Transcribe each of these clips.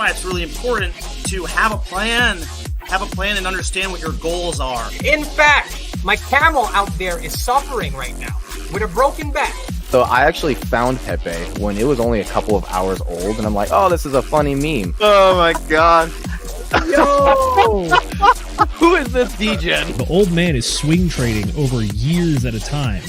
why it's really important to have a plan and understand what your goals are. In fact, my camel out there is suffering right now with a broken back. So I actually found Pepe when it was only a couple of hours old, and I'm like, oh, this is a funny meme. Oh my god. Yo! Who is this Degen? The old man is swing trading over years at a time.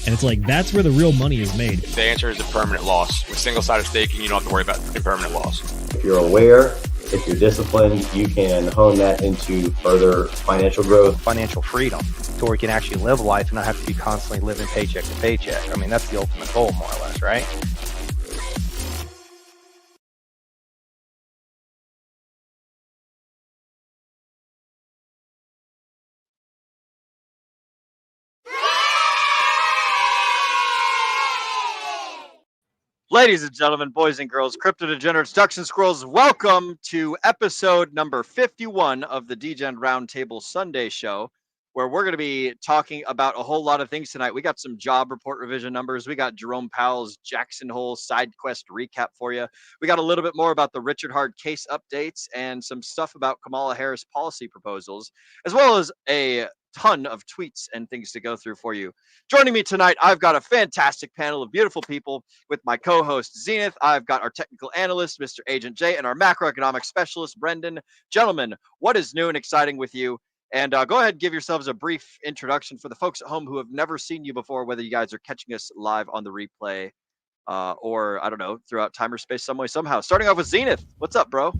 And it's like, that's where the real money is made. The answer is a permanent loss. With single-sided staking, you don't have to worry about impermanent loss. If you're aware, if you're disciplined, you can hone that into further financial growth. Financial freedom, to where you can actually live life and not have to be constantly living paycheck to paycheck. I mean, that's the ultimate goal, more or less, right? Ladies and gentlemen, boys and girls, crypto degenerates, ducks and squirrels, welcome to episode number 51 of the Degen Roundtable Sunday show, where we're going to be talking about a whole lot of things tonight. We got some job report revision numbers. We got Jerome Powell's Jackson Hole side quest recap for you. We got a little bit more about the Richard Hart case updates and some stuff about Kamala Harris policy proposals, as well as a ton of tweets and things to go through for you. Joining me tonight, I've got a fantastic panel of beautiful people with my co-host Zenith. I've got our technical analyst, Mr. Agent J, and our macroeconomic specialist, Brendan. Gentlemen, what is new and exciting with you? And go ahead and give yourselves a brief introduction for the folks at home who have never seen you before, whether you guys are catching us live on the replay or, I don't know, throughout time or space some way, somehow. Starting off with Zenith. What's up, bro?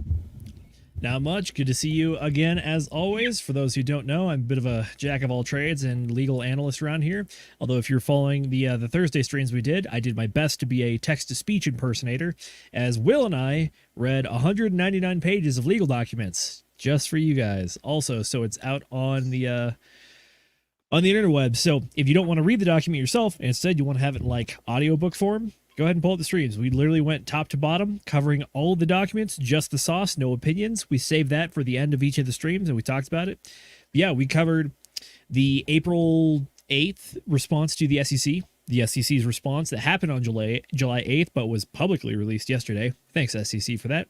Not much. Good to see you again, as always. For those who don't know, I'm a bit of a jack of all trades and legal analyst around here. Although if you're following the Thursday streams we did, I did my best to be a text-to-speech impersonator, as Will and I read 199 pages of legal documents just for you guys. Also, so it's out on the interweb. So if you don't want to read the document yourself, and instead you want to have it in like audiobook form, go ahead and pull up the streams. We literally went top to bottom, covering all of the documents, just the sauce, no opinions. We saved that for the end of each of the streams, and we talked about it. But yeah, we covered the April 8th response to the SEC, the SEC's response that happened on July 8th, but was publicly released yesterday. Thanks, SEC, for that.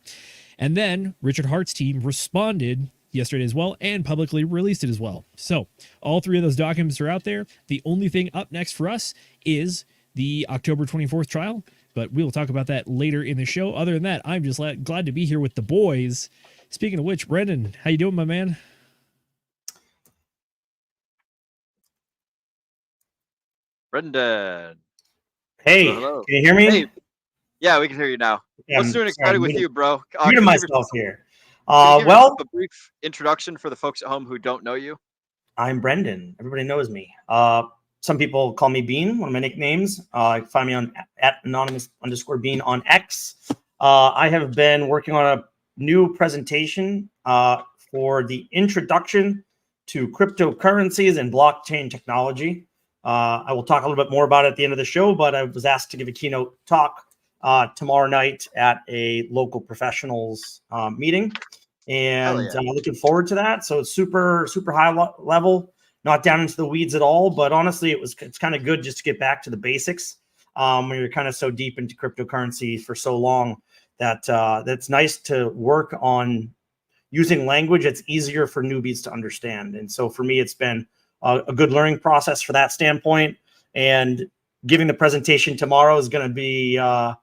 And then Richard Hart's team responded yesterday as well and publicly released it as well. So all three of those documents are out there. The only thing up next for us is the October 24th trial, but we will talk about that later in the show. Other than that, I'm just glad to be here with the boys. Speaking of which, Brendan, how you doing, my man? Brendan. Hey, hello. Can you hear me? Hey. Yeah, we can hear you now. What's doing excited with you, bro? Muting myself here. Well, a brief introduction for the folks at home who don't know you. I'm Brendan. Everybody knows me. Some people call me Bean, one of my nicknames. You can find me on @anonymous_Bean on X. I have been working on a new presentation for the introduction to cryptocurrencies and blockchain technology. I will talk a little bit more about it at the end of the show, but I was asked to give a keynote talk tomorrow night at a local professionals meeting. And yeah. I'm looking forward to that. So it's super high level. Not down into the weeds at all, but honestly, it's kind of good just to get back to the basics. When you're kind of so deep into cryptocurrency for so long that that's nice to work on using language that's easier for newbies to understand. And so for me, it's been a good learning process for that standpoint. And giving the presentation tomorrow is going to be, I'm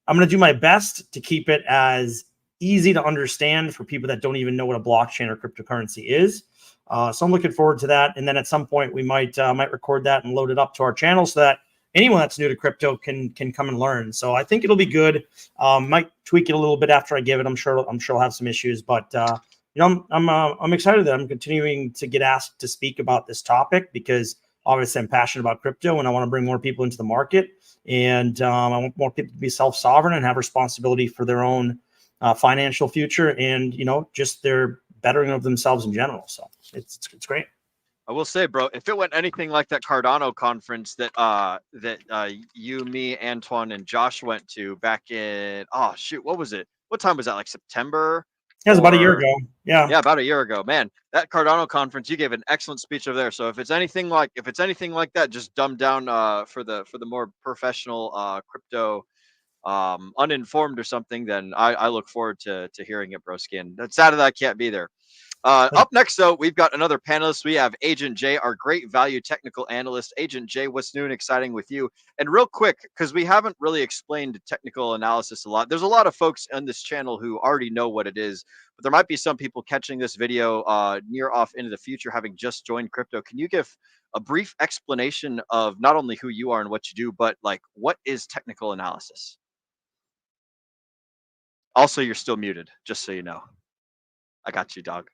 going to do my best to keep it as easy to understand for people that don't even know what a blockchain or cryptocurrency is. So I'm looking forward to that. And then at some point we might record that and load it up to our channel so that anyone that's new to crypto can come and learn. So I think it'll be good. Might tweak it a little bit after I give it. I'm sure I'll have some issues, but I'm excited that I'm continuing to get asked to speak about this topic because obviously I'm passionate about crypto and I want to bring more people into the market. And I want more people to be self-sovereign and have responsibility for their own financial future and, just their bettering of themselves in general. So it's great. I will say, bro, if it went anything like that Cardano conference that you, me, Antoine, and Josh went to back in, what was it? What time was that? Like September? Yeah, it was about a year ago. Yeah, about a year ago. Man, that Cardano conference, you gave an excellent speech over there. So if it's anything like that, just dumb down for the more professional crypto uninformed or something, then I look forward to hearing it, broski. And that's sad that I can't be there. Up next, though, we've got another panelist. We have Agent J, our great value technical analyst. Agent J, what's new and exciting with you? And real quick, because we haven't really explained technical analysis a lot. There's a lot of folks on this channel who already know what it is, but there might be some people catching this video near off into the future, having just joined crypto. Can you give a brief explanation of not only who you are and what you do, but like what is technical analysis? Also, you're still muted, just so you know. I got you, dog.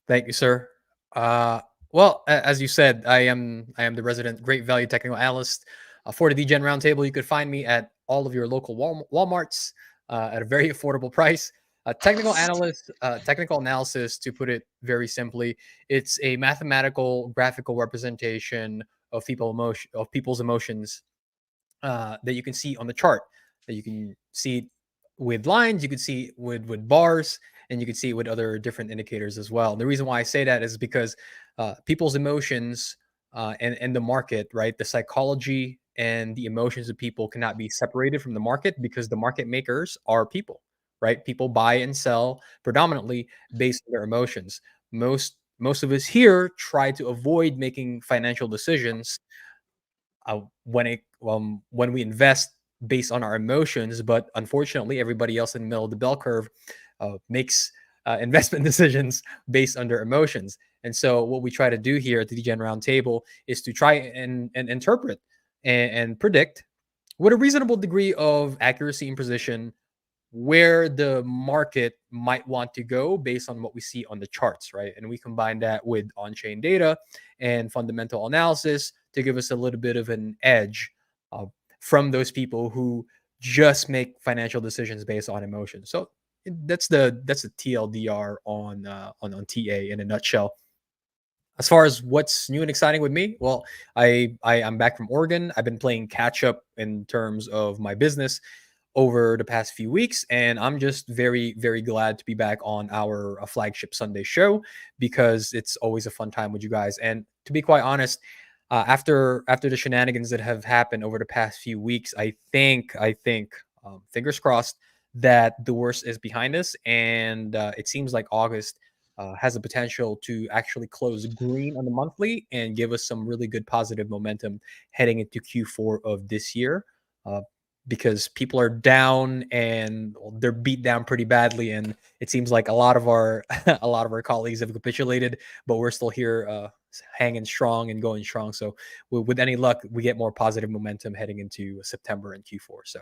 Thank you, sir. Well, as you said, I am the resident great value technical analyst for the Degen Roundtable. You could find me at all of your local Walmarts at a very affordable price. Technical analyst, technical analysis, to put it very simply, it's a mathematical graphical representation of people's emotions that you can see on the chart. That you can see with lines, you can see with bars, and you can see with other different indicators as well. And the reason why I say that is because people's emotions and the market, right? The psychology and the emotions of people cannot be separated from the market, because the market makers are people, right? People buy and sell predominantly based on their emotions. Most of us here try to avoid making financial decisions when we invest based on our emotions, but unfortunately, everybody else in the middle of the bell curve makes investment decisions based on their emotions. And so, what we try to do here at the Degen Roundtable is to try and interpret and predict with a reasonable degree of accuracy and precision where the market might want to go based on what we see on the charts, right? And we combine that with on-chain data and fundamental analysis to give us a little bit of an edge from those people who just make financial decisions based on emotion. So that's the TLDR on TA in a nutshell. As far as what's new and exciting with me, well, I'm back from Oregon. I've been playing catch up in terms of my business over the past few weeks, and I'm just very, very glad to be back on our flagship Sunday show, because it's always a fun time with you guys. And to be quite honest, after the shenanigans that have happened over the past few weeks, I think fingers crossed that the worst is behind us, and it seems like August has the potential to actually close green on the monthly and give us some really good positive momentum heading into Q4 of this year. Because people are down and they're beat down pretty badly, and it seems like a lot of our colleagues have capitulated, but we're still here hanging strong and going strong. So with any luck, we get more positive momentum heading into September and Q4. So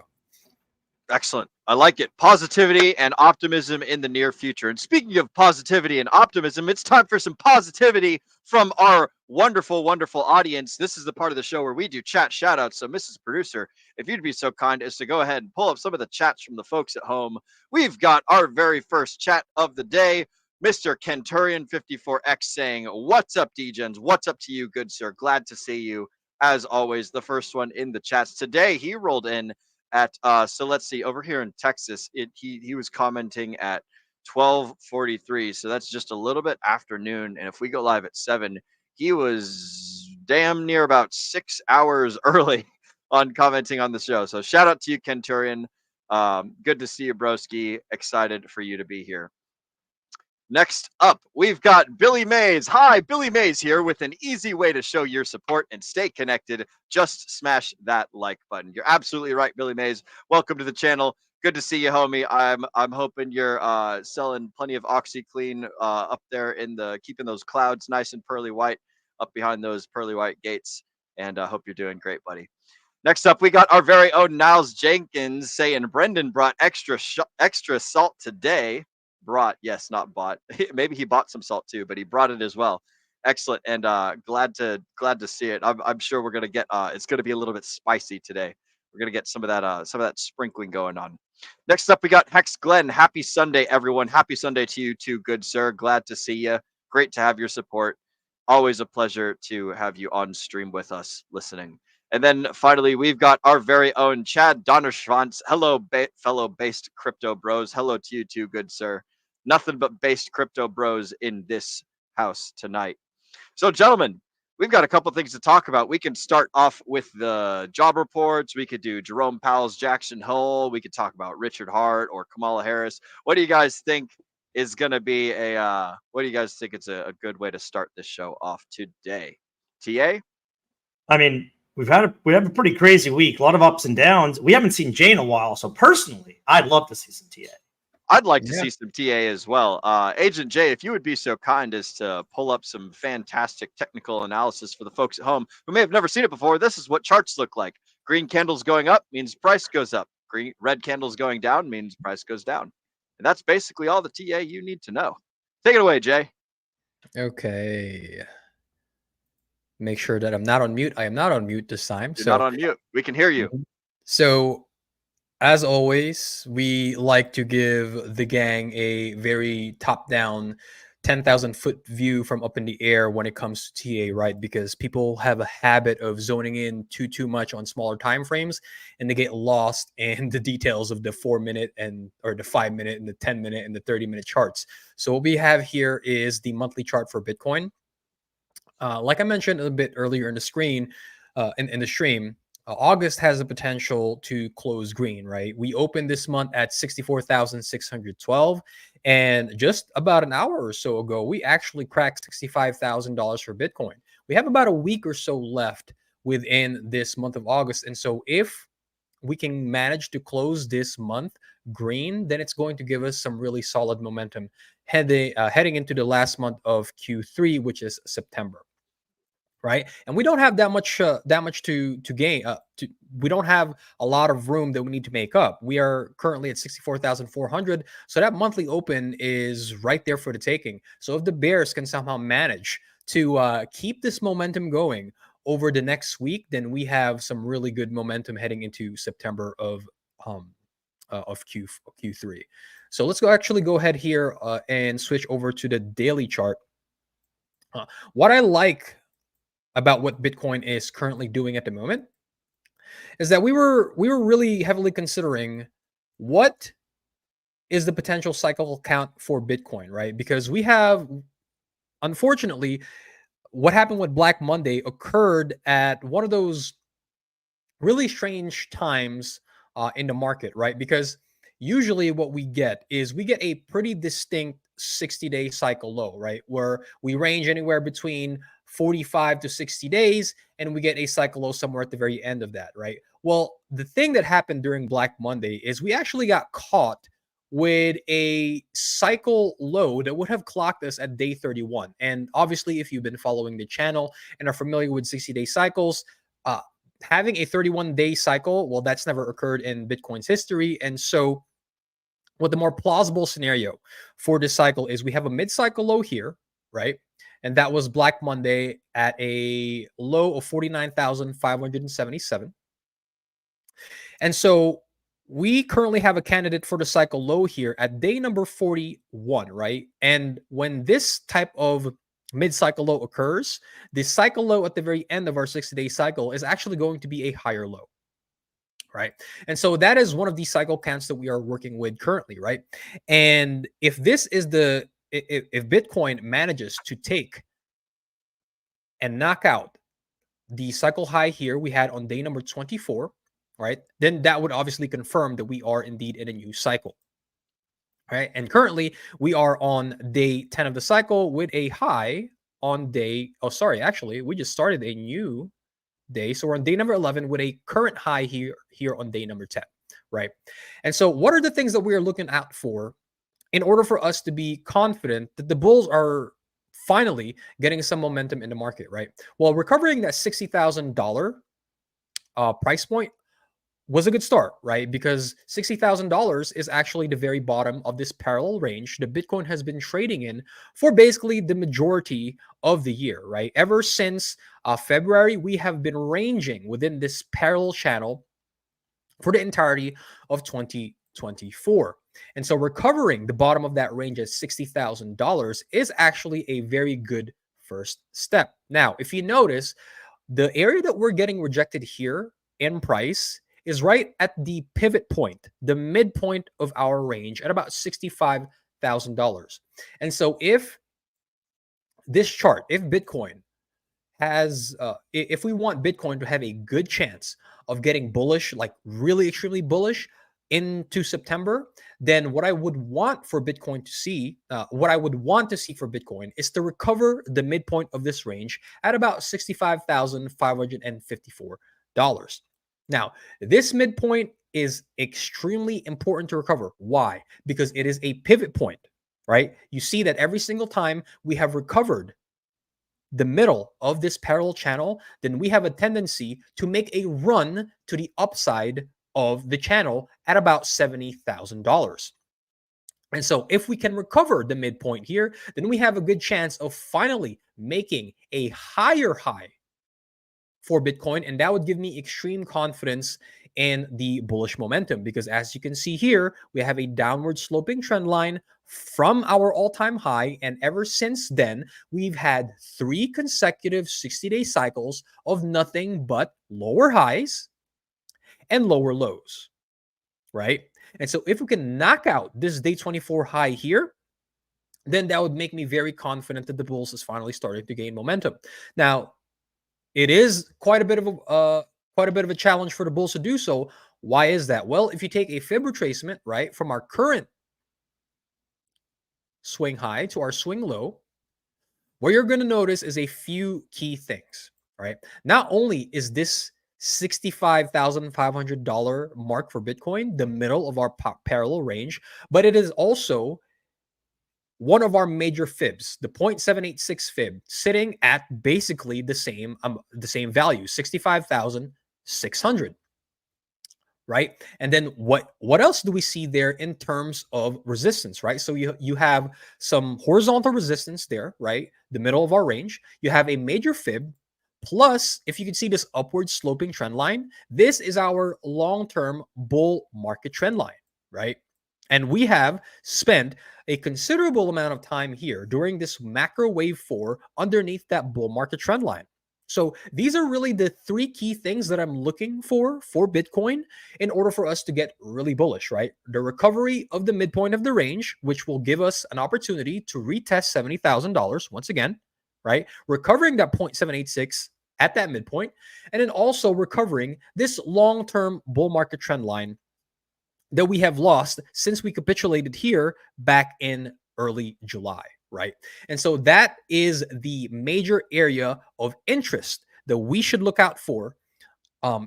excellent. I like it. Positivity and optimism in the near future. And speaking of positivity and optimism, it's time for some positivity from our wonderful, wonderful audience. This is the part of the show where we do chat shout outs. So, Mrs. Producer, if you'd be so kind as to go ahead and pull up some of the chats from the folks at home. We've got our very first chat of the day. Mr. Kenturian54X saying, "What's up, Degens? What's up to you, good sir? Glad to see you." As always, the first one in the chats today. He rolled in at so let's see, over here in Texas, he was commenting at 12:43, so that's just a little bit after noon. And if we go live at 7, he was damn near about 6 hours early on commenting on the show. So shout out to you, Kenturian. Good to see you, broski. Excited for you to be here. Next up, we've got Billy Mays. Hi, Billy Mays here with an easy way to show your support and stay connected. Just smash that like button. You're absolutely right, Billy Mays. Welcome to the channel. Good to see you, homie. I'm hoping you're selling plenty of OxyClean up there in the keeping those clouds nice and pearly white up behind those pearly white gates. And I hope you're doing great, buddy. Next up, we got our very own Niles Jenkins saying Brendan brought extra salt today. Brought, yes, not bought. Maybe he bought some salt too, but he brought it as well. Excellent, and glad to see it. I'm sure we're gonna get it's gonna be a little bit spicy today. We're gonna get some of that sprinkling going on. Next up, we got Hex Glenn. Happy Sunday, everyone. Happy Sunday to you too, good sir. Glad to see you. Great to have your support. Always a pleasure to have you on stream with us listening. And then finally, we've got our very own Chad Donnerschwanz. Hello, fellow based crypto bros. Hello to you too, good sir. Nothing but based crypto bros in this house tonight. So, gentlemen, we've got a couple things to talk about. We can start off with the job reports. We could do Jerome Powell's Jackson Hole. We could talk about Richard Hart or Kamala Harris. What do you guys think is going to be what do you guys think it's a good way to start this show off today? TA? I mean, we have a pretty crazy week, a lot of ups and downs. We haven't seen Jay in a while, so personally, I'd love to see some TA. I'd like to see some TA as well. Agent Jay, if you would be so kind as to pull up some fantastic technical analysis for the folks at home who may have never seen it before. This is what charts look like. Green candles going up means price goes up. Red candles going down means price goes down. And that's basically all the TA you need to know. Take it away, Jay. Okay. Make sure that I'm not on mute. I am not on mute this time. You're not on mute. We can hear you. So, as always, we like to give the gang a very top-down, 10,000-foot view from up in the air when it comes to TA, right? Because people have a habit of zoning in too much on smaller time frames, and they get lost in the details of the 4-minute or the 5-minute and the 10-minute and the 30-minute charts. So what we have here is the monthly chart for Bitcoin. Like I mentioned a bit earlier in the screen, in the stream, August has the potential to close green, right? We opened this month at 64,612, and just about an hour or so ago, we actually cracked $65,000 for Bitcoin. We have about a week or so left within this month of August, and so if we can manage to close this month green, then it's going to give us some really solid momentum heading into the last month of Q3, which is September. Right, and we don't have that much to gain. We don't have a lot of room that we need to make up. We are currently at 64,400, so that monthly open is right there for the taking. So if the bears can somehow manage to keep this momentum going over the next week, then we have some really good momentum heading into September of Q3. So let's go ahead here and switch over to the daily chart. What I like about what Bitcoin is currently doing at the moment is that we were really heavily considering what is the potential cycle count for Bitcoin, right? Because we have, unfortunately, what happened with Black Monday occurred at one of those really strange times in the market, right? Because usually what we get is we get a pretty distinct 60-day cycle low, right? Where we range anywhere between 45 to 60 days, and we get a cycle low somewhere at the very end of that, right? Well, the thing that happened during Black Monday is we actually got caught with a cycle low that would have clocked us at day 31. And obviously, if you've been following the channel and are familiar with 60-day cycles, having a 31-day cycle, well, that's never occurred in Bitcoin's history. And so what the more plausible scenario for this cycle is we have a mid-cycle low here, right? And that was Black Monday at a low of 49,577. And so we currently have a candidate for the cycle low here at day number 41, right? And when this type of mid-cycle low occurs, the cycle low at the very end of our 60-day cycle is actually going to be a higher low, right? And so that is one of the cycle counts that we are working with currently, right? And if this is if Bitcoin manages to take and knock out the cycle high here we had on day number 24, right, then that would obviously confirm that we are indeed in a new cycle, right? And currently we are on day 10 of the cycle with a high on actually we just started a new day, so we're on day number 11 with a current high here on day number 10, right? And so what are the things that we are looking out for in order for us to be confident that the bulls are finally getting some momentum in the market, right? Well, recovering that $60,000 price point was a good start, right? Because $60,000 is actually the very bottom of this parallel range that Bitcoin has been trading in for basically the majority of the year, right? Ever since February, we have been ranging within this parallel channel for the entirety of 2024. And so recovering the bottom of that range at $60,000 is actually a very good first step. Now, if you notice, the area that we're getting rejected here in price is right at the pivot point, the midpoint of our range at about $65,000. And so if this chart, if Bitcoin has, if we want Bitcoin to have a good chance of getting bullish, like really extremely bullish into September, then what I would want for Bitcoin to see, for Bitcoin is to recover the midpoint of this range at about $65,554. Now, this midpoint is extremely important to recover. Why? Because it is a pivot point, right? You see that every single time we have recovered the middle of this parallel channel, then we have a tendency to make a run to the upside of the channel at about $70,000. And so if we can recover the midpoint here, then we have a good chance of finally making a higher high for Bitcoin. And that would give me extreme confidence in the bullish momentum, because as you can see here, we have a downward sloping trend line from our all-time high. And ever since then, we've had 3 consecutive 60-day cycles of nothing but lower highs and lower lows, right? And so if we can knock out this day 24 high here, then that would make me very confident that the bulls is finally starting to gain momentum. Now, it is quite a bit of a challenge for the bulls to do so. Why is that? Well, if you take a fib retracement, right, from our current swing high to our swing low, what you're going to notice is a few key things, right? Not only is this $65,500 mark for Bitcoin the middle of our parallel range, but it is also one of our major fibs, the 0.786 fib, sitting at basically the same value, 65,600, right? And then what else do we see there in terms of resistance, right? So you have some horizontal resistance there, right? The middle of our range. You have a major fib. Plus, if you can see this upward sloping trend line, this is our long-term bull market trend line, right? And we have spent a considerable amount of time here during this macro wave 4 underneath that bull market trend line. So these are really the 3 key things that I'm looking for Bitcoin in order for us to get really bullish, right? The recovery of the midpoint of the range, which will give us an opportunity to retest $70,000 once again, right? Recovering that 0.786 at that midpoint, and then also recovering this long-term bull market trend line that we have lost since we capitulated here back in early July, right? And so that is the major area of interest that we should look out for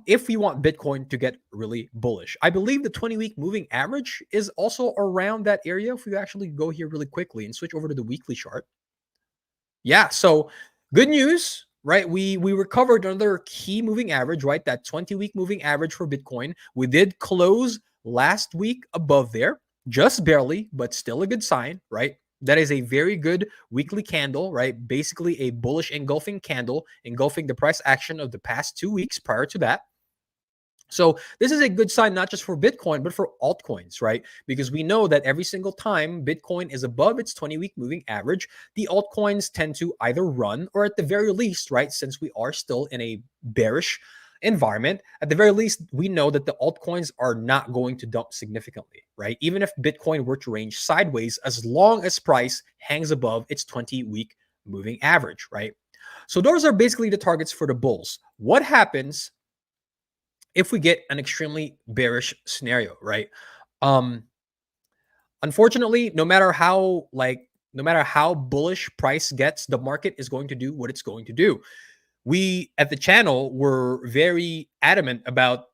if we want Bitcoin to get really bullish. I believe the 20-week moving average is also around that area. If we actually go here really quickly and switch over to the weekly chart. Yeah, so good news, right? We recovered another key moving average, right? That 20-week moving average for Bitcoin. We did close last week above there, just barely, but still a good sign, right? That is a very good weekly candle, right? Basically a bullish engulfing candle, engulfing the price action of the past 2 weeks prior to that. So this is a good sign, not just for Bitcoin, but for altcoins, right? Because we know that every single time Bitcoin is above its 20-week moving average, the altcoins tend to either run, or at the very least, right, since we are still in a bearish environment, at the very least, we know that the altcoins are not going to dump significantly, right? Even if Bitcoin were to range sideways, as long as price hangs above its 20-week moving average, right? So those are basically the targets for the bulls. What happens if we get an extremely bearish scenario, right? Unfortunately, no matter how bullish price gets, the market is going to do what it's going to do. We at the channel were very adamant about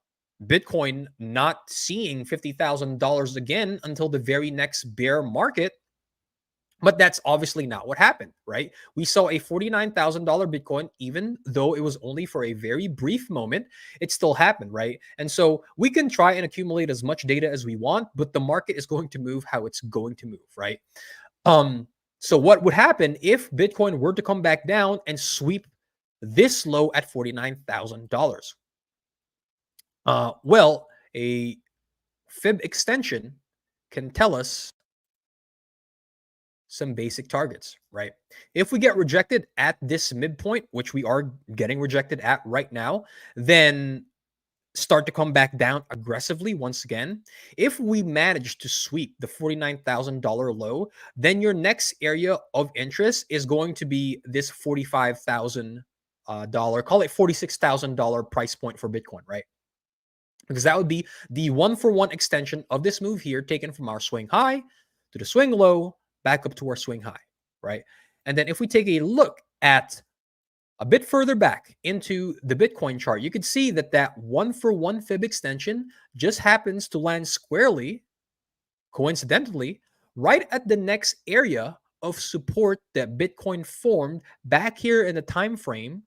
Bitcoin not seeing $50,000 again until the very next bear market. But that's obviously not what happened, right? We saw a $49,000 Bitcoin, even though it was only for a very brief moment, it still happened, right? And so we can try and accumulate as much data as we want, but the market is going to move how it's going to move, right? So what would happen if Bitcoin were to come back down and sweep this low at $49,000? Well, a fib extension can tell us some basic targets, right? If we get rejected at this midpoint, which we are getting rejected at right now, then start to come back down aggressively once again. If we manage to sweep the $49,000 low, then your next area of interest is going to be this $45,000 dollar, call it $46,000 price point for Bitcoin, right? Because that would be the 1-for-1 extension of this move here, taken from our swing high to the swing low, back up to our swing high, right? And then if we take a look at a bit further back into the Bitcoin chart, you can see that that 1-for-1 fib extension just happens to land squarely, coincidentally, right at the next area of support that Bitcoin formed back here in the time frame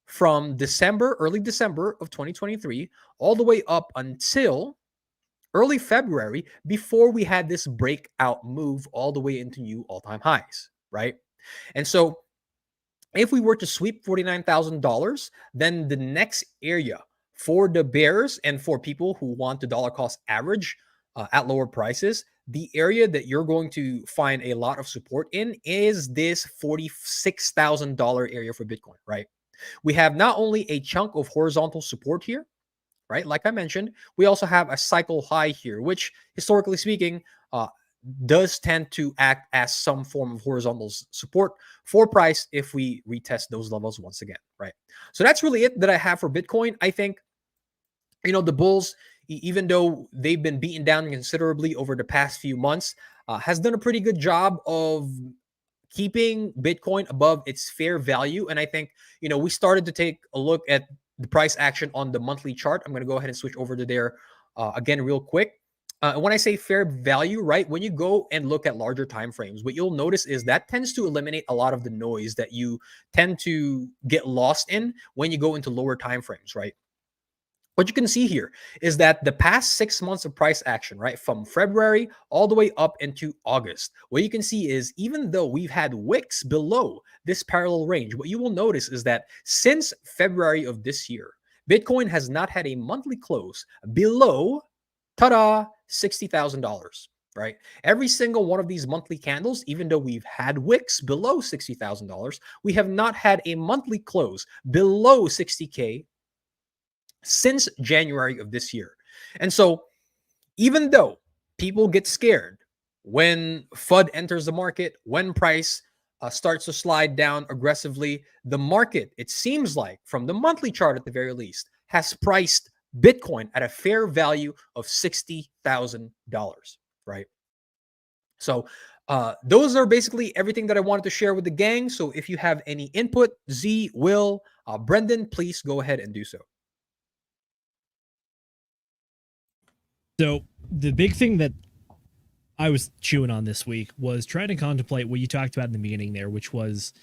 from early December of 2023, all the way up until early February, before we had this breakout move all the way into new all-time highs, right? And so if we were to sweep $49,000, then the next area for the bears and for people who want the dollar cost average at lower prices, the area that you're going to find a lot of support in is this $46,000 area for Bitcoin, right? We have not only a chunk of horizontal support here, right? Like I mentioned, we also have a cycle high here, which historically speaking, does tend to act as some form of horizontal support for price if we retest those levels once again, right? So that's really it that I have for Bitcoin. I think, the bulls, even though they've been beaten down considerably over the past few months, has done a pretty good job of keeping Bitcoin above its fair value. And I think, we started to take a look at the price action on the monthly chart. I'm going to go ahead and switch over to there again real quick. When I say fair value, right, when you go and look at larger time frames, what you'll notice is that tends to eliminate a lot of the noise that you tend to get lost in when you go into lower time frames, right? What you can see here is that the past 6 months of price action, right, from February all the way up into August, what you can see is even though we've had wicks below this parallel range, what you will notice is that since February of this year, Bitcoin has not had a monthly close below, ta-da, $60,000, right? Every single one of these monthly candles, even though we've had wicks below $60,000, we have not had a monthly close below 60K since January of this year. And so even though people get scared when FUD enters the market, when price starts to slide down aggressively, the market, it seems like from the monthly chart at the very least, has priced Bitcoin at a fair value of $60,000, right? So those are basically everything that I wanted to share with the gang. So if you have any input, Z, Will, Brendan, please go ahead and do so. So the big thing that I was chewing on this week was trying to contemplate what you talked about in the beginning there, which was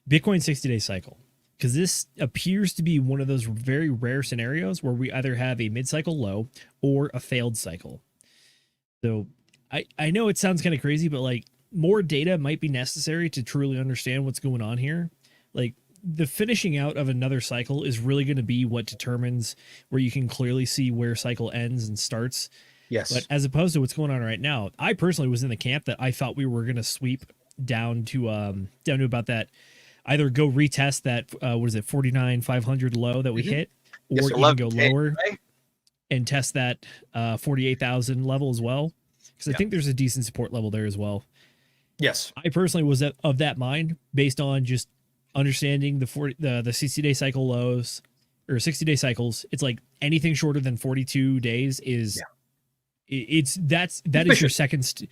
Bitcoin 60-day cycle. Because this appears to be one of those very rare scenarios where we either have a mid-cycle low or a failed cycle. So I know it sounds kind of crazy, but like more data might be necessary to truly understand what's going on here. Like the finishing out of another cycle is really going to be what determines where you can clearly see where cycle ends and starts. Yes. But as opposed to what's going on right now, I personally was in the camp that I thought we were going to sweep down to about that. Either go retest that, 49,500 low that we hit, or even go lower and test that 48,000 level as well. Because I think there's a decent support level there as well. Yes. I personally was of that mind based on just understanding the 60-day cycle lows or 60-day cycles. It's like anything shorter than 42 days is that is your second.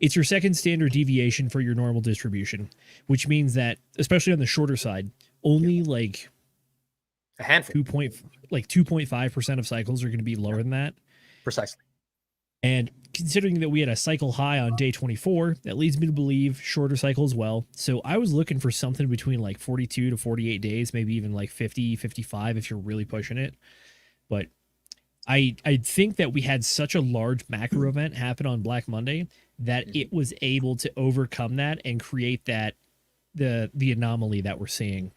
It's your second standard deviation for your normal distribution, which means that, especially on the shorter side, only like a handful, 2.5% of cycles are going to be lower than that. Precisely. And considering that we had a cycle high on day 24, that leads me to believe shorter cycle as well. So I was looking for something between like 42 to 48 days, maybe even like 50, 55 if you're really pushing it. But I think that we had such a large macro event happen on Black Monday that it was able to overcome that and create that the anomaly that we're seeing.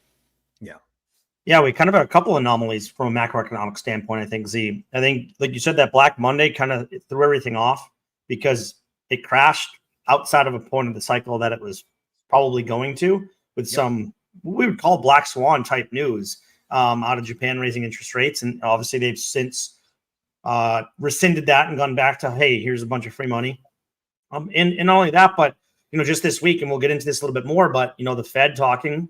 Yeah, we kind of had a couple anomalies from a macroeconomic standpoint, I think, Z. I think, like you said, that Black Monday kind of threw everything off because it crashed outside of a point of the cycle that it was probably going to, with some, what we would call black swan type news out of Japan raising interest rates. And obviously they've since rescinded that and gone back to, hey, here's a bunch of free money. And not only that, but, just this week, and we'll get into this a little bit more, but, the Fed talking,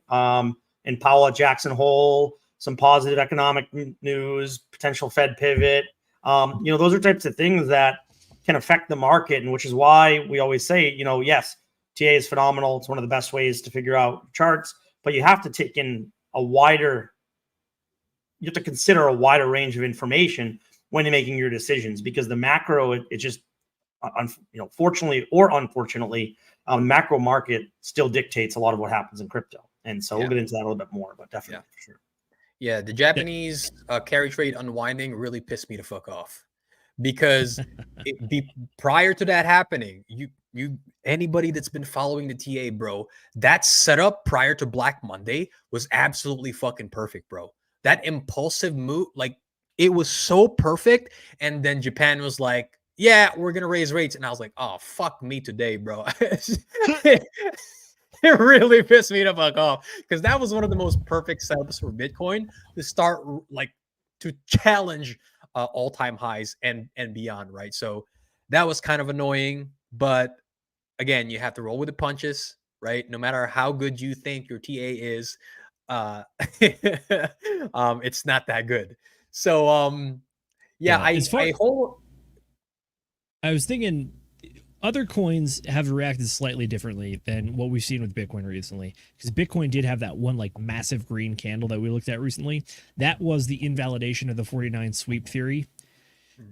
and Powell at Jackson Hole, some positive economic news, potential Fed pivot. Those are types of things that can affect the market, and which is why we always say, yes, TA is phenomenal. It's one of the best ways to figure out charts, but you have to take in you have to consider a wider range of information when you're making your decisions, because the macro, it just, fortunately or unfortunately, macro market still dictates a lot of what happens in crypto. And so we'll get into that a little bit more, but definitely for sure. Yeah, the Japanese carry trade unwinding really pissed me the fuck off, because prior to that happening, anybody that's been following the TA, bro, that setup prior to Black Monday was absolutely fucking perfect, bro. That impulsive move, like, it was so perfect. And then Japan was like, yeah, we're gonna raise rates, and I was like, oh, fuck me today, bro. It really pissed me the fuck off, because that was one of the most perfect setups for Bitcoin to start, like, to challenge all-time highs and beyond, right? So that was kind of annoying, but again, you have to roll with the punches, right? No matter how good you think your TA is, it's not that good. So I was thinking other coins have reacted slightly differently than what we've seen with Bitcoin recently, because Bitcoin did have that one like massive green candle that we looked at recently. That was the invalidation of the 49 sweep theory.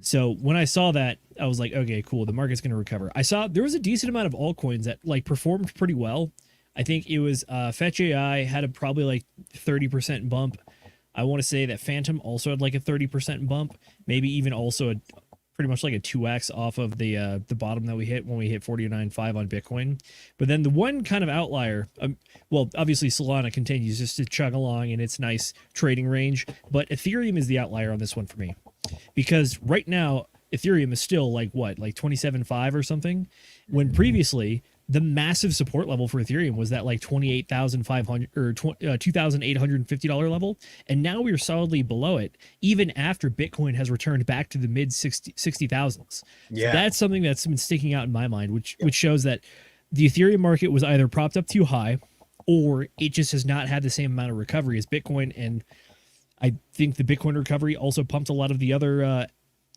So when I saw that, I was like, okay, cool, the market's going to recover. I saw there was a decent amount of altcoins that like performed pretty well. I think it was Fetch AI had a probably like 30% bump. I want to say that Phantom also had like a 30% bump, maybe even also pretty much like a 2x off of the bottom that we hit when we hit 49.5 on Bitcoin. But then the one kind of outlier, well, obviously Solana continues just to chug along in its nice trading range, but Ethereum is the outlier on this one for me, because right now Ethereum is still like what, like 27.5 or something, when previously the massive support level for Ethereum was that like $28,500 or $2,850 level. And now we're solidly below it, even after Bitcoin has returned back to the mid 60,000s. Yeah. So that's something that's been sticking out in my mind, which shows that the Ethereum market was either propped up too high, or it just has not had the same amount of recovery as Bitcoin. And I think the Bitcoin recovery also pumped a lot of the other,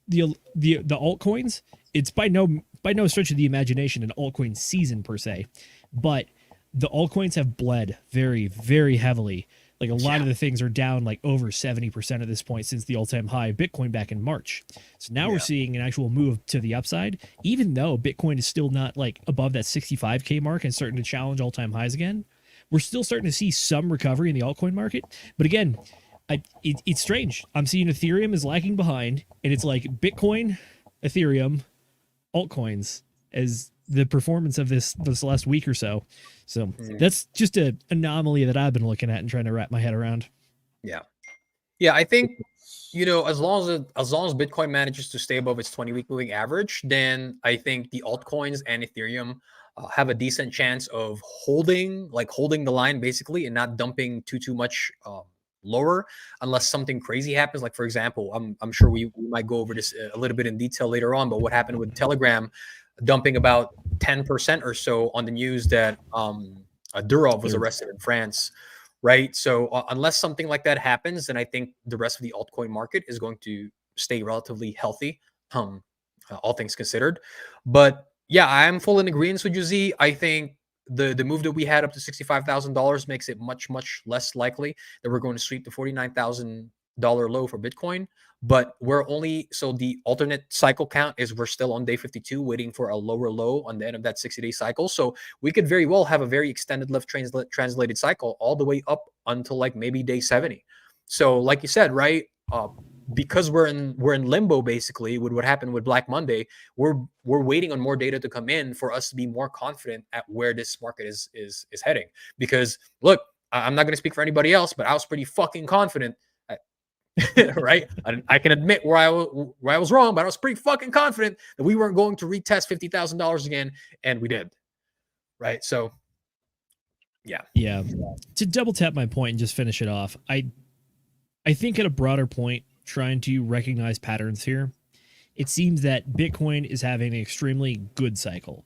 the altcoins. It's by no stretch of the imagination an altcoin season per se, but the altcoins have bled very, very heavily. Like a lot of the things are down like over 70% at this point since the all-time high Bitcoin back in March. So now we're seeing an actual move to the upside, even though Bitcoin is still not like above that 65K mark and starting to challenge all-time highs again. We're still starting to see some recovery in the altcoin market. But again, it's strange. I'm seeing Ethereum is lagging behind, and it's like Bitcoin, Ethereum, altcoins as the performance of this last week or so. So that's just an anomaly that I've been looking at and trying to wrap my head around. Yeah, I think, as long as Bitcoin manages to stay above its 20-week moving average, then I think the altcoins and Ethereum have a decent chance of holding the line basically, and not dumping too much lower, unless something crazy happens. Like, for example, I'm sure we might go over this a little bit in detail later on, but what happened with Telegram dumping about 10% or so on the news that Durov was arrested in France, right? So unless something like that happens, then I think the rest of the altcoin market is going to stay relatively healthy, all things considered. But yeah, I'm full in agreement with you, Z. I think the move that we had up to $65,000 makes it much less likely that we're going to sweep the $49,000 low for Bitcoin. But the alternate cycle count is we're still on day 52 waiting for a lower low on the end of that 60-day cycle. So we could very well have a very extended left translated cycle all the way up until like maybe day 70. So like you said, right, because we're in limbo basically with what happened with Black Monday, we're waiting on more data to come in for us to be more confident at where this market is heading. Because look, I'm not going to speak for anybody else, but I was pretty fucking confident, right? I can admit where I was wrong, but I was pretty fucking confident that we weren't going to retest $50,000 again, and we did, right? So yeah. To double tap my point and just finish it off, I think at a broader point, trying to recognize patterns here, it seems that Bitcoin is having an extremely good cycle.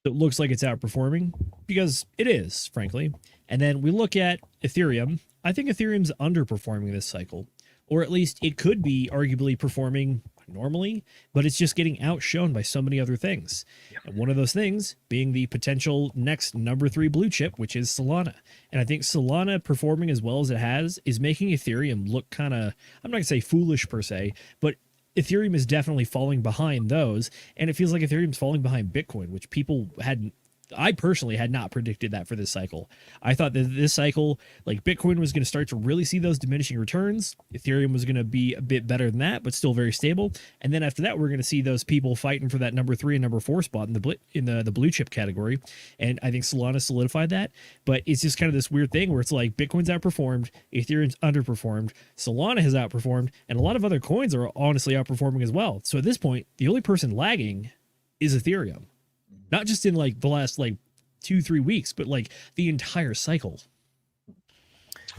it looks like it's outperforming because it is, frankly. And then we look at Ethereum. I think Ethereum's underperforming this cycle, or at least it could be arguably performing normally, but it's just getting outshone by so many other things. And one of those things being the potential next number 3 blue chip, which is Solana. And I think Solana performing as well as it has is making Ethereum look kind of, I'm not going to say foolish per se, but Ethereum is definitely falling behind those. And it feels like Ethereum's falling behind Bitcoin, which people hadn't, I personally had not predicted that for this cycle. I thought that this cycle, like Bitcoin was going to start to really see those diminishing returns. Ethereum was going to be a bit better than that, but still very stable. And then after that, we're going to see those people fighting for that number 3 and number 4 spot in the blue chip category. And I think Solana solidified that. But it's just kind of this weird thing where it's like Bitcoin's outperformed, Ethereum's underperformed, Solana has outperformed, and a lot of other coins are honestly outperforming as well. So at this point, the only person lagging is Ethereum. Not just in like the last like 2-3 weeks, but like the entire cycle.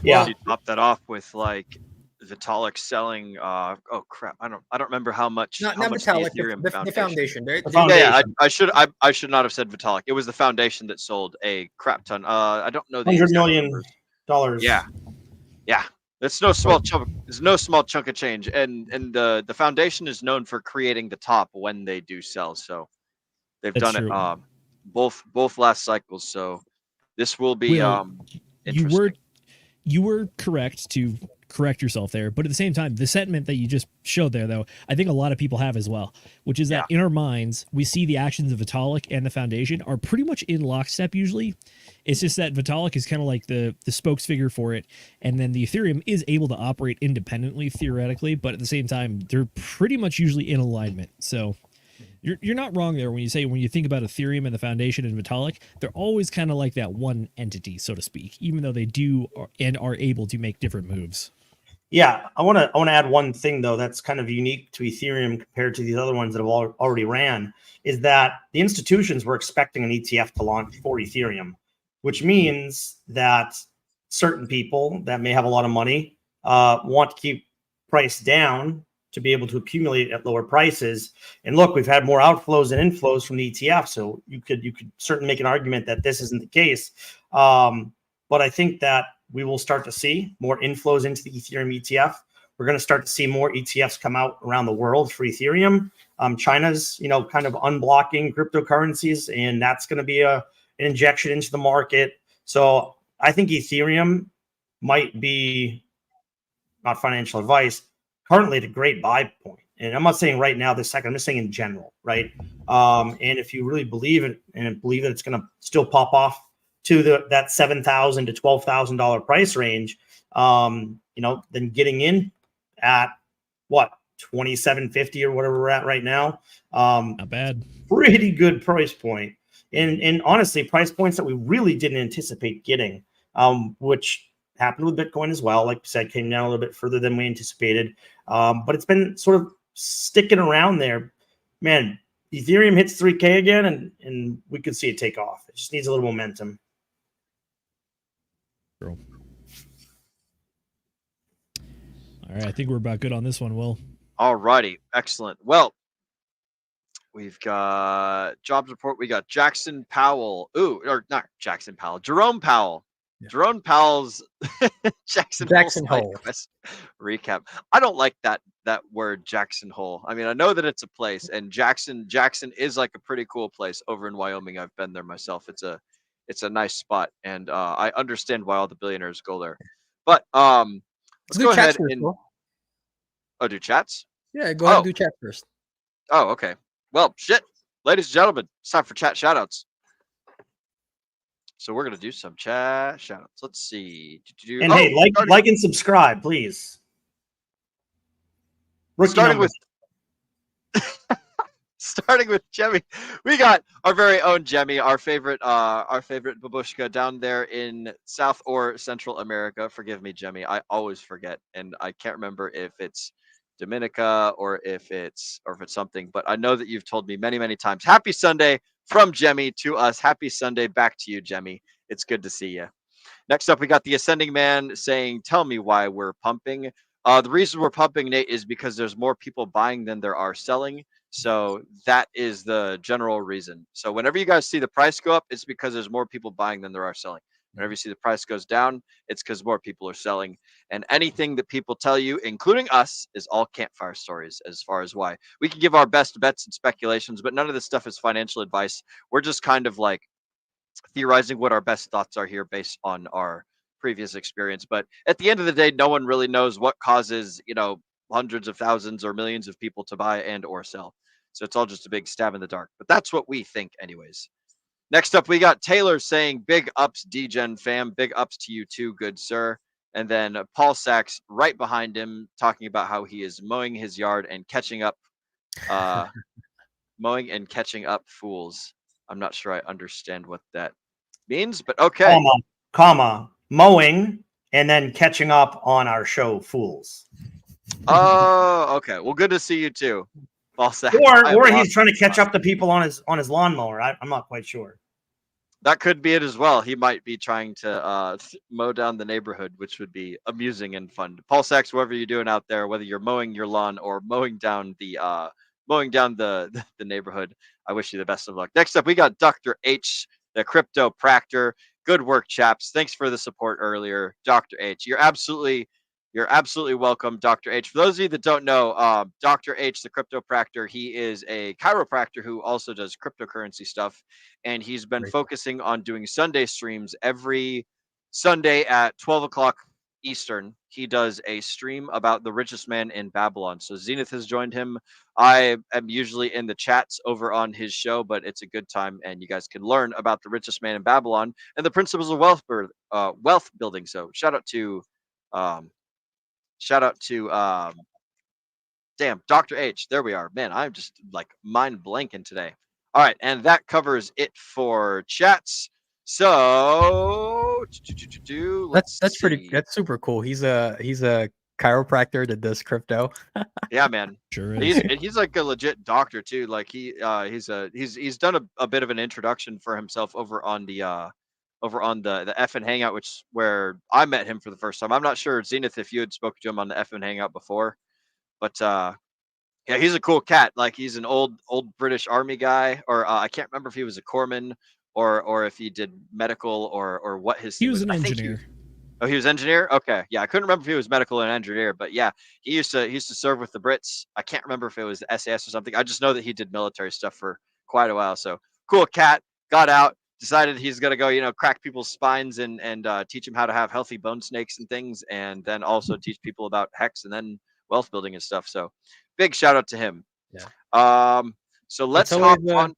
Yeah. You top that off with like Vitalik selling. Oh crap! I don't remember how much. Not how much Vitalik, the Ethereum the foundation. The Yeah, foundation. I should not have said Vitalik. It was the foundation that sold a crap ton. I don't know the $100 exact million. numbers. Yeah. It's no small chunk. It's no small chunk of change, and the foundation is known for creating the top when they do sell. So they've That's done true. it both last cycles. So this will be Will, interesting. you were correct to correct yourself there, but at the same time, the sentiment that you just showed there, though, I think a lot of people have as well, which is that in our minds, we see the actions of Vitalik and the foundation are pretty much in lockstep usually. It's just that Vitalik is kind of like the spokesfigure for it, and then the Ethereum is able to operate independently theoretically, but at the same time, they're pretty much usually in alignment. So you're not wrong there when you think about Ethereum and the foundation and Vitalik, they're always kind of like that one entity, so to speak, even though they do and are able to make different moves. Yeah, I want to add one thing though that's kind of unique to Ethereum compared to these other ones that have already ran, is that the institutions were expecting an ETF to launch for Ethereum, which means that certain people that may have a lot of money want to keep price down to be able to accumulate at lower prices. And look, we've had more outflows and inflows from the ETF, so you could certainly make an argument that this isn't the case. But I think that we will start to see more inflows into the Ethereum ETF. We're going to start to see more ETFs come out around the world for Ethereum. China's, kind of unblocking cryptocurrencies, and that's going to be an injection into the market. So I think Ethereum might be, not financial advice, currently at a great buy point. And I'm not saying right now, this second, I'm just saying in general, right? And if you really believe it and believe that it's going to still pop off to that $7,000 to $12,000 price range, then getting in at what, $2,750 or whatever we're at right now. Not bad. Pretty good price point. And honestly, price points that we really didn't anticipate getting, which happened with Bitcoin as well. Like I said, came down a little bit further than we anticipated. But it's been sort of sticking around there. Man, Ethereum hits 3K again, and we could see it take off. It just needs a little momentum. All right, I think we're about good on this one, Will. All righty, excellent. Well, we've got jobs report. We got Jackson Powell. Or not Jackson Powell. Jerome Powell. Yeah. Jerome Powell's Jackson Hole recap. I don't like that word Jackson Hole. I mean, I know that it's a place, and Jackson is like a pretty cool place over in Wyoming. I've been there myself. It's a nice spot, and I understand why all the billionaires go there. But let's go ahead and do chats. Yeah, go ahead and do chat first. Oh, okay. Well, shit, ladies and gentlemen, it's time for chat shoutouts. So we're gonna do some chat shoutouts. Let's see. And hey, like and subscribe, please. Starting with Jemmy, we got our very own Jemmy, our favorite babushka down there in South or Central America. Forgive me, Jemmy. I always forget, and I can't remember if it's Dominica or if it's something. But I know that you've told me many, many times. Happy Sunday from Jemmy to us. Happy Sunday back to you, Jemmy. It's good to see you. Next up, we got the Ascending Man saying, "Tell me why we're pumping." The reason we're pumping, Nate, is because there's more people buying than there are selling. So that is the general reason. So whenever you guys see the price go up, it's because there's more people buying than there are selling. Whenever you see the price goes down, it's because more people are selling. And anything that people tell you, including us, is all campfire stories as far as why. We can give our best bets and speculations, but none of this stuff is financial advice. We're just kind of like theorizing what our best thoughts are here based on our previous experience. But at the end of the day, no one really knows what causes, hundreds of thousands or millions of people to buy and or sell. So it's all just a big stab in the dark. But that's what we think anyways. Next up, we got Taylor saying, big ups, Degen fam. Big ups to you too, good sir. And then Paul Sachs right behind him talking about how he is mowing his yard and catching up, mowing and catching up fools. I'm not sure I understand what that means, but okay. Mowing and then catching up on our show, Fools. Oh, okay. Well, good to see you too, Paul Sachs. Or he's trying to catch up to people on his lawnmower. I'm not quite sure. That could be it as well. He might be trying to mow down the neighborhood, which would be amusing and fun. Paul Sachs, whatever you're doing out there, whether you're mowing your lawn or mowing down the neighborhood, I wish you the best of luck. Next up, we got Dr. H, the crypto practor. Good work, chaps. Thanks for the support earlier, Dr. H. You're absolutely welcome, Dr. H. For those of you that don't know, Dr. H, the crypto practor, he is a chiropractor who also does cryptocurrency stuff. And he's been focusing on doing Sunday streams every Sunday at 12 o'clock Eastern. He does a stream about the richest man in Babylon. So Zenith has joined him. I am usually in the chats over on his show, but it's a good time and you guys can learn about the richest man in Babylon and the principles of wealth building. So shout out to Dr. H. There we are. Man, I'm just like mind blanking today. All right, and that covers it for chats. So that's super cool. He's a chiropractor that does crypto. Yeah, man. Sure is. He's like a legit doctor too. Like he's done a bit of an introduction for himself over on the FN Hangout, where I met him for the first time. I'm not sure, Zenith, if you had spoken to him on the FN Hangout before, but yeah, he's a cool cat. Like he's an old British Army guy, or I can't remember if he was a corpsman or if he did medical or what his. He was an engineer. He was engineer. Okay, yeah, I couldn't remember if he was medical and engineer, but yeah, he used to serve with the Brits. I can't remember if it was the SAS or something. I just know that he did military stuff for quite a while. So cool cat. Got out. Decided he's gonna go, crack people's spines and teach them how to have healthy bone snakes and things, and then also teach people about Hex and then wealth building and stuff. So big shout out to him. Yeah. So let's hop on.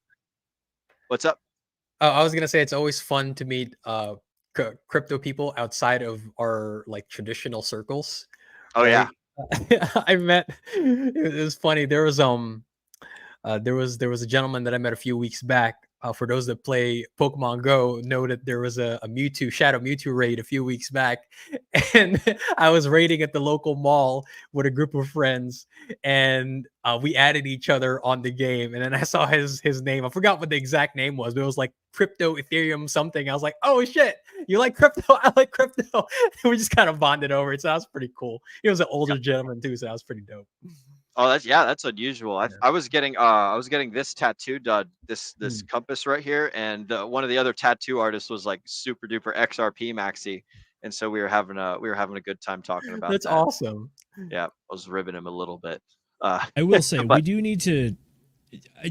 What's up? I was gonna say it's always fun to meet crypto people outside of our like traditional circles. Oh right? Yeah. I met. It was funny. There was a gentleman that I met a few weeks back. For those that play Pokemon Go, know that there was a Mewtwo, Shadow Mewtwo raid a few weeks back. And I was raiding at the local mall with a group of friends. And we added each other on the game. And then I saw his name. I forgot what the exact name was, but it was like Crypto Ethereum something. I was like, oh shit, you like crypto? I like crypto. And we just kind of bonded over it. So that was pretty cool. He was an older gentleman too, so that was pretty dope. Oh, that's unusual. I was getting this tattoo done, this compass right here, and one of the other tattoo artists was like super duper XRP maxi, and so we were having a good time talking about That's that. awesome. Yeah, I was ribbing him a little bit. I will say we do need to.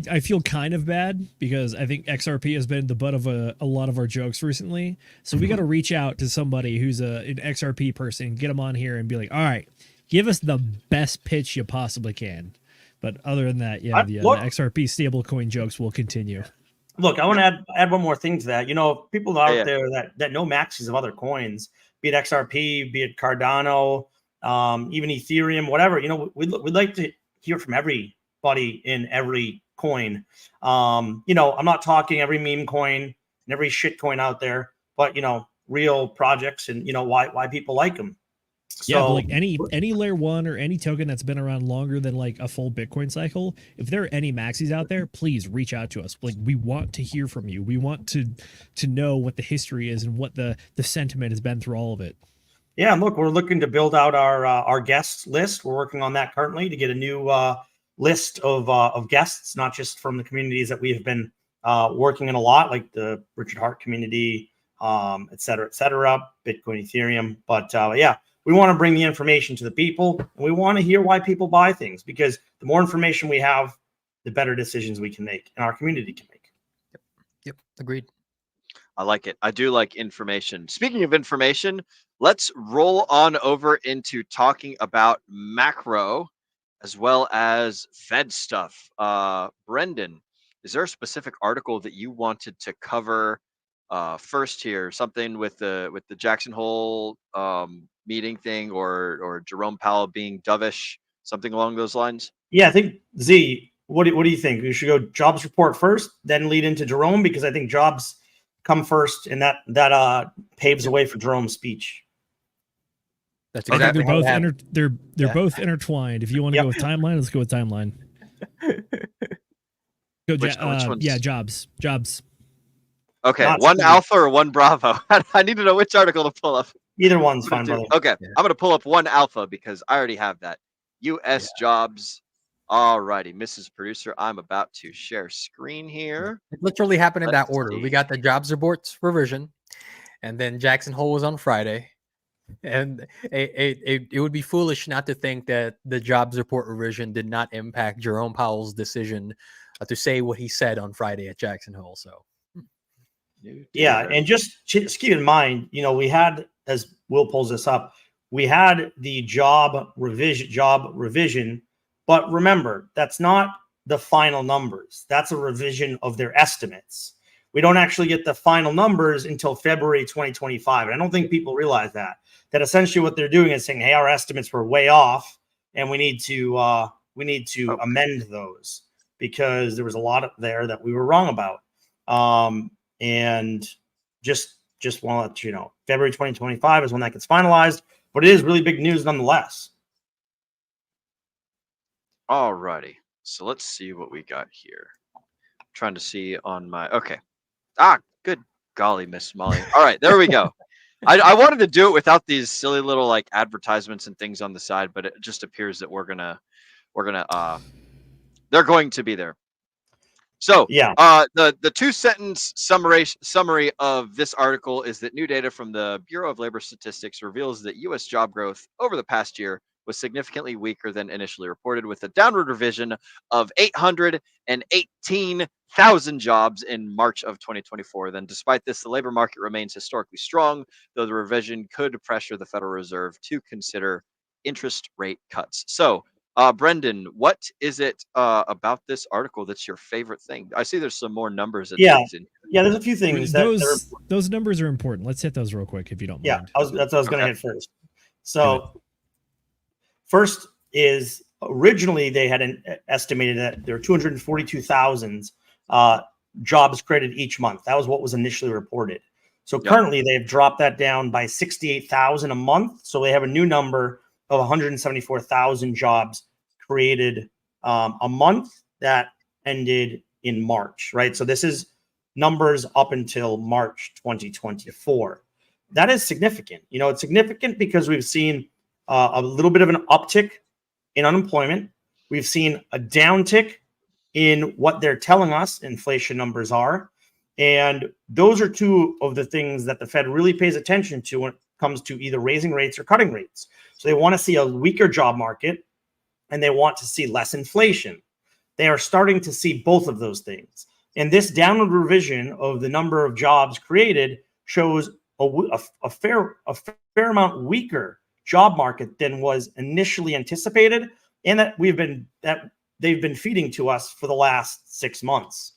I feel kind of bad because I think XRP has been the butt of a lot of our jokes recently. So we got to reach out to somebody who's an XRP person, get them on here, and be like, all right, give us the best pitch you possibly can. But other than that, yeah, the XRP stablecoin jokes will continue. Look, I want to add one more thing to that. People out there that know maxis of other coins, be it XRP, be it Cardano, even Ethereum, whatever. We'd like to hear from everybody in every coin. I'm not talking every meme coin and every shit coin out there, but real projects and why people like them. Yeah, but like any layer one or any token that's been around longer than like a full Bitcoin cycle, if there are any maxis out there, please reach out to us. Like, we want to hear from you. We want to know what the history is and what the sentiment has been through all of it. Yeah, and look, we're looking to build out our guest list. We're working on that currently to get a new list of guests, not just from the communities that we have been working in a lot, like the Richard Hart community, et cetera, Bitcoin, Ethereum. But yeah, we want to bring the information to the people, and we want to hear why people buy things, because the more information we have, the better decisions we can make and our community can make. Yep. Agreed. I like it. I do like information. Speaking of information, let's roll on over into talking about macro as well as Fed stuff. Brendan, is there a specific article that you wanted to cover first here? Something with the Jackson Hole meeting thing, or Jerome Powell being dovish, something along those lines? Yeah, I think Z. What do you think? We should go jobs report first, then lead into Jerome, because I think jobs come first, and that paves the way for Jerome's speech. That's I think exactly they're both they're Yeah. both intertwined. If you want to go with timeline, let's go with timeline. Go, Which one's- yeah, jobs. Okay, Not one Steve. alpha or one bravo? I need to know which article to pull up. Either one's fine, brother. Okay, Yeah. I'm going to pull up one alpha because I already have that. U.S. jobs. All righty, Mrs. Producer, I'm about to share screen here. It literally happened in Let's that order. see. We got the jobs reports revision, and then Jackson Hole was on Friday. And it would be foolish not to think that the jobs report revision did not impact Jerome Powell's decision to say what he said on Friday at Jackson Hole. So, Yeah, and just keep in mind, we had, as Will pulls this up, we had the job revision, but remember, that's not the final numbers. That's a revision of their estimates. We don't actually get the final numbers until February 2025. And I don't think people realize that essentially what they're doing is saying, hey, our estimates were way off, and we need to amend those because there was a lot there that we were wrong about. And just want to let you know, February 2025 is when that gets finalized, but it is really big news nonetheless. All righty, so let's see what we got here. Trying to see on my okay. Good golly, Miss Molly. All right, there we go. I wanted to do it without these silly little like advertisements and things on the side, but it just appears that they're going to be there. So Yeah. The 2-sentence summary of this article is that new data from the Bureau of Labor Statistics reveals that U.S. job growth over the past year was significantly weaker than initially reported, with a downward revision of 818,000 jobs in March of 2024. Then, despite this, the labor market remains historically strong, though the revision could pressure the Federal Reserve to consider interest rate cuts. So, Brendan, what is it about this article that's your favorite thing? I see there's some more numbers and things in. Yeah, there's a few things those numbers are important. Let's hit those real quick if you don't mind. That's what I was going to hit first. So first is originally they had estimated that there were 242,000 jobs created each month. That was what was initially reported. So currently they've dropped that down by 68,000 a month. So they have a new number of 174,000 jobs created a month that ended in March, right? So this is numbers up until March 2024. That is significant. It's significant because we've seen a little bit of an uptick in unemployment. We've seen a downtick in what they're telling us inflation numbers are. And those are two of the things that the Fed really pays attention to when it comes to either raising rates or cutting rates. So they want to see a weaker job market and they want to see less inflation. They are starting to see both of those things. And this downward revision of the number of jobs created shows a fair amount weaker job market than was initially anticipated, and that they've been feeding to us for the last 6 months.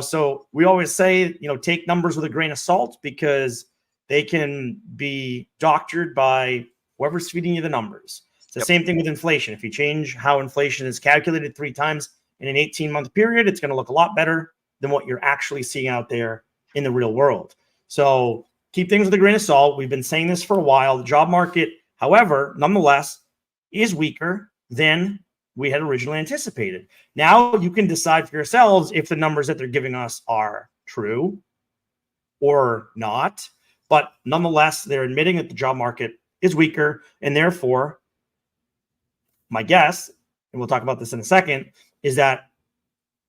So we always say, take numbers with a grain of salt because they can be doctored by whoever's feeding you the numbers. It's the same thing with inflation. If you change how inflation is calculated 3 times in an 18-month period, it's going to look a lot better than what you're actually seeing out there in the real world. So keep things with a grain of salt. We've been saying this for a while. The job market, however, nonetheless, is weaker than we had originally anticipated. Now you can decide for yourselves if the numbers that they're giving us are true or not. But nonetheless, they're admitting that the job market is weaker, and therefore, my guess and we'll talk about this in a second, is that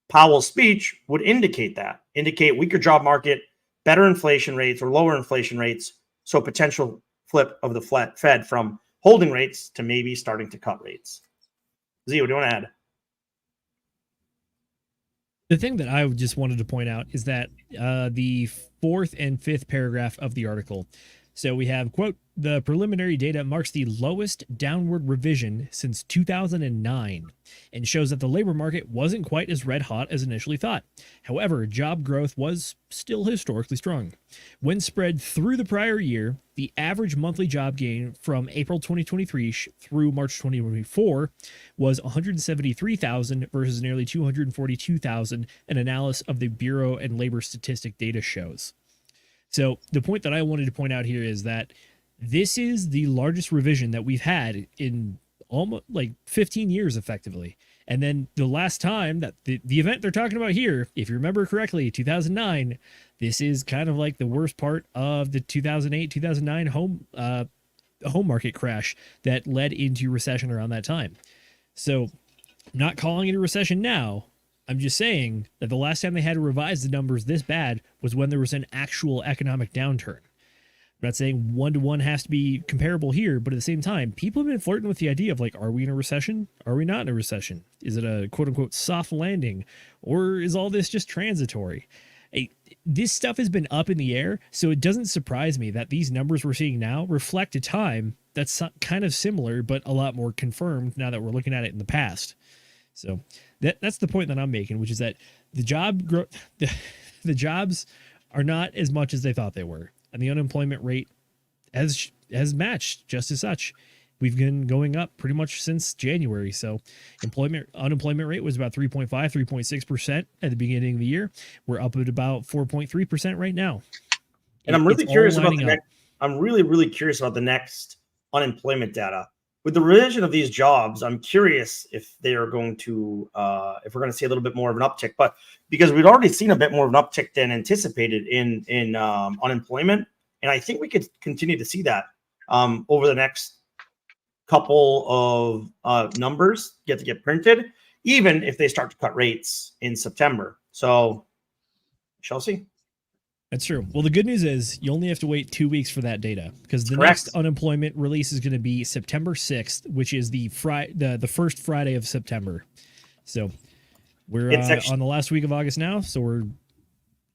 Powell's speech would indicate weaker job market, better inflation rates or lower inflation rates. So potential flip of the Fed from holding rates to maybe starting to cut rates. Z, what do you want to add? The thing that I just wanted to point out is that the fourth and fifth paragraph of the article. So we have, quote, the preliminary data marks the lowest downward revision since 2009 and shows that the labor market wasn't quite as red hot as initially thought. However, job growth was still historically strong. When spread through the prior year, the average monthly job gain from April 2023 through March 2024 was 173,000 versus nearly 242,000, an analysis of the Bureau and Labor Statistic data shows. So the point that I wanted to point out here is that this is the largest revision that we've had in almost like 15 years effectively. And then the last time that the event they're talking about here, if you remember correctly, 2009, this is kind of like the worst part of the 2008-2009 home market crash that led into recession around that time. So I'm not calling it a recession now. I'm just saying that the last time they had to revise the numbers this bad was when there was an actual economic downturn. I'm not saying one-to-one has to be comparable here, but at the same time, people have been flirting with the idea of like, are we in a recession? Are we not in a recession? Is it a quote-unquote soft landing? Or is all this just transitory? This stuff has been up in the air, so it doesn't surprise me that these numbers we're seeing now reflect a time that's kind of similar, but a lot more confirmed now that we're looking at it in the past. So that's the point that I'm making, which is that the jobs are not as much as they thought they were, and the unemployment rate has matched just as such. We've been going up pretty much since January. So unemployment rate was about 3.5, 3.6% at the beginning of the year. We're up at about 4.3% right now. And I'm really curious about really curious about the next unemployment data. With the revision of these jobs, I'm curious if they are going to, if we're going to see a little bit more of an uptick. But because we'd already seen a bit more of an uptick than anticipated in unemployment, and I think we could continue to see that over the next couple of numbers get printed, even if they start to cut rates in September. So, shall see. That's true. Well, the good news is you only have to wait 2 weeks for that data, because the next unemployment release is going to be September 6th, which is the first Friday of September. So we're on the last week of August now. So we're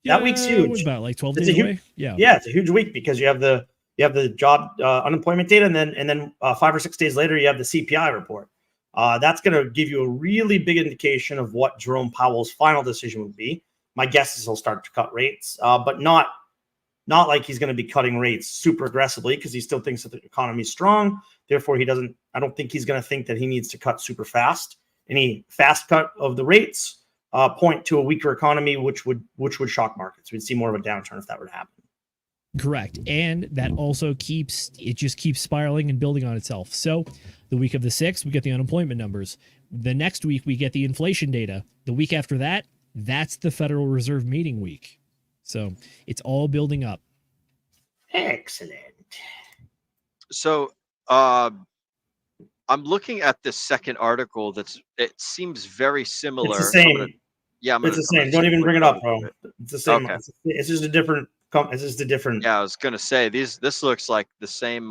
that week's huge. About like 12 days away. Yeah, it's a huge week because you have the job unemployment data, and then 5 or 6 days later you have the CPI report. That's going to give you a really big indication of what Jerome Powell's final decision would be. My guess is he'll start to cut rates, but not like he's going to be cutting rates super aggressively, because he still thinks that the economy is strong. Therefore, I don't think he's going to think that he needs to cut super fast. Any fast cut of the rates point to a weaker economy, which would shock markets. We'd see more of a downturn if that were to happen. Correct. And that also keeps spiraling and building on itself. So the week of the 6th, we get the unemployment numbers. The next week, we get the inflation data. The week after that, that's the Federal Reserve meeting week. So it's all building up. Excellent. So I'm looking at this second article. It seems very similar. It's the same. It's the same. Don't even bring it up, bro. It's the same. Okay. It's just a different. Yeah, I was gonna say this looks like the same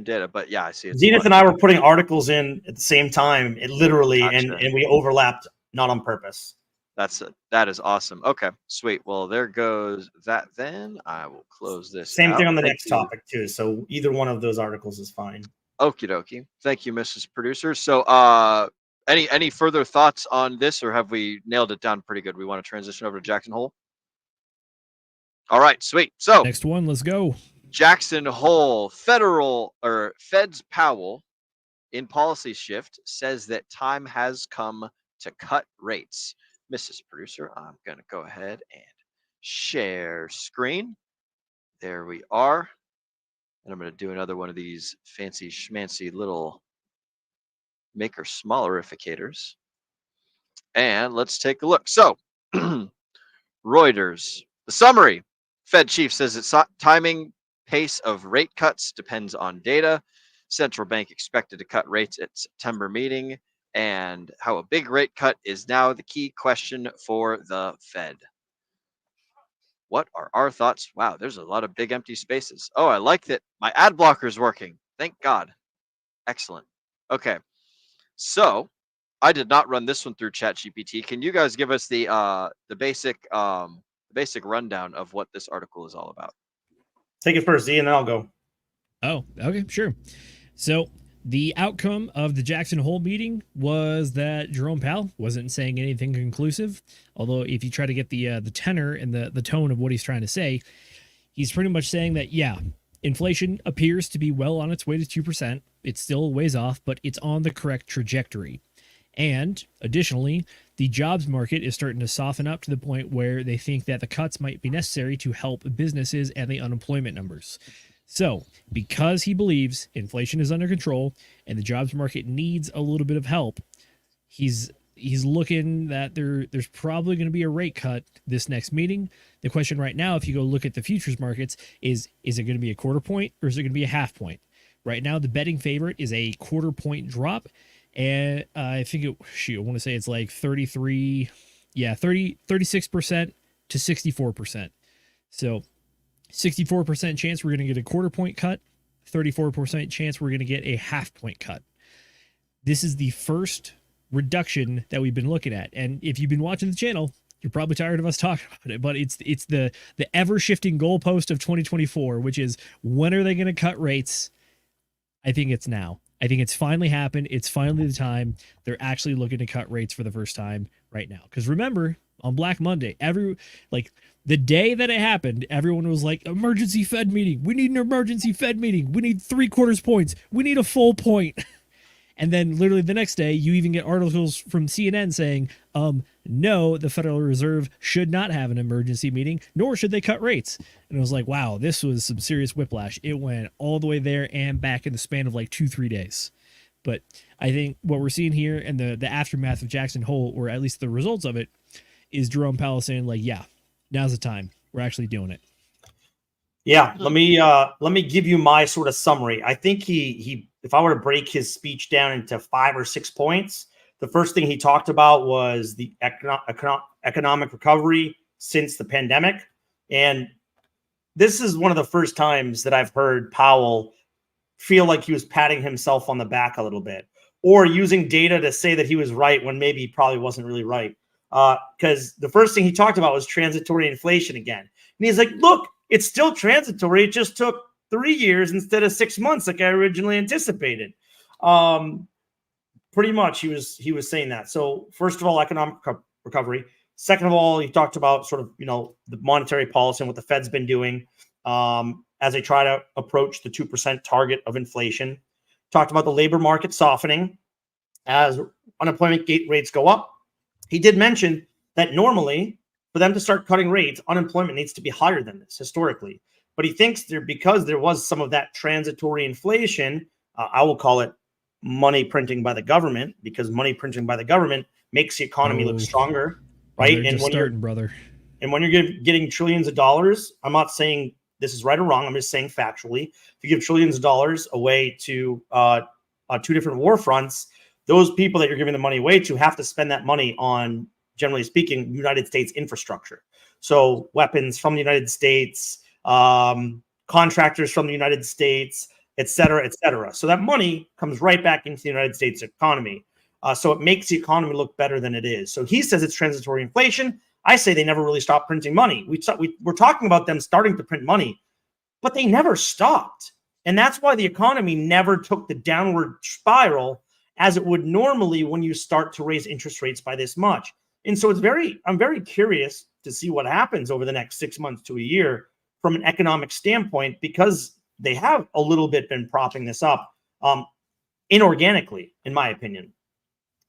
data, but yeah, I see it. Zenith and I were putting articles in at the same time, literally, Gotcha. and we overlapped, not on purpose. That is awesome. Okay, sweet. Well, there goes that. Then I will close this. Same thing on the next topic too. So either one of those articles is fine. Okie dokie. Thank you, Mrs. Producer. So, any further thoughts on this, or have we nailed it down pretty good? We want to transition over to Jackson Hole. All right, sweet. So next one, let's go. Jackson Hole. Fed's Powell in policy shift says that time has come to cut rates. Mrs. Producer, I'm going to go ahead and share screen. There we are. And I'm going to do another one of these fancy schmancy little maker smallerificators. And let's take a look. So, Reuters, the summary. Fed chief says its timing pace of rate cuts depends on data. Central bank expected to cut rates at September meeting. and how a big rate cut is now the key question for the Fed. What are our thoughts? Wow, there's a lot of big empty spaces. Oh, I like that my ad blocker is working. Thank God. Excellent. Okay, so I did not run this one through ChatGPT. Can you guys give us the basic rundown of what this article is all about? Take it first, Z, and then I'll go. Oh, okay, sure. So the outcome of the Jackson Hole meeting was that Jerome Powell wasn't saying anything conclusive. Although if you try to get the tenor and the tone of what he's trying to say, he's pretty much saying that, yeah, inflation appears to be well on its way to 2%. It's still a ways off, but it's on the correct trajectory. And additionally, the jobs market is starting to soften up to the point where they think that the cuts might be necessary to help businesses and the unemployment numbers. So, because he believes inflation is under control and the jobs market needs a little bit of help, he's looking that there's probably going to be a rate cut this next meeting. The question right now, if you go look at the futures markets, is it going to be a quarter point or is it going to be a half point? Right now, the betting favorite is a quarter point drop. And I think I want to say it's like 36% to 64%. So 64% chance we're going to get a quarter point cut, 34% chance we're going to get a half point cut. This is the first reduction that we've been looking at. And if you've been watching the channel, you're probably tired of us talking about it, but it's the ever shifting goalpost of 2024, which is when are they going to cut rates? I think it's now. I think it's finally happened. It's finally the time. They're actually looking to cut rates for the first time right now. Because remember, on Black Monday, the day that it happened, everyone was like, emergency Fed meeting. We need an emergency Fed meeting. We need 3/4 points. We need a full point. And then literally the next day, you even get articles from CNN saying, no, the Federal Reserve should not have an emergency meeting, nor should they cut rates. And I was like, wow, this was some serious whiplash. It went all the way there and back in the span of like 2-3 days. But I think what we're seeing here and the aftermath of Jackson Hole, or at least the results of it, is Jerome Powell saying like, yeah, now's the time. We're actually doing it. Yeah, let me give you my sort of summary. I think he if I were to break his speech down into 5 or 6 points, the first thing he talked about was the economic recovery since the pandemic. And this is one of the first times that I've heard Powell feel like he was patting himself on the back a little bit, or using data to say that he was right when maybe he probably wasn't really right. Because the first thing he talked about was transitory inflation again. And he's like, look, it's still transitory. It just took 3 years instead of 6 months like I originally anticipated. Pretty much he was saying that. So first of all, economic recovery. Second of all, he talked about sort of, the monetary policy and what the Fed's been doing as they try to approach the 2% target of inflation. Talked about the labor market softening as unemployment rates go up. He did mention that normally for them to start cutting rates, unemployment needs to be higher than this historically. But he thinks because there was some of that transitory inflation, I will call it money printing by the government, because money printing by the government makes the economy look stronger, right? And when you're getting trillions of dollars, I'm not saying this is right or wrong. I'm just saying factually, if you give trillions of dollars away to 2 different war fronts, those people that you're giving the money away to have to spend that money on, generally speaking, United States infrastructure. So weapons from the United States, contractors from the United States, et cetera, et cetera. So that money comes right back into the United States economy. So it makes the economy look better than it is. So he says it's transitory inflation. I say they never really stopped printing money. We're talking about them starting to print money, but they never stopped. And that's why the economy never took the downward spiral as it would normally when you start to raise interest rates by this much. And so I'm very curious to see what happens over the next 6 months to a year from an economic standpoint, because they have a little bit been propping this up inorganically, in my opinion.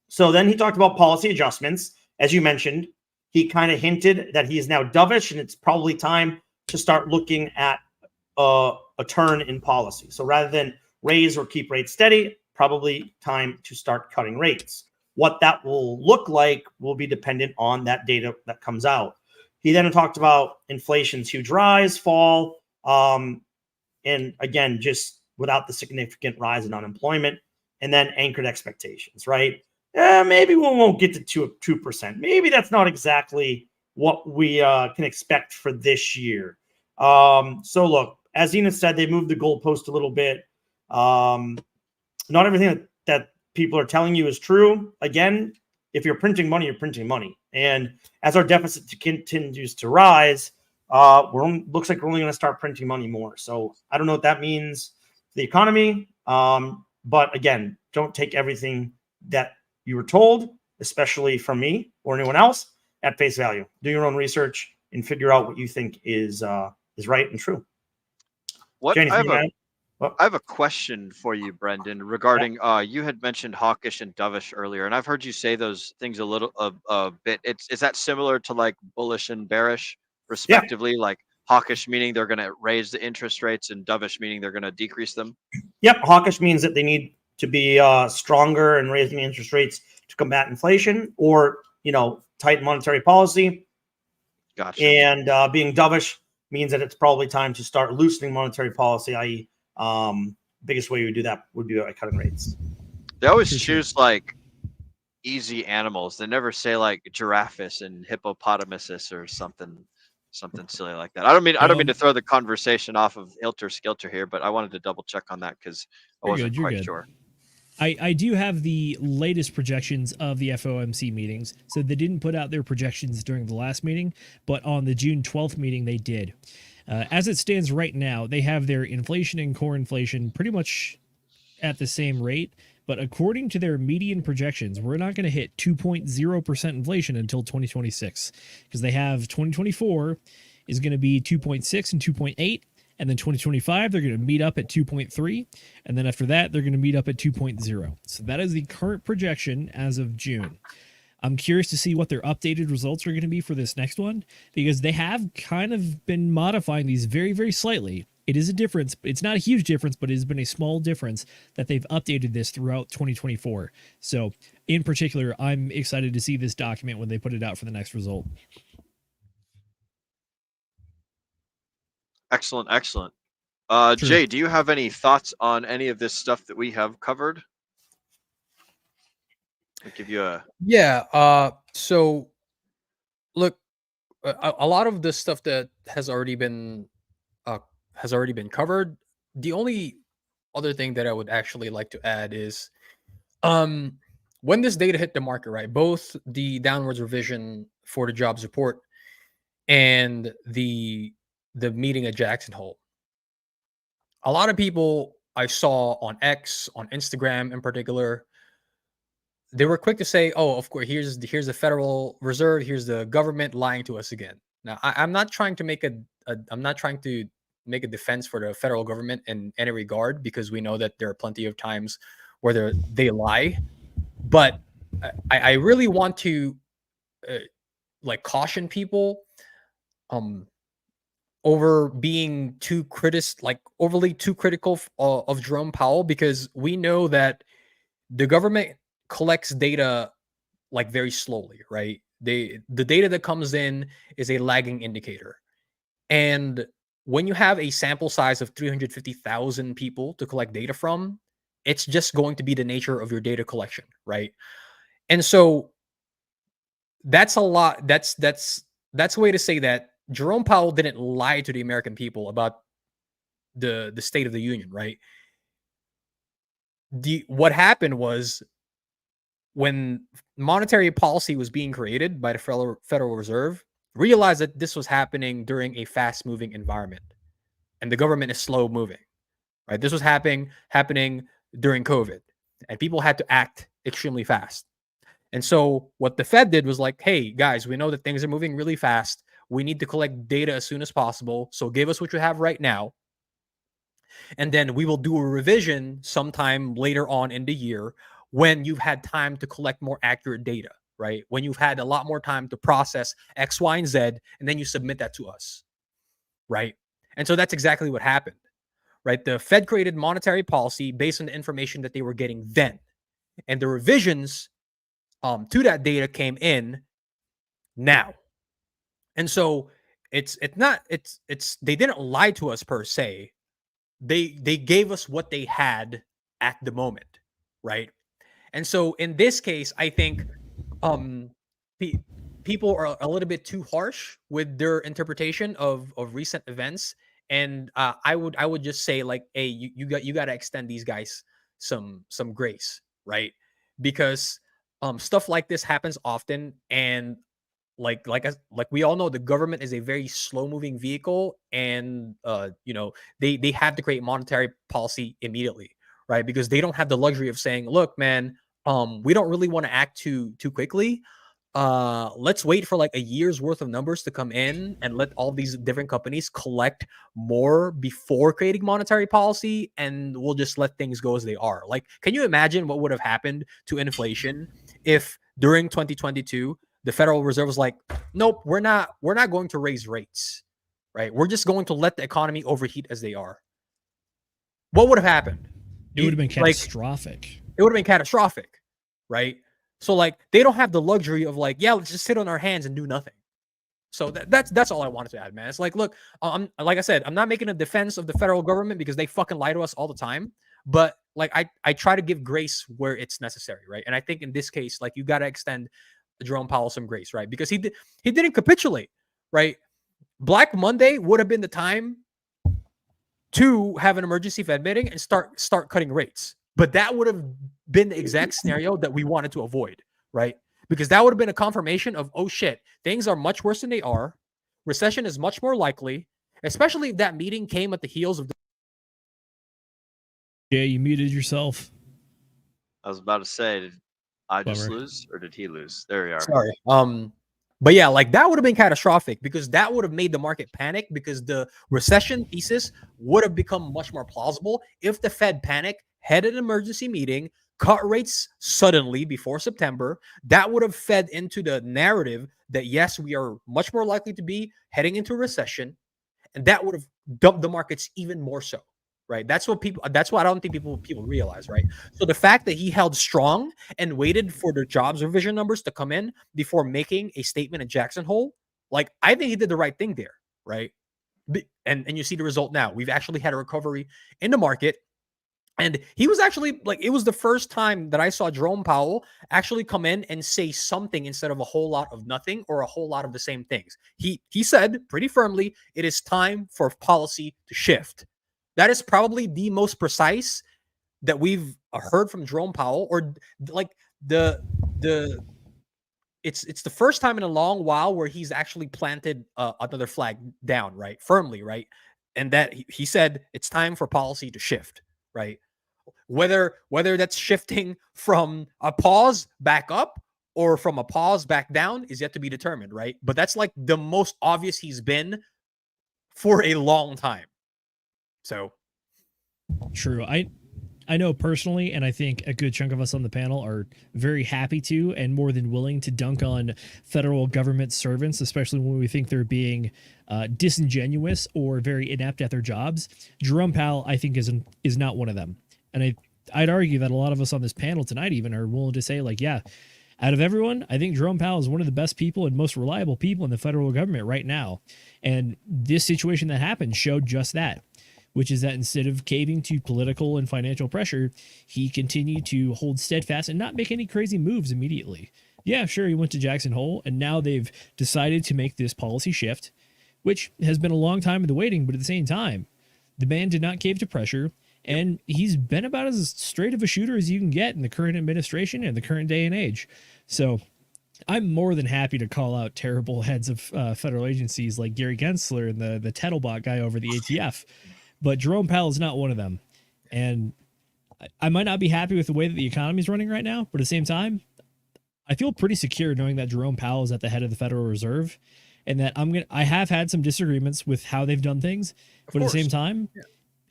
So then he talked about policy adjustments. As you mentioned, he kind of hinted that he is now dovish and it's probably time to start looking at a turn in policy. So rather than raise or keep rates steady, probably time to start cutting rates. What that will look like will be dependent on that data that comes out. He then talked about inflation's huge rise, fall, and again, just without the significant rise in unemployment, and then anchored expectations, right? maybe we won't get to 2%. Maybe that's not exactly what we can expect for this year. So look, as Zenith said, they moved the goalpost a little bit. Not everything that people are telling you is true. Again, if you're printing money, you're printing money. And as our deficit continues to rise, looks like we're only going to start printing money more. So I don't know what that means for the economy. But again, don't take everything that you were told, especially from me or anyone else, at face value. Do your own research and figure out what you think is right and true. Jenny, I have a question for you, Brendan, regarding you had mentioned hawkish and dovish earlier, and I've heard you say those things a bit. Is that similar to like bullish and bearish, respectively? Yeah. Like hawkish meaning they're going to raise the interest rates, and dovish meaning they're going to decrease them. Yep, hawkish means that they need to be stronger and raising interest rates to combat inflation, or tighten monetary policy. Gotcha. And being dovish means that it's probably time to start loosening monetary policy, i.e., biggest way you would do that would be by cutting rates. They always choose like easy animals. They never say like giraffes and hippopotamuses or something silly like that. I don't mean to throw the conversation off of Hilter Skelter here, but I wanted to double check on that because I wasn't quite sure. I do have the latest projections of the FOMC meetings. So they didn't put out their projections during the last meeting, but on the June 12th meeting, they did. As it stands right now, they have their inflation and core inflation pretty much at the same rate. But according to their median projections, we're not going to hit 2.0% inflation until 2026, because they have 2024 is going to be 2.6 and 2.8. And then 2025, they're going to meet up at 2.3. And then after that, they're going to meet up at 2.0. So that is the current projection as of June. I'm curious to see what their updated results are going to be for this next one, because they have kind of been modifying these very, very slightly. It is a difference. It's not a huge difference, but it has been a small difference that they've updated this throughout 2024. So in particular, I'm excited to see this document when they put it out for the next result. Excellent. Jay, do you have any thoughts on any of this stuff that we have covered? I'll give you a... Yeah. So look, a lot of the stuff that has already been covered. The only other thing that I would actually like to add is, when this data hit the market, right? Both the downwards revision for the jobs report and the meeting at Jackson Hole. A lot of people I saw on X, on Instagram in particular, they were quick to say, "Oh, of course, here's the Federal Reserve, here's the government lying to us again." Now, I'm not trying to make a defense for the federal government in any regard, because we know that there are plenty of times where they lie. But I really want to caution people over being overly too critical of Jerome Powell, because we know that the government collects data very slowly, right? The data that comes in is a lagging indicator. And when you have a sample size of 350,000 people to collect data from, it's just going to be the nature of your data collection, right? And so that's a lot. That's a way to say that Jerome Powell didn't lie to the American people about the State of the Union, right? What happened was, when monetary policy was being created by the Federal Reserve, realized that this was happening during a fast-moving environment, and the government is slow-moving, right? This was happening during COVID, and people had to act extremely fast. And so what the Fed did was like, "Hey, guys, we know that things are moving really fast. We need to collect data as soon as possible. So give us what you have right now. And then we will do a revision sometime later on in the year when you've had time to collect more accurate data, right? When you've had a lot more time to process X, Y, and Z, and then you submit that to us, right?" And so that's exactly what happened, right? The Fed created monetary policy based on the information that they were getting then. And the revisions to that data came in now. And so they didn't lie to us per se. They gave us what they had at the moment, right? And so in this case, I think people are a little bit too harsh with their interpretation of recent events. And I would just say, like, hey, you got to extend these guys some grace, right? Because stuff like this happens often, and like we all know, the government is a very slow moving vehicle, and they have to create monetary policy immediately, right? Because they don't have the luxury of saying, look, man, we don't really want to act too quickly. Let's wait for like a year's worth of numbers to come in and let all these different companies collect more before creating monetary policy, and we'll just let things go as they are. Like, can you imagine what would have happened to inflation if during 2022 the Federal Reserve was like, nope, we're not going to raise rates, right? We're just going to let the economy overheat as they are. What would have happened? It would have been catastrophic. It would have been catastrophic, right? So like, they don't have the luxury of like, yeah, let's just sit on our hands and do nothing. So that's all I wanted to add, man. It's like, look, like I said, I'm not making a defense of the federal government because they fucking lie to us all the time. But like, I try to give grace where it's necessary, right? And I think in this case, like, you got to extend Jerome Powell some grace, right? Because he didn't capitulate, right? Black Monday would have been the time to have an emergency Fed meeting and start cutting rates. But that would have been the exact scenario that we wanted to avoid, right? Because that would have been a confirmation of, oh shit, things are much worse than they are. Recession is much more likely, especially if that meeting came at the heels of Yeah, you muted yourself. I was about to say, did I just lose or did he lose? There we are. Sorry. But yeah, like, that would have been catastrophic because that would have made the market panic, because the recession thesis would have become much more plausible if the Fed panicked, had an emergency meeting, cut rates suddenly before September. That would have fed into the narrative that, yes, we are much more likely to be heading into a recession, and that would have dumped the markets even more so, right? That's what I don't think people realize, right? So the fact that he held strong and waited for the jobs revision numbers to come in before making a statement at Jackson Hole, like, I think he did the right thing there, right? And you see the result now. We've actually had a recovery in the market. And he was actually, like, it was the first time that I saw Jerome Powell actually come in and say something instead of a whole lot of nothing or a whole lot of the same things. He said pretty firmly, it is time for policy to shift. That is probably the most precise that we've heard from Jerome Powell, or like it's the first time in a long while where he's actually planted another flag down, right? Firmly, right? And that he said it's time for policy to shift, right? Whether that's shifting from a pause back up or from a pause back down is yet to be determined, right? But that's like the most obvious he's been for a long time. So true. I know personally, and I think a good chunk of us on the panel are very happy to and more than willing to dunk on federal government servants, especially when we think they're being disingenuous or very inept at their jobs. Jerome Powell, I think, is not one of them. And I'd argue that a lot of us on this panel tonight even are willing to say, like, yeah, out of everyone, I think Jerome Powell is one of the best people and most reliable people in the federal government right now. And this situation that happened showed just that, which is that instead of caving to political and financial pressure, he continued to hold steadfast and not make any crazy moves immediately. Yeah, sure, he went to Jackson Hole, and now they've decided to make this policy shift, which has been a long time in the waiting, but at the same time, the man did not cave to pressure, and he's been about as straight of a shooter as you can get in the current administration and the current day and age. So I'm more than happy to call out terrible heads of federal agencies like Gary Gensler and the Tettlebot guy over the ATF. But Jerome Powell is not one of them. And I might not be happy with the way that the economy is running right now, but at the same time, I feel pretty secure knowing that Jerome Powell is at the head of the Federal Reserve, and that I have had some disagreements with how they've done things, but at the same time,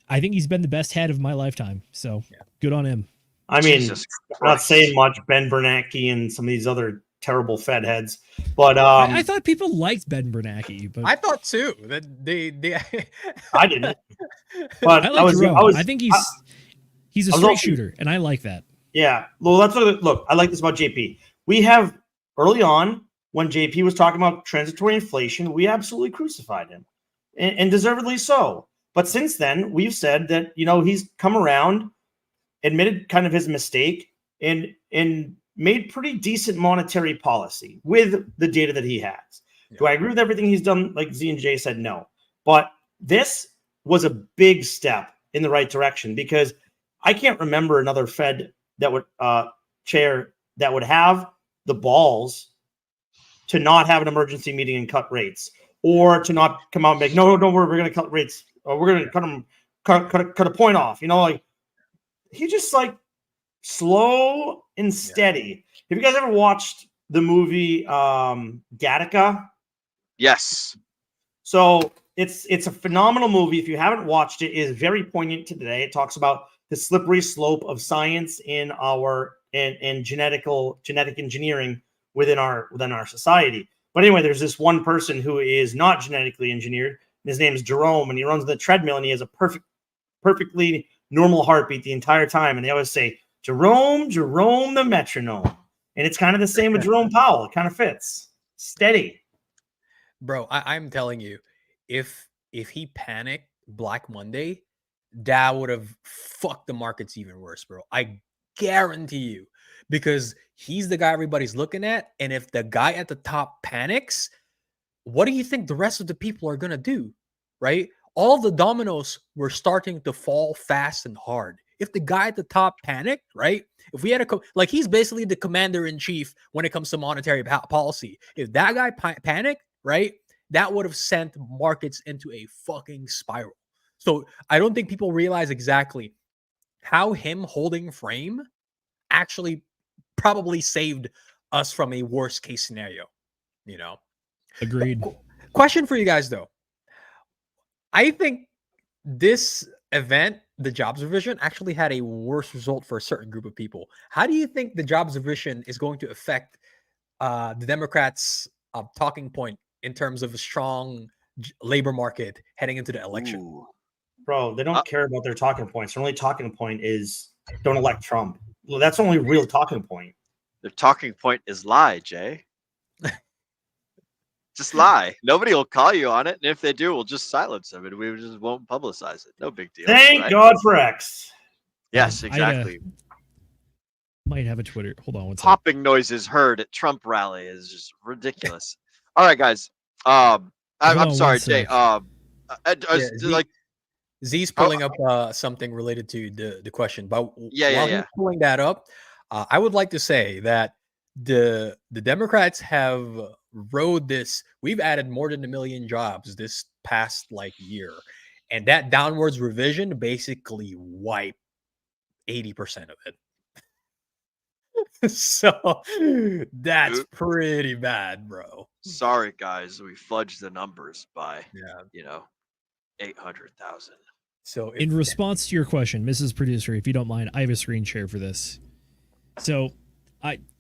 I think he's been the best head of my lifetime. So good on him. I mean, I'm not saying much, Ben Bernanke and some of these other terrible Fed heads, but I thought people liked Ben Bernanke, but I thought too that they I didn't. But I like Jerome. I think he's a straight shooter, and I like that. Yeah. Well, that's what, look, I like this about JP. We have early on when JP was talking about transitory inflation, we absolutely crucified him, and deservedly so. But since then, we've said that, he's come around, admitted kind of his mistake, and made pretty decent monetary policy with the data that he has. Yeah. Do I agree with everything he's done? Like Z and J said, no. But this was a big step in the right direction, because I can't remember another Fed that would chair that would have the balls to not have an emergency meeting and cut rates, or to not come out and make, no, don't worry, we're going to cut rates, or we're going to cut them, cut a point off. You know, like, he just like slow and steady. Yeah. Have you guys ever watched the movie Gattaca? Yes. So it's a phenomenal movie. If you haven't watched it, it is very poignant to today. It talks about the slippery slope of science in our and genetic engineering within our society. But anyway, there's this one person who is not genetically engineered. And his name is Jerome, and he runs the treadmill, and he has a perfectly normal heartbeat the entire time. And they always say, Jerome the metronome. And it's kind of the same with Jerome Powell. It kind of fits. Steady. Bro, I'm telling you, if he panicked Black Monday, that would have fucked the markets even worse, bro. I guarantee you, because he's the guy everybody's looking at. And if the guy at the top panics, what do you think the rest of the people are going to do? Right? All the dominoes were starting to fall fast and hard. If the guy at the top panicked, right? If we had like, he's basically the commander in chief when it comes to monetary policy. If that guy panicked, right, that would have sent markets into a fucking spiral. So I don't think people realize exactly how him holding frame actually probably saved us from a worst case scenario, you know? Agreed. Question for you guys, though. I think this event, the jobs revision, actually had a worse result for a certain group of people. How do you think the jobs revision is going to affect the Democrats' talking point in terms of a strong labor market heading into the election? Ooh. Bro, they don't care about their talking points. Their only talking point is don't elect Trump. Well, that's the only real talking point. Their talking point is lie, Jay. Just lie. Nobody will call you on it. And if they do, we'll just silence them and we just won't publicize it. No big deal. Thank God for X. Yes, exactly. Might have a Twitter. Hold on one second. Popping noises heard at Trump rally is just ridiculous. All right, guys. I'm sorry, Jay. Like Z's pulling up something related to the question, but while he's pulling that up, I would like to say that the Democrats have rode this. We've added more than 1 million jobs this past year, and that downwards revision basically wiped 80% of it. So that's pretty bad, bro. Sorry, guys, we fudged the numbers by 800,000. So in response to your question, Mrs. Producer, if you don't mind, I have a screen share for this. So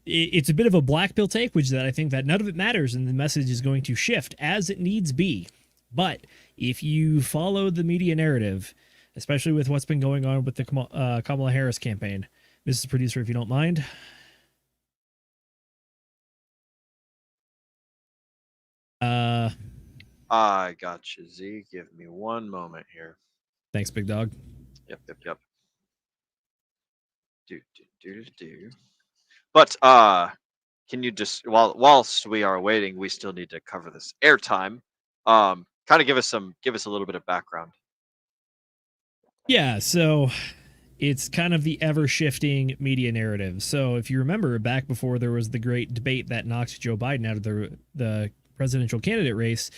it's a bit of a black pill take, which is that I think that none of it matters and the message is going to shift as it needs be. But if you follow the media narrative, especially with what's been going on with the Kamala Harris campaign, Mrs. Producer, if you don't mind. I got you, Z. Give me one moment here. Thanks, big dog. Yep. Do. But can you just whilst we are waiting, we still need to cover this airtime. Kind of give us a little bit of background. Yeah, so it's kind of the ever-shifting media narrative. So if you remember back before there was the great debate that knocked Joe Biden out of the presidential candidate race,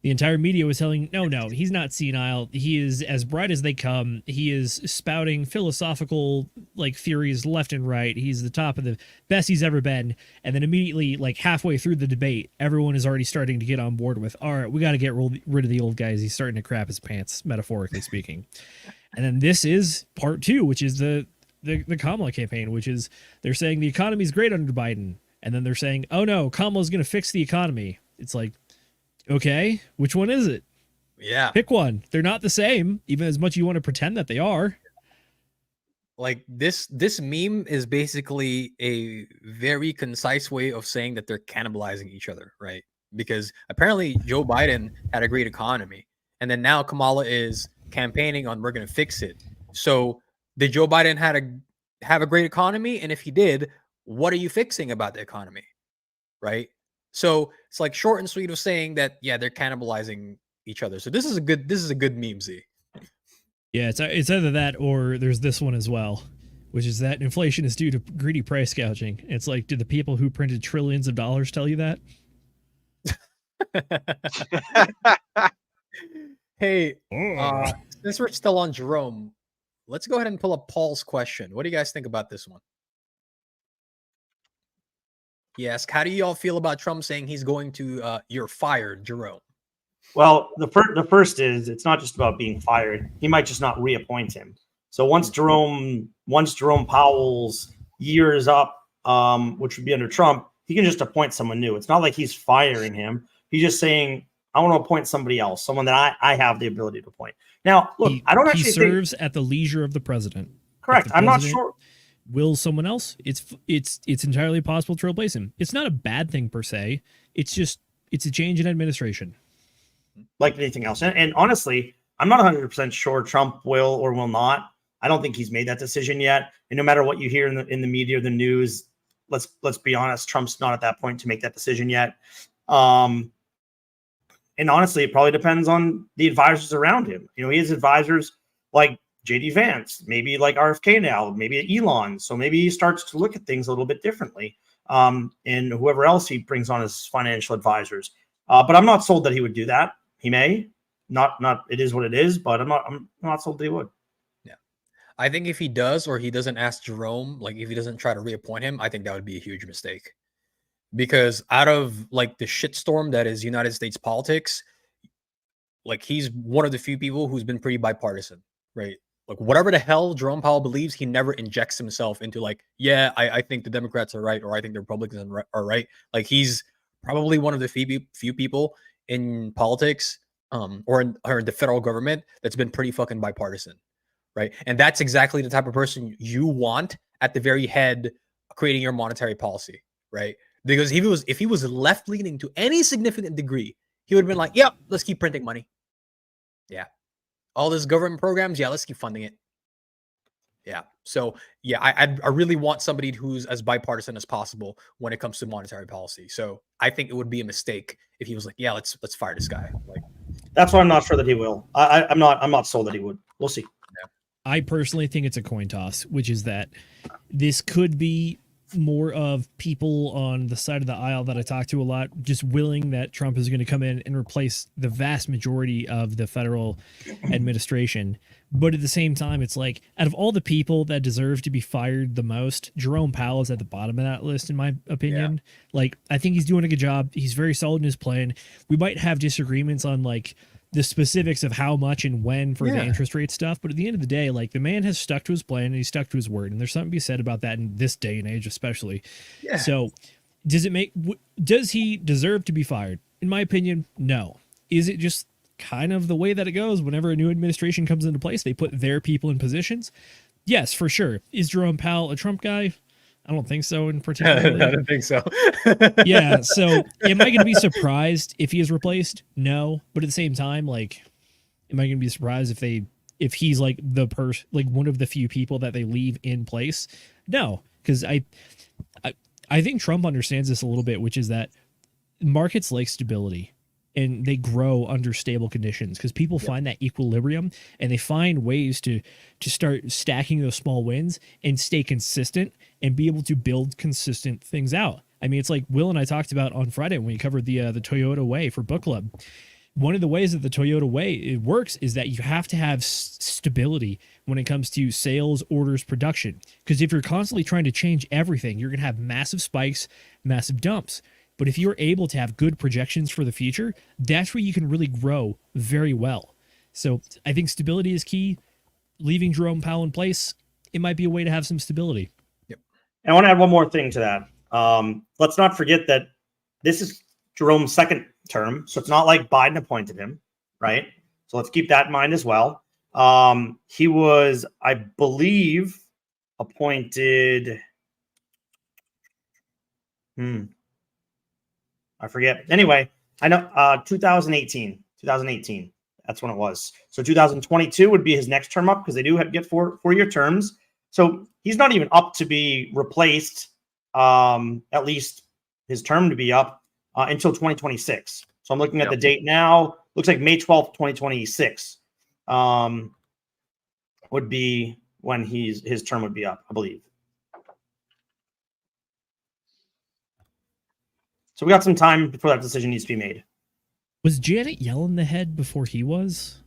the entire media was telling, no, he's not senile. He is as bright as they come. He is spouting philosophical theories left and right. He's the top of the best he's ever been. And then immediately, halfway through the debate, everyone is already starting to get on board with, all right, we got to get rid of the old guys. He's starting to crap his pants, metaphorically speaking. And then this is part 2, which is the Kamala campaign, which is they're saying the economy is great under Biden. And then they're saying, oh no, Kamala's going to fix the economy. It's like, okay, which one is it? Yeah. Pick one. They're not the same, even as much you want to pretend that they are. This meme is basically a very concise way of saying that they're cannibalizing each other, right? Because apparently Joe Biden had a great economy, and then now Kamala is campaigning on we're going to fix it. So did Joe Biden have a great economy? And if he did, what are you fixing about the economy? Right. So it's like short and sweet of saying that, yeah, they're cannibalizing each other. So this is a good meme, Z. Yeah, it's either that or there's this one as well, which is that inflation is due to greedy price gouging. It's like, did the people who printed trillions of dollars tell you that? Hey, since we're still on Jerome, let's go ahead and pull up Paul's question. What do you guys think about this one? Yes. How do you all feel about Trump saying he's going to you're fired, Jerome? Well, the first is it's not just about being fired. He might just not reappoint him. So once Jerome Powell's year is up, which would be under Trump, he can just appoint someone new. It's not like he's firing him. He's just saying, I want to appoint somebody else, someone that I have the ability to appoint. Now, look, I don't actually think... He serves at the leisure of the president. Correct. I'm not sure. Will someone else? It's entirely possible to replace him. It's not a bad thing per se. It's a change in administration. Like anything else. And honestly, I'm not 100% sure Trump will or will not. I don't think he's made that decision yet. And no matter what you hear in the media or the news, let's be honest, Trump's not at that point to make that decision yet. And honestly, it probably depends on the advisors around him. You know, he has advisors like JD Vance, maybe like RFK now, maybe Elon. So maybe he starts to look at things a little bit differently. And whoever else he brings on as financial advisors. But I'm not sold that he would do that. He may not. It is what it is. But I'm not sold that he would. Yeah, I think if he does, or he doesn't ask Jerome, like if he doesn't try to reappoint him, I think that would be a huge mistake. Because out of like the shitstorm that is United States politics, like he's one of the few people who's been pretty bipartisan, right? Like whatever the hell Jerome Powell believes, he never injects himself into like, yeah, I think the Democrats are right, or I think the Republicans are right. Like he's probably one of the few people in politics or in the federal government that's been pretty fucking bipartisan, right? And that's exactly the type of person you want at the very head creating your monetary policy, right? Because if he was left leaning to any significant degree, he would have been like, yep, let's keep printing money. Yeah. All this government programs, yeah, let's keep funding it. Yeah. So yeah, I really want somebody who's as bipartisan as possible when it comes to monetary policy. So I think it would be a mistake if he was like, yeah, let's fire this guy. Like, that's why I'm not sure that he will. I'm not sold that he would. We'll see. Yeah. I personally think it's a coin toss, which is that this could be more of people on the side of the aisle that I talk to a lot, just willing that Trump is going to come in and replace the vast majority of the federal administration. But at the same time, it's like, out of all the people that deserve to be fired the most, Jerome Powell is at the bottom of that list, in my opinion. Yeah. Like, I think he's doing a good job. He's very solid in his plan. We might have disagreements on like the specifics of how much and when for the interest rate stuff. But at the end of the day, like, the man has stuck to his plan and he's stuck to his word. And there's something to be said about that in this day and age, especially. Yeah. So does he deserve to be fired? In my opinion, no. Is it just kind of the way that it goes? Whenever a new administration comes into place, they put their people in positions. Yes, for sure. Is Jerome Powell a Trump guy? I don't think so in particular. I don't think so. Yeah. So am I going to be surprised if he is replaced? No. But at the same time, like, am I going to be surprised if he's like like one of the few people that they leave in place? No. Because I think Trump understands this a little bit, which is that markets like stability and they grow under stable conditions because people find that equilibrium and they find ways to start stacking those small wins and stay consistent and be able to build consistent things out. I mean, it's like Will and I talked about on Friday when we covered the Toyota Way for book club. One of the ways that the Toyota Way it works is that you have to have stability when it comes to sales, orders, production. Because if you're constantly trying to change everything, you're going to have massive spikes, massive dumps. But if you're able to have good projections for the future, that's where you can really grow very well. So I think stability is key. Leaving Jerome Powell in place, it might be a way to have some stability. Yep. And I want to add one more thing to that. Let's not forget that this is Jerome's second term, so it's not like Biden appointed him, right? So let's keep that in mind as well. He was, I believe, appointed... I forget. Anyway, I know 2018. That's when it was. So 2022 would be his next term up because they do get four-year terms. So he's not even up to be replaced, at least his term to be up until 2026. So I'm looking at the date now. Looks like May 12th, 2026 would be when his term would be up, I believe. So we got some time before that decision needs to be made. Was Janet Yellen the head before he was?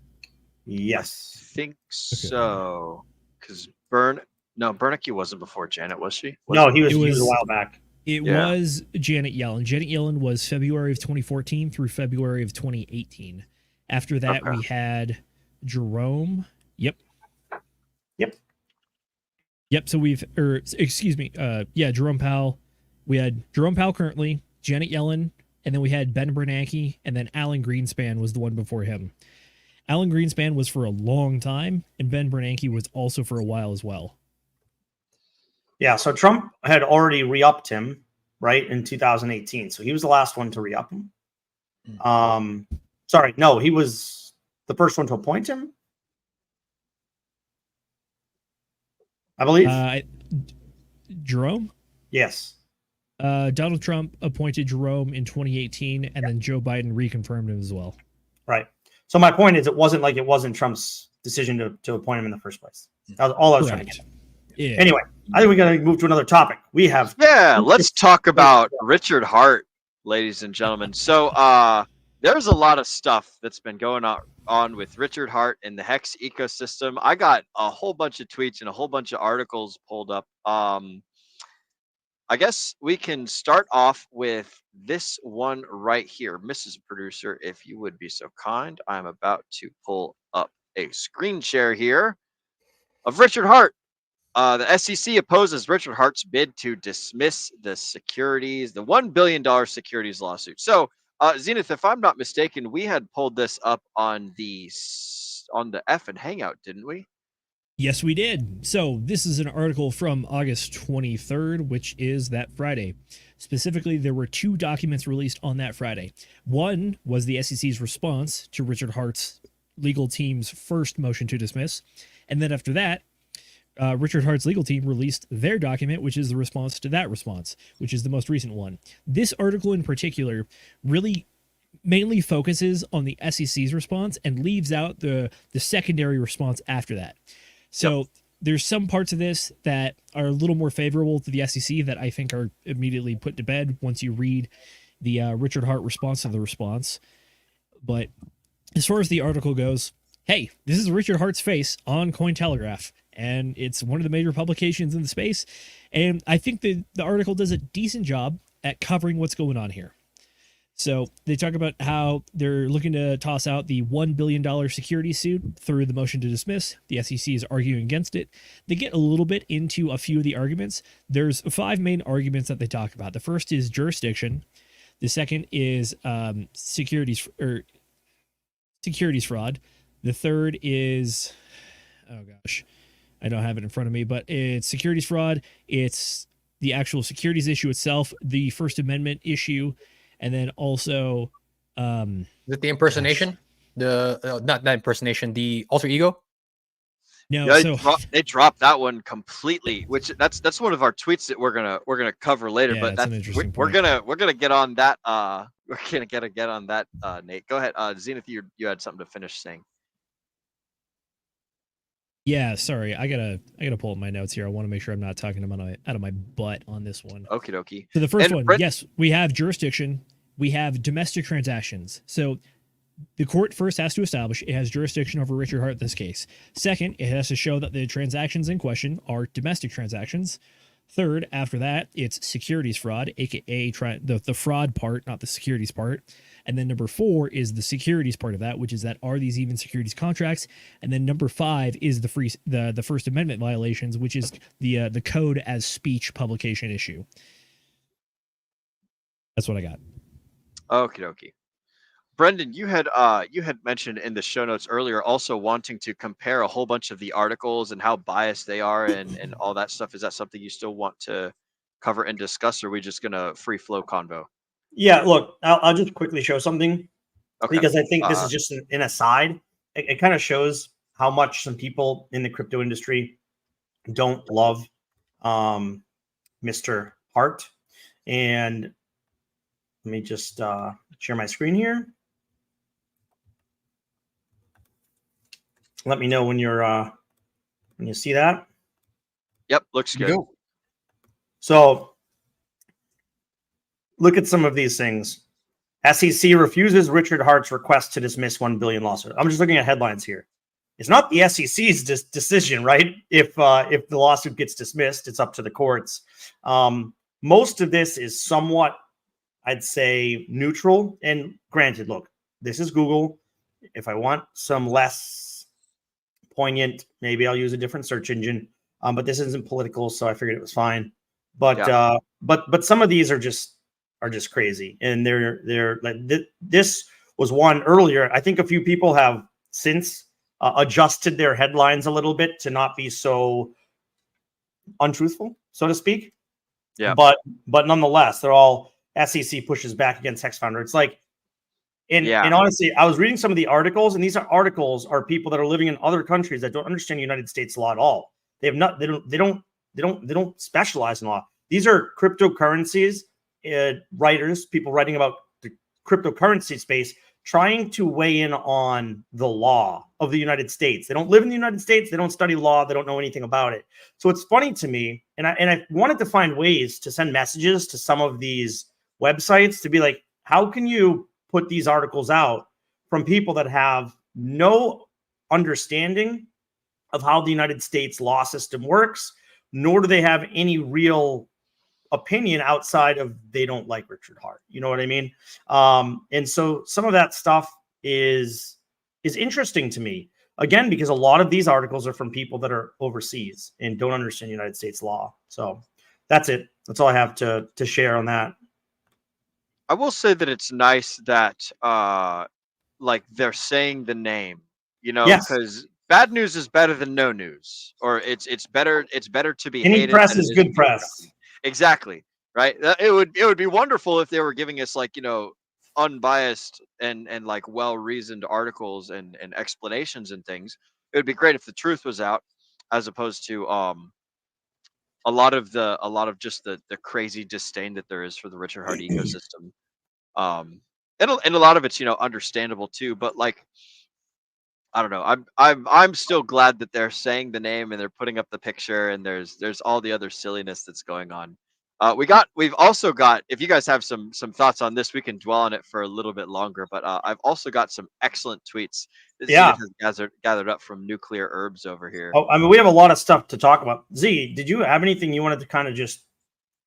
Yes. Think so. Because Bernanke wasn't before Janet, was she? No, he was a while back. It was Janet Yellen. Janet Yellen was February of 2014 through February of 2018. After that, we had Jerome. Yep. So Jerome Powell. We had Jerome Powell currently, Janet Yellen, and then we had Ben Bernanke, and then Alan Greenspan was the one before him. Alan Greenspan was for a long time, and Ben Bernanke was also for a while as well. Yeah, so Trump had already re-upped him, right, in 2018. So he was the last one to re-up him. Sorry, no, he was the first one to appoint him, I believe. Jerome? Yes. Donald Trump appointed Jerome in 2018, and then Joe Biden reconfirmed him as well. Right. So my point is, it wasn't Trump's decision to appoint him in the first place. That was all I was trying to get. Yeah. Anyway, I think we got to move to another topic. Let's talk about Richard Hart, ladies and gentlemen. So there's a lot of stuff that's been going on with Richard Hart and the Hex ecosystem. I got a whole bunch of tweets and a whole bunch of articles pulled up. I guess we can start off with this one right here. Mrs. Producer, if you would be so kind, I'm about to pull up a screen share here of Richard Hart. The SEC opposes Richard Hart's bid to dismiss the $1 billion securities lawsuit. So, Zenith, if I'm not mistaken, we had pulled this up on the F and Hangout, didn't we? Yes, we did. So this is an article from August 23rd, which is that Friday. Specifically, there were 2 documents released on that Friday. One was the SEC's response to Richard Hart's legal team's first motion to dismiss. And then after that, Richard Hart's legal team released their document, which is the response to that response, which is the most recent one. This article in particular really mainly focuses on the SEC's response and leaves out the secondary response after that. So there's some parts of this that are a little more favorable to the SEC that I think are immediately put to bed once you read the Richard Hart response to the response. But as far as the article goes, hey, this is Richard Hart's face on Cointelegraph, and it's one of the major publications in the space. And I think the article does a decent job at covering what's going on here. So they talk about how they're looking to toss out the $1 billion security suit through the motion to dismiss. The SEC is arguing against it. They get a little bit into a few of the arguments. There's 5 main arguments that they talk about. The first is jurisdiction. The second is securities fraud. The third is, oh gosh, I don't have it in front of me, but it's securities fraud. It's the actual securities issue itself, the First Amendment issue, and then also is it the impersonation? Not impersonation, the alter ego? No, yeah, they dropped that one completely, which that's one of our tweets that we're gonna cover later. Yeah, but that's we're gonna get on that. We're gonna get on that. Nate, go ahead. Zenith, you had something to finish saying. Yeah, sorry, I gotta pull up my notes here. I want to make sure I'm not talking out of my butt on this one. Okie dokie. So the first one, yes, we have jurisdiction. We have domestic transactions. So the court first has to establish it has jurisdiction over Richard Hart in this case. Second, it has to show that the transactions in question are domestic transactions. Third, after that, it's securities fraud, aka the fraud part, not the securities part. And then number 4 is the securities part of that, which is that are these even securities contracts? And then number 5 is the First Amendment violations, which is the code as speech publication issue. That's what I got. Okie dokie. Brendan, you had mentioned in the show notes earlier also wanting to compare a whole bunch of the articles and how biased they are and all that stuff. Is that something you still want to cover and discuss, or are we just gonna free flow convo? Yeah, look, I'll just quickly show something because I think this is just an aside. It kind of shows how much some people in the crypto industry don't love Mr. Hart. And let me just share my screen here. Let me know when you see that. Yep, looks good. So look at some of these things. SEC refuses Richard Hart's request to dismiss $1 billion lawsuit. I'm just looking at headlines here. It's not the SEC's decision, right? If the lawsuit gets dismissed, it's up to the courts. Most of this is somewhat, I'd say, neutral. And granted, look, this is Google. If I want some less poignant, maybe I'll use a different search engine. But this isn't political, so I figured it was fine. But but some of these are just crazy, and they're like this was one earlier. I think a few people have since adjusted their headlines a little bit to not be so untruthful, so to speak. Yeah. But nonetheless, they're all SEC pushes back against Hex Founder. It's like, and honestly, I was reading some of the articles, and these articles are people that are living in other countries that don't understand United States law at all. They don't specialize in law. These are cryptocurrencies, writers, people writing about the cryptocurrency space, trying to weigh in on the law of the United States. They don't live in the United States. They don't study law. They don't know anything about it. So it's funny to me, and I wanted to find ways to send messages to some of these websites to be like, how can you put these articles out from people that have no understanding of how the United States law system works, nor do they have any real opinion outside of they don't like Richard Hart. You know what I mean? And so some of that stuff is interesting to me, again, because a lot of these articles are from people that are overseas and don't understand United States law. So that's it. That's all I have to share on that. I will say that it's nice that like they're saying the name, because bad news is better than no news, or it's better to be any hated press than is it good press. Exactly, right? It would be wonderful if they were giving us like unbiased and like well-reasoned articles and explanations and things. It would be great if the truth was out, as opposed to a lot of just the crazy disdain that there is for the Richard Hart ecosystem. And a lot of it's understandable too, but like, I don't know. I'm still glad that they're saying the name and they're putting up the picture, and there's all the other silliness that's going on. We've also got, if you guys have some thoughts on this, we can dwell on it for a little bit longer. But I've also got some excellent tweets that Zenith has gathered up from Nuclear Herbs over here. Oh, I mean, we have a lot of stuff to talk about. Z, did you have anything you wanted to kind of just,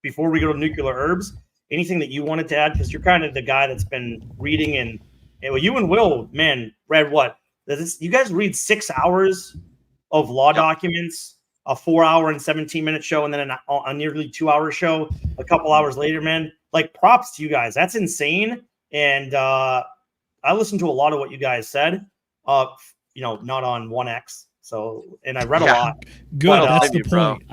before we go to Nuclear Herbs, anything that you wanted to add? Because you're kind of the guy that's been reading, and well, you and Will, man, read what? You guys read 6 hours of law documents, a 4-hour and 17-minute show, and then a nearly 2-hour show a couple hours later, man. Like, props to you guys. That's insane. And I listened to a lot of what you guys said, not on 1X. So, and I read a lot. Good. But, that's the bro. point.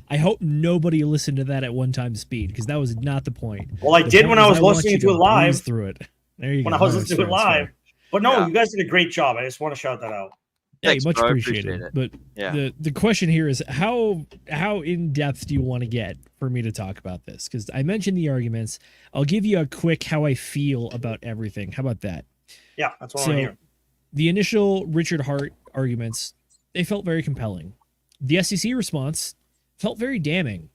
I hope nobody listened to that at one time speed, because that was not the point. Well, I did when I was listening to it live. Through it. There you go. When I was listening to it live. But no, you guys did a great job. I just want to shout that out. Thanks, much appreciated. But the question here is how in depth do you want to get for me to talk about this? Because I mentioned the arguments. I'll give you a quick how I feel about everything. How about that? Yeah, that's what I want to hear. The initial Richard Hart arguments, they felt very compelling. The SEC response felt very damning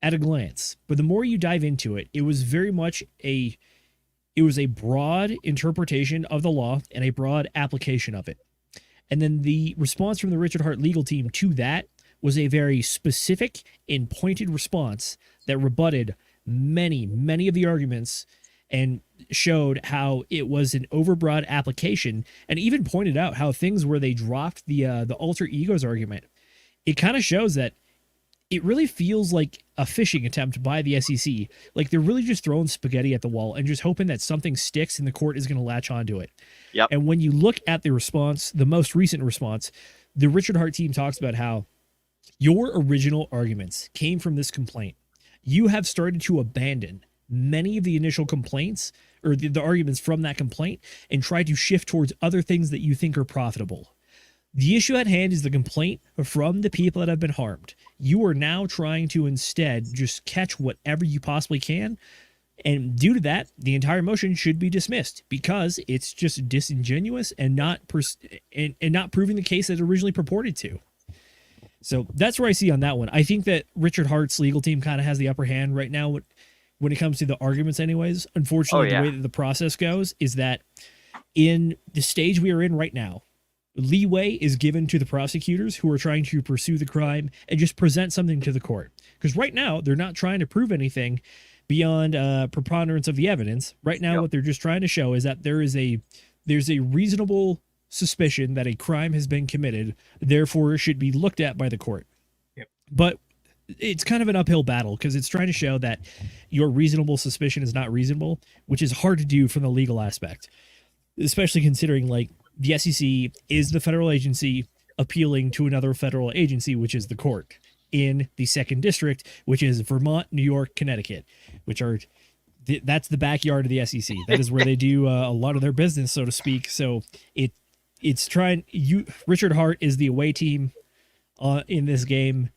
at a glance. But the more you dive into it, it was very much a broad interpretation of the law and a broad application of it. And then the response from the Richard Hart legal team to that was a very specific and pointed response that rebutted many of the arguments and showed how it was an overbroad application, and even pointed out how things where they dropped the alter egos argument. It kind of shows that it really feels like a fishing attempt by the SEC. Like they're really just throwing spaghetti at the wall and just hoping that something sticks and the court is going to latch onto it. Yep. And when you look at the response, the most recent response, the Richard Hart team talks about how your original arguments came from this complaint. You have started to abandon many of the initial complaints or the arguments from that complaint and try to shift towards other things that you think are profitable. The issue at hand is the complaint from the people that have been harmed. You are now trying to instead just catch whatever you possibly can. And due to that, the entire motion should be dismissed because it's just disingenuous and not not proving the case that it originally purported to. So that's where I see on that one. I think that Richard Hart's legal team kind of has the upper hand right now when it comes to the arguments anyways. Unfortunately, the way that the process goes is that in the stage we are in right now, leeway is given to the prosecutors who are trying to pursue the crime and just present something to the court. Because right now, they're not trying to prove anything beyond preponderance of the evidence. Right now, what they're just trying to show is that there's a reasonable suspicion that a crime has been committed, therefore it should be looked at by the court. But it's kind of an uphill battle because it's trying to show that your reasonable suspicion is not reasonable, which is hard to do from the legal aspect, especially considering like the SEC is the federal agency appealing to another federal agency, which is the court in the second district, which is Vermont, New York, Connecticut, which are that's the backyard of the SEC. That is where they do a lot of their business, so to speak. So it's trying. Richard Hart is the away team in this game,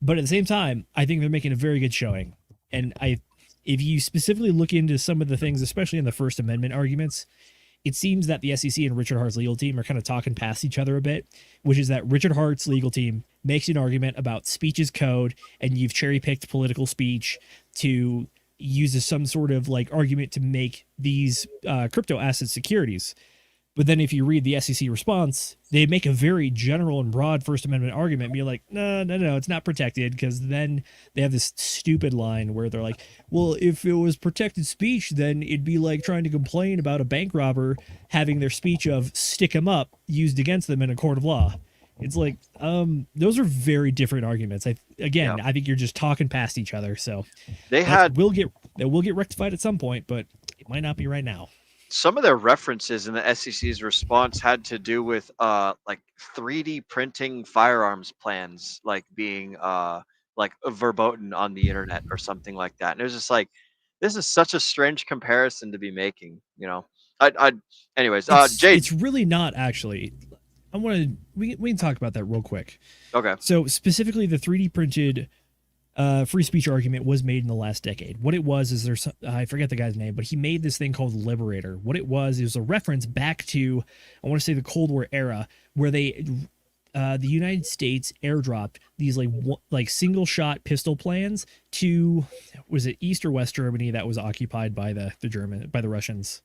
but at the same time, I think they're making a very good showing. And if you specifically look into some of the things, especially in the First Amendment arguments, it seems that the SEC and Richard Hart's legal team are kind of talking past each other a bit, which is that Richard Hart's legal team makes an argument about speech is code, and you've cherry-picked political speech to use as some sort of like argument to make these crypto asset securities. But then if you read the SEC response, they make a very general and broad First Amendment argument, and be like, no, it's not protected, because then they have this stupid line where they're like, well, if it was protected speech, then it'd be like trying to complain about a bank robber having their speech of stick 'em up used against them in a court of law. It's like, those are very different arguments. I think you're just talking past each other. So will get rectified at some point, but it might not be right now. Some of their references in the SEC's response had to do with like 3D printing firearms plans, like being like verboten on the internet or something like that. And it was just like, this is such a strange comparison to be making, you know. Anyways, Jade, it's really not actually. We can talk about that real quick. Okay. So specifically, the 3D printed free speech argument was made in the last decade. What it was is I forget the guy's name, but he made this thing called Liberator. What it was a reference back to, I want to say, the Cold War era, where the United States airdropped these like single shot pistol plans to, was it East or West Germany that was occupied by the Russians?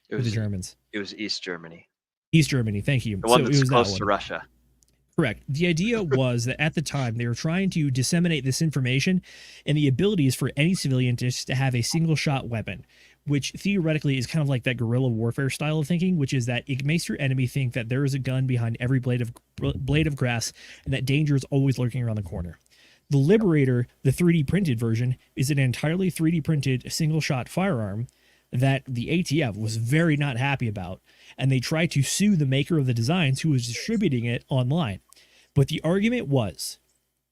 It was the Germans. It was East Germany. East Germany, thank you. The one that's close to Russia. Correct. The idea was that at the time they were trying to disseminate this information and the abilities for any civilian just to have a single shot weapon, which theoretically is kind of like that guerrilla warfare style of thinking, which is that it makes your enemy think that there is a gun behind every blade of grass and that danger is always lurking around the corner. The Liberator, the 3D printed version, is an entirely 3D printed single shot firearm that the ATF was very not happy about, and they tried to sue the maker of the designs who was distributing it online. But the argument was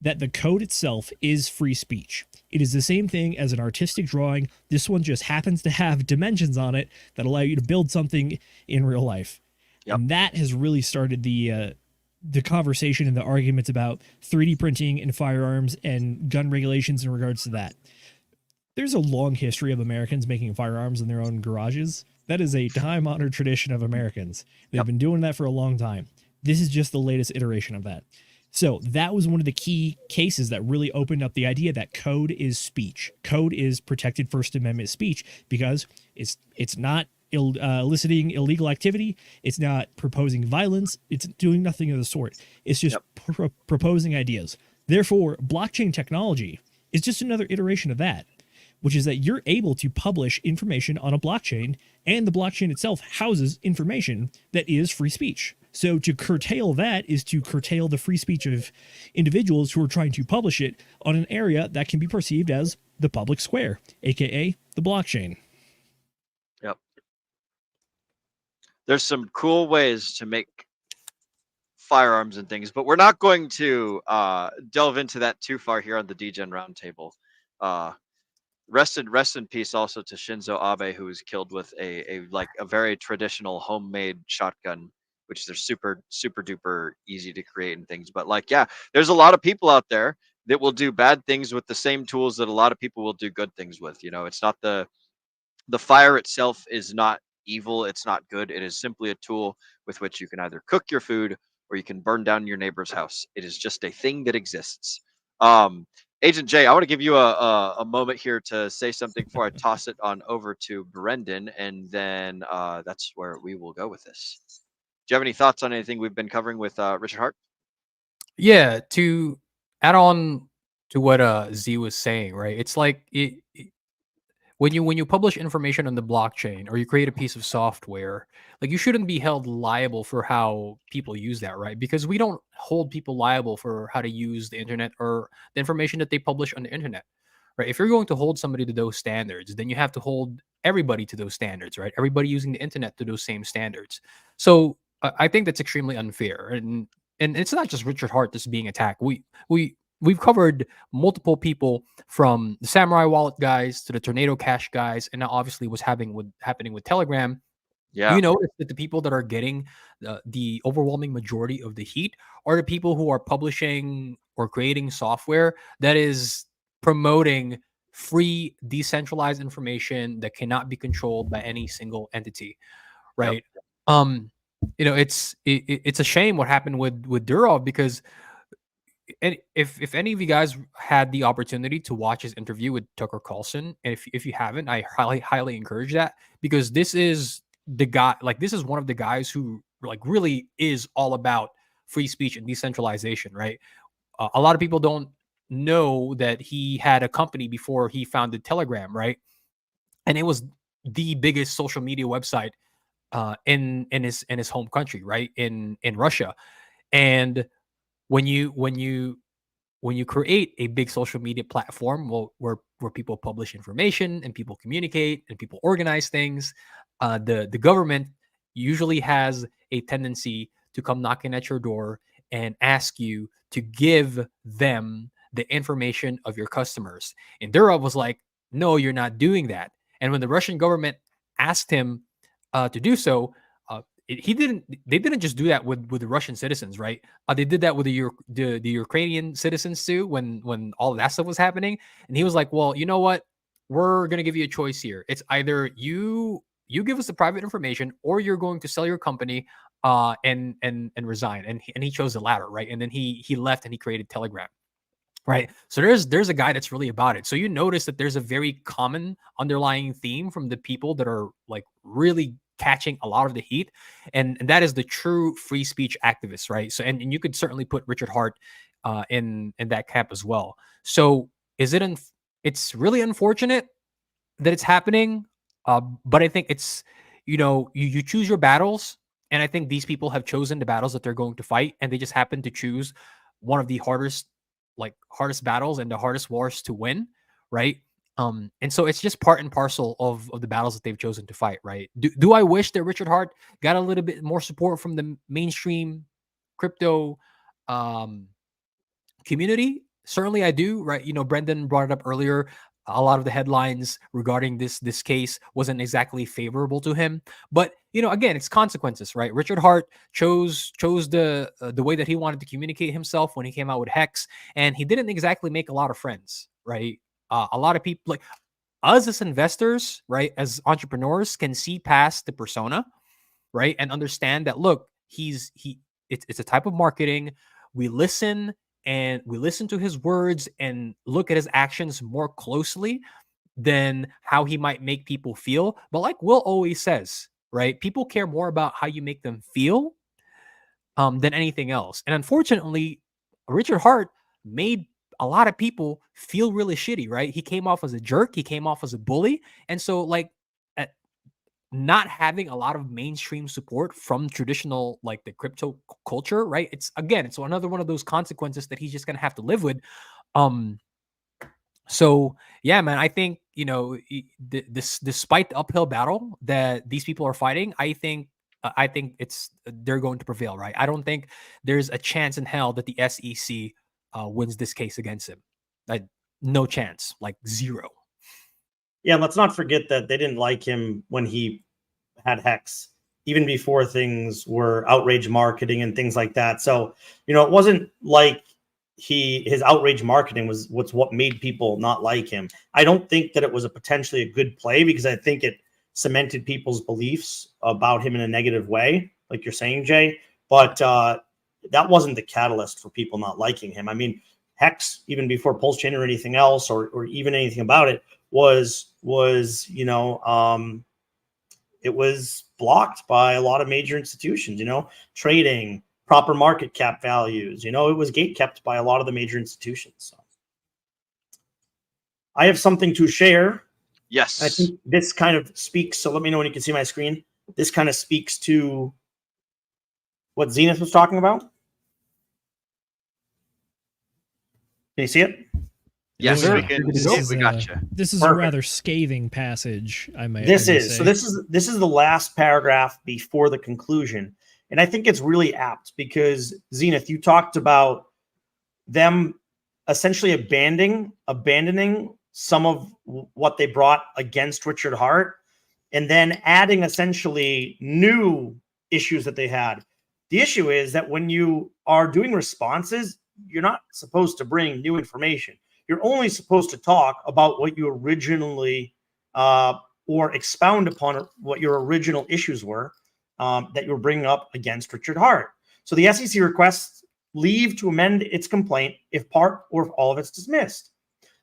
that the code itself is free speech. It is the same thing as an artistic drawing. This one just happens to have dimensions on it that allow you to build something in real life. Yep. And that has really started the conversation and the arguments about 3D printing and firearms and gun regulations in regards to that. There's a long history of Americans making firearms in their own garages. That is a time-honored tradition of Americans. They've been doing that for a long time. This is just the latest iteration of that. So that was one of the key cases that really opened up the idea that code is speech. Code is protected First Amendment speech because it's not eliciting illegal activity. It's not proposing violence. It's doing nothing of the sort. It's just proposing ideas. Therefore, blockchain technology is just another iteration of that, which is that you're able to publish information on a blockchain, and the blockchain itself houses information that is free speech. So to curtail that is to curtail the free speech of individuals who are trying to publish it on an area that can be perceived as the public square, aka the blockchain. Yep. There's some cool ways to make firearms and things, but we're not going to delve into that too far here on the Degen Roundtable. Rest in peace also to Shinzo Abe, who was killed with a very traditional homemade shotgun which they're super duper easy to create and things. But like, yeah, there's a lot of people out there that will do bad things with the same tools that a lot of people will do good things with. It's not the fire itself is not evil, it's not good. It is simply a tool with which you can either cook your food or you can burn down your neighbor's house. It is just a thing that exists. Agent Jay, I want to give you a moment here to say something before I toss it on over to Brendan, and then that's where we will go with this. Do you have any thoughts on anything we've been covering with Richard Hart? Yeah, to add on to what Z was saying, right? It's like when you publish information on the blockchain or you create a piece of software, like, you shouldn't be held liable for how people use that, right? Because we don't hold people liable for how to use the internet or the information that they publish on the internet, right? If you're going to hold somebody to those standards, then you have to hold everybody to those standards, right? Everybody using the internet to those same standards. So I think that's extremely unfair, and it's not just Richard Hart that's being attacked. We've covered multiple people, from the Samurai Wallet guys to the Tornado Cash guys, and now obviously what's happening with Telegram. Yeah. You notice that the people that are getting the overwhelming majority of the heat are the people who are publishing or creating software that is promoting free, decentralized information that cannot be controlled by any single entity, right? Yep. It's a shame what happened with Durov, because and if any of you guys had the opportunity to watch his interview with Tucker Carlson, and if you haven't, I highly encourage that, because this is the guy, like, this is one of the guys who, like, really is all about free speech and decentralization, right? A lot of people don't know that he had a company before he founded Telegram, right? And it was the biggest social media website in his home country, right? In Russia. And when you create a big social media platform, where people publish information and people communicate and people organize things, the government usually has a tendency to come knocking at your door and ask you to give them the information of your customers. And Durov was like, no, you're not doing that. And when the Russian government asked him to do so, they didn't just do that with the Russian citizens, right? They did that with the Ukrainian citizens too, when all of that stuff was happening. And he was like, well, you know what? We're going to give you a choice here. It's either you give us the private information, or you're going to sell your company and resign. And he chose the latter, right? And then he left and he created Telegram. Right. So there's a guy that's really about it. So you notice that there's a very common underlying theme from the people that are, like, really catching a lot of the heat. And that is the true free speech activists, right? So and you could certainly put Richard Hart in that camp as well. So it's really unfortunate that it's happening. But I think it's, you choose your battles. And I think these people have chosen the battles that they're going to fight. And they just happen to choose one of the hardest battles and the hardest wars to win, right? And so it's just part and parcel of the battles that they've chosen to fight, right? Do I wish that Richard Hart got a little bit more support from the mainstream crypto community? Certainly I do, right? Brendan brought it up earlier. A lot of the headlines regarding this case wasn't exactly favorable to him, but again, it's consequences, right? Richard Hart chose the way that he wanted to communicate himself when he came out with Hex, and he didn't exactly make a lot of friends, right? A lot of people, like us as investors, right, as entrepreneurs, can see past the persona, right, and understand that, look, it's a type of marketing. We listen to his words and look at his actions more closely than how he might make people feel. But like Will always says, right, people care more about how you make them feel than anything else. And unfortunately, Richard Hart made a lot of people feel really shitty, right? He came off as a jerk. He came off as a bully. And so, like, not having a lot of mainstream support from traditional, like, the crypto culture, right? It's another one of those consequences that he's just going to have to live with. So yeah, man, I think, despite the uphill battle that these people are fighting, I think they're going to prevail, right? I don't think there's a chance in hell that the SEC wins this case against him. No chance, like zero. Yeah, let's not forget that they didn't like him when he had Hex. even before things were outrage marketing and things like that. So, you know, it wasn't like his outrage marketing was what made people not like him. I don't think that it was potentially a good play, because I think it cemented people's beliefs about him in a negative way, like you're saying, Jay. But that wasn't the catalyst for people not liking him. I mean, Hex, even before Pulse Chain or anything else, or even anything about it, was you know, it was blocked by a lot of major institutions, you know, trading, proper market cap values, you know, it was gate kept by a lot of the major institutions. So I have something to share. Yes. I think this kind of speaks, so let me know when you can see my screen. This kind of speaks to what Zenith was talking about. Can you see it? Yes, Sure. we can. This See it. is, We got you. This is Perfect. a rather scathing passage, I may This say. is the last paragraph before the conclusion, and I think it's really apt because Zenith, you talked about them essentially abandoning some of what they brought against Richard Hart, and then adding essentially new issues that they had. The issue is that when you are doing responses, you're not supposed to bring new information. You're only supposed to talk about what you originally or expound upon what your original issues were that you were bringing up against Richard Hart. So the SEC requests leave to amend its complaint if part or if all of it's dismissed.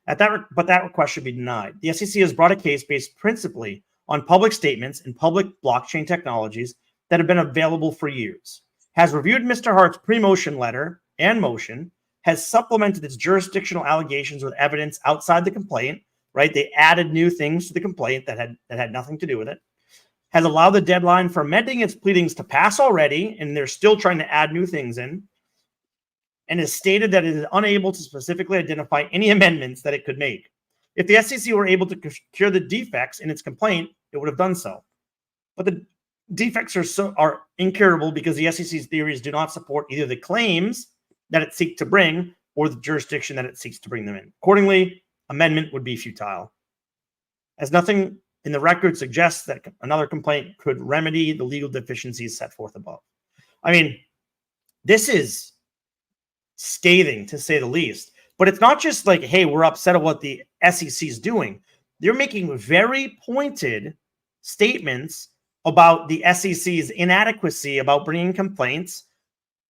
But that request should be denied. The SEC has brought a case based principally on public statements and public blockchain technologies that have been available for years, has reviewed Mr. Hart's pre-motion letter and motion, has supplemented its jurisdictional allegations with evidence outside the complaint, right? They added new things to the complaint that had nothing to do with it, has allowed the deadline for amending its pleadings to pass already, and they're still trying to add new things in, and has stated that it is unable to specifically identify any amendments that it could make. If the SEC were able to cure the defects in its complaint, it would have done so. But the defects are incurable because the SEC's theories do not support either the claims that it seeks to bring or the jurisdiction that it seeks to bring them in. Accordingly, amendment would be futile, as nothing in the record suggests that another complaint could remedy the legal deficiencies set forth above. I mean, this is scathing, to say the least. But it's not just like, hey, we're upset at what the SEC is doing. They're making very pointed statements about the SEC's inadequacy about bringing complaints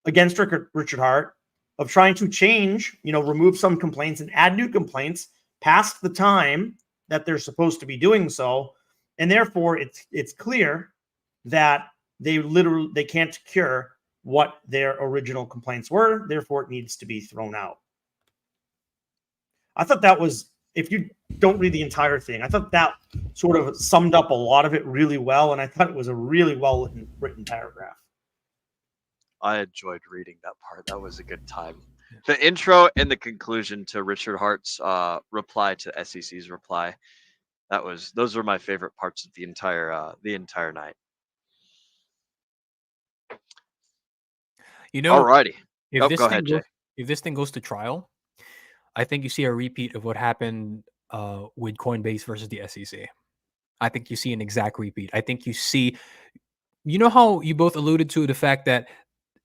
against Richard Hart, of trying to change, you know, remove some complaints and add new complaints past the time that they're supposed to be doing so. And therefore, it's clear that they can't cure what their original complaints were. Therefore, it needs to be thrown out. I thought that was, if you don't read the entire thing, I thought that sort of summed up a lot of it really well. And I thought it was a really well written paragraph. I enjoyed reading that part. That was a good time. The intro and the conclusion to Richard Hart's reply to SEC's reply. Those were my favorite parts of the entire night. You know, Alrighty. if Go ahead, Jay. if this thing goes to trial, I think you see a repeat of what happened with Coinbase versus the SEC. I think you see an exact repeat. I think you see, you know how you both alluded to the fact that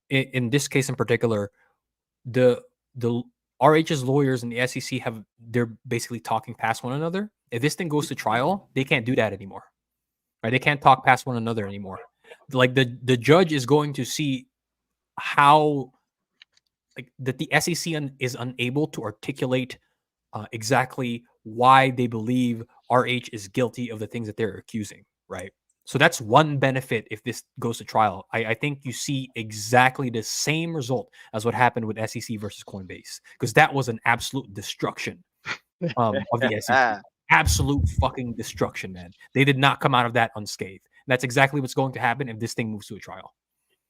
in this case in particular, the RH's lawyers and the SEC they're basically talking past one another. If this thing goes to trial, they can't do that anymore. Right? They can't talk past one another anymore. Like the judge is going to see how that the SEC is unable to articulate exactly why they believe RH is guilty of the things that they're accusing, right? So that's one benefit if this goes to trial. I think you see exactly the same result as what happened with SEC versus Coinbase, because that was an absolute destruction of the SEC. Absolute fucking destruction, man. They did not come out of that unscathed. That's exactly what's going to happen if this thing moves to a trial.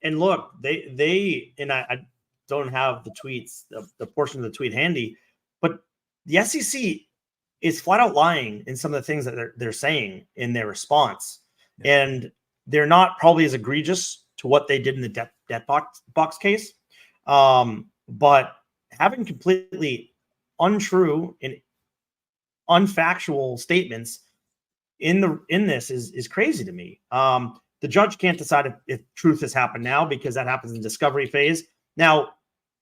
And look, they and I don't have the tweets, the portion of the tweet handy, but the SEC is flat out lying in some of the things that they're saying in their response. Yeah. And they're not probably as egregious to what they did in the debt box case. But having completely untrue and unfactual statements in this is crazy to me. The judge can't decide if truth has happened now because that happens in discovery phase. Now,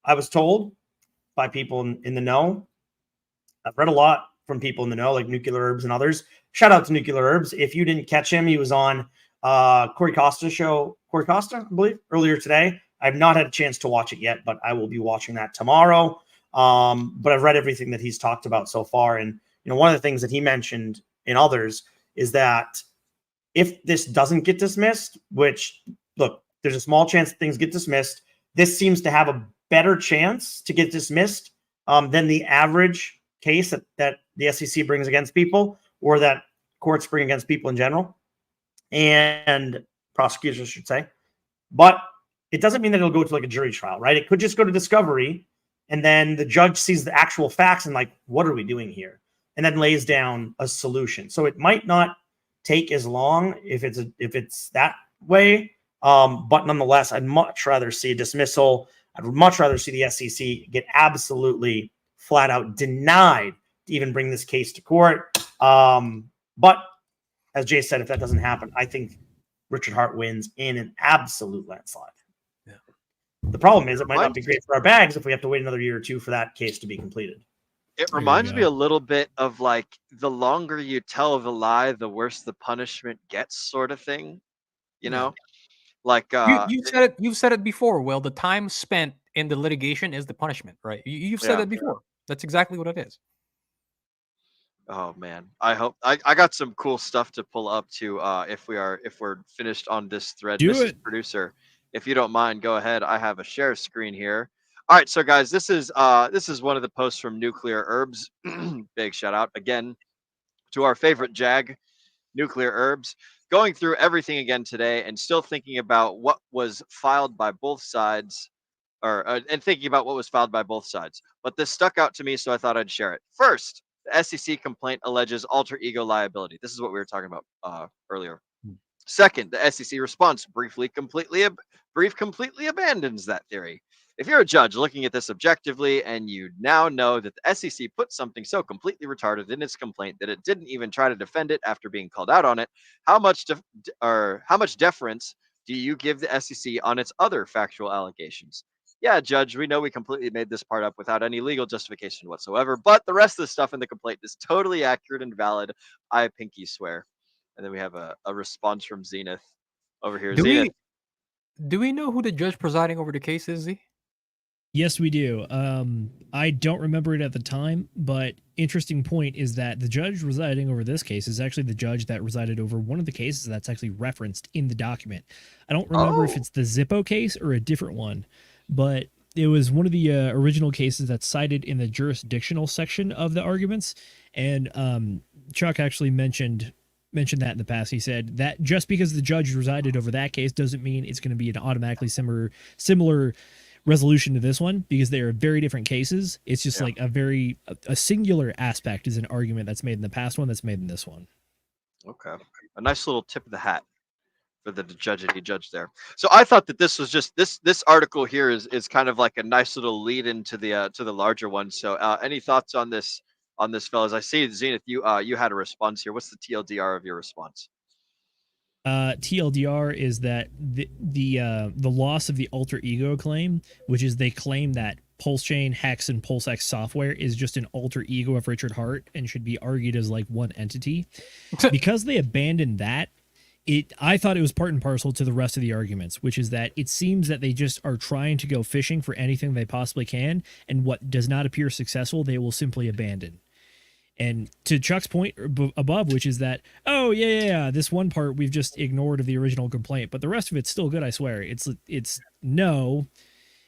I was told by people in the know, I've read a lot from people in the know, like Nuclear Herbs and others. Shout out to Nuclear Herbs. If you didn't catch him, he was on Corey Costa's show, Corey Costa, I believe, earlier today. I've not had a chance to watch it yet, but I will be watching that tomorrow. But I've read everything that he's talked about so far. And, one of the things that he mentioned in others is that if this doesn't get dismissed, which, look, there's a small chance that things get dismissed, this seems to have a better chance to get dismissed than the average case that the SEC brings against people, or that courts bring against people in general, and prosecutors, I should say. But it doesn't mean that it'll go to like a jury trial, right? It could just go to discovery, and then the judge sees the actual facts and like, what are we doing here? And then lays down a solution. So it might not take as long if it's that way. But nonetheless, I'd much rather see a dismissal. I'd much rather see the SEC get absolutely flat out denied to even bring this case to court. But as Jay said, if that doesn't happen, I think Richard Hart wins in an absolute landslide. Yeah. The problem is it might not be great for our bags if we have to wait another year or two for that case to be completed. It reminds me a little bit of like the longer you tell the lie, the worse the punishment gets, sort of thing. You know, like you've said it before. Well, the time spent in the litigation is the punishment, right? You've said it before. That's exactly what it is. Oh man, I hope I got some cool stuff to pull up to if we're finished on this thread. Mrs. Producer, if you don't mind, go ahead. I have a share screen here. All right, so guys, this is one of the posts from Nuclear Herbs. Big shout out again to our favorite Jag, Nuclear Herbs. Going through everything again today and still thinking about what was filed by both sides, and thinking about what was filed by both sides. But this stuck out to me, so I thought I'd share it. First, the SEC complaint alleges alter ego liability. This is what we were talking about earlier. Second, the SEC response completely abandons that theory. If you're a judge looking at this objectively and you now know that the SEC put something so completely retarded in its complaint that it didn't even try to defend it after being called out on it, how much deference do you give the SEC on its other factual allegations? Yeah, Judge, we know we completely made this part up without any legal justification whatsoever, but the rest of the stuff in the complaint is totally accurate and valid. I pinky swear. And then we have a response from Zenith over here. Do we know who the judge presiding over the case is, Z? Yes, we do. I don't remember it at the time, but interesting point is that the judge residing over this case is actually the judge that resided over one of the cases that's actually referenced in the document. I don't remember if it's the Zippo case or a different one, but it was one of the original cases that's cited in the jurisdictional section of the arguments. And Chuck actually mentioned that in the past. He said that just because the judge resided over that case doesn't mean it's going to be an automatically similar resolution to this one, because they are very different cases. It's just like a singular aspect is an argument that's made in the past one that's made in this one. Okay. A nice little tip of the hat for the judge there. So I thought that this was just this article here is kind of like a nice little lead into the larger one. So any thoughts on this fellas? I see Zenith, you had a response here. What's the TLDR of your response? TLDR is that the loss of the alter ego claim, which is they claim that Pulse Chain, Hex, and PulseX software is just an alter ego of Richard Hart and should be argued as like one entity. Because they abandoned that, I thought it was part and parcel to the rest of the arguments, which is that it seems that they just are trying to go fishing for anything they possibly can, and what does not appear successful, they will simply abandon. And to Chuck's point above, which is that, this one part we've just ignored of the original complaint, but the rest of it's still good, I swear. It's no,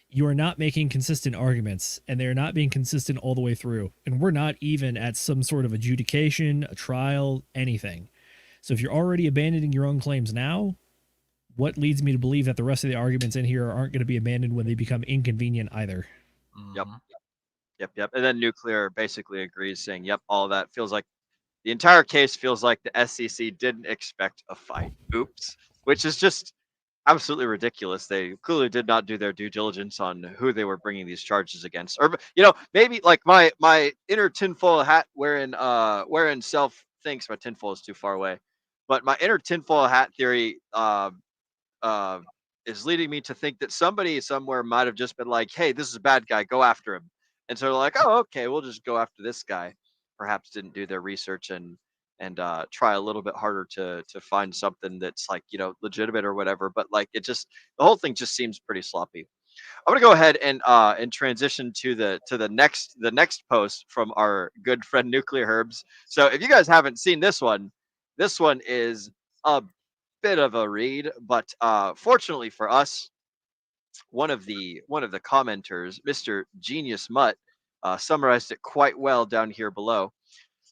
you are not making consistent arguments, and they're not being consistent all the way through. And we're not even at some sort of adjudication, a trial, anything. So if you're already abandoning your own claims now, what leads me to believe that the rest of the arguments in here aren't going to be abandoned when they become inconvenient either? Yep. And then Nuclear basically agrees, saying, yep, all of that feels like the entire case feels like the SEC didn't expect a fight. Oops. Which is just absolutely ridiculous. They clearly did not do their due diligence on who they were bringing these charges against. Or, maybe like my inner tinfoil hat wherein self thinks my tinfoil is too far away. But my inner tinfoil hat theory is leading me to think that somebody somewhere might have just been like, hey, this is a bad guy, go after him. And so they're like, oh, okay, we'll just go after this guy. Perhaps didn't do their research and try a little bit harder to find something that's like, you know, legitimate or whatever. But like, it just, the whole thing just seems pretty sloppy. I'm gonna go ahead and transition to the next post from our good friend Nuclear Herbs. So if you guys haven't seen this one is a bit of a read, but fortunately for us, one of the commenters, Mr. Genius Mutt, summarized it quite well down here below.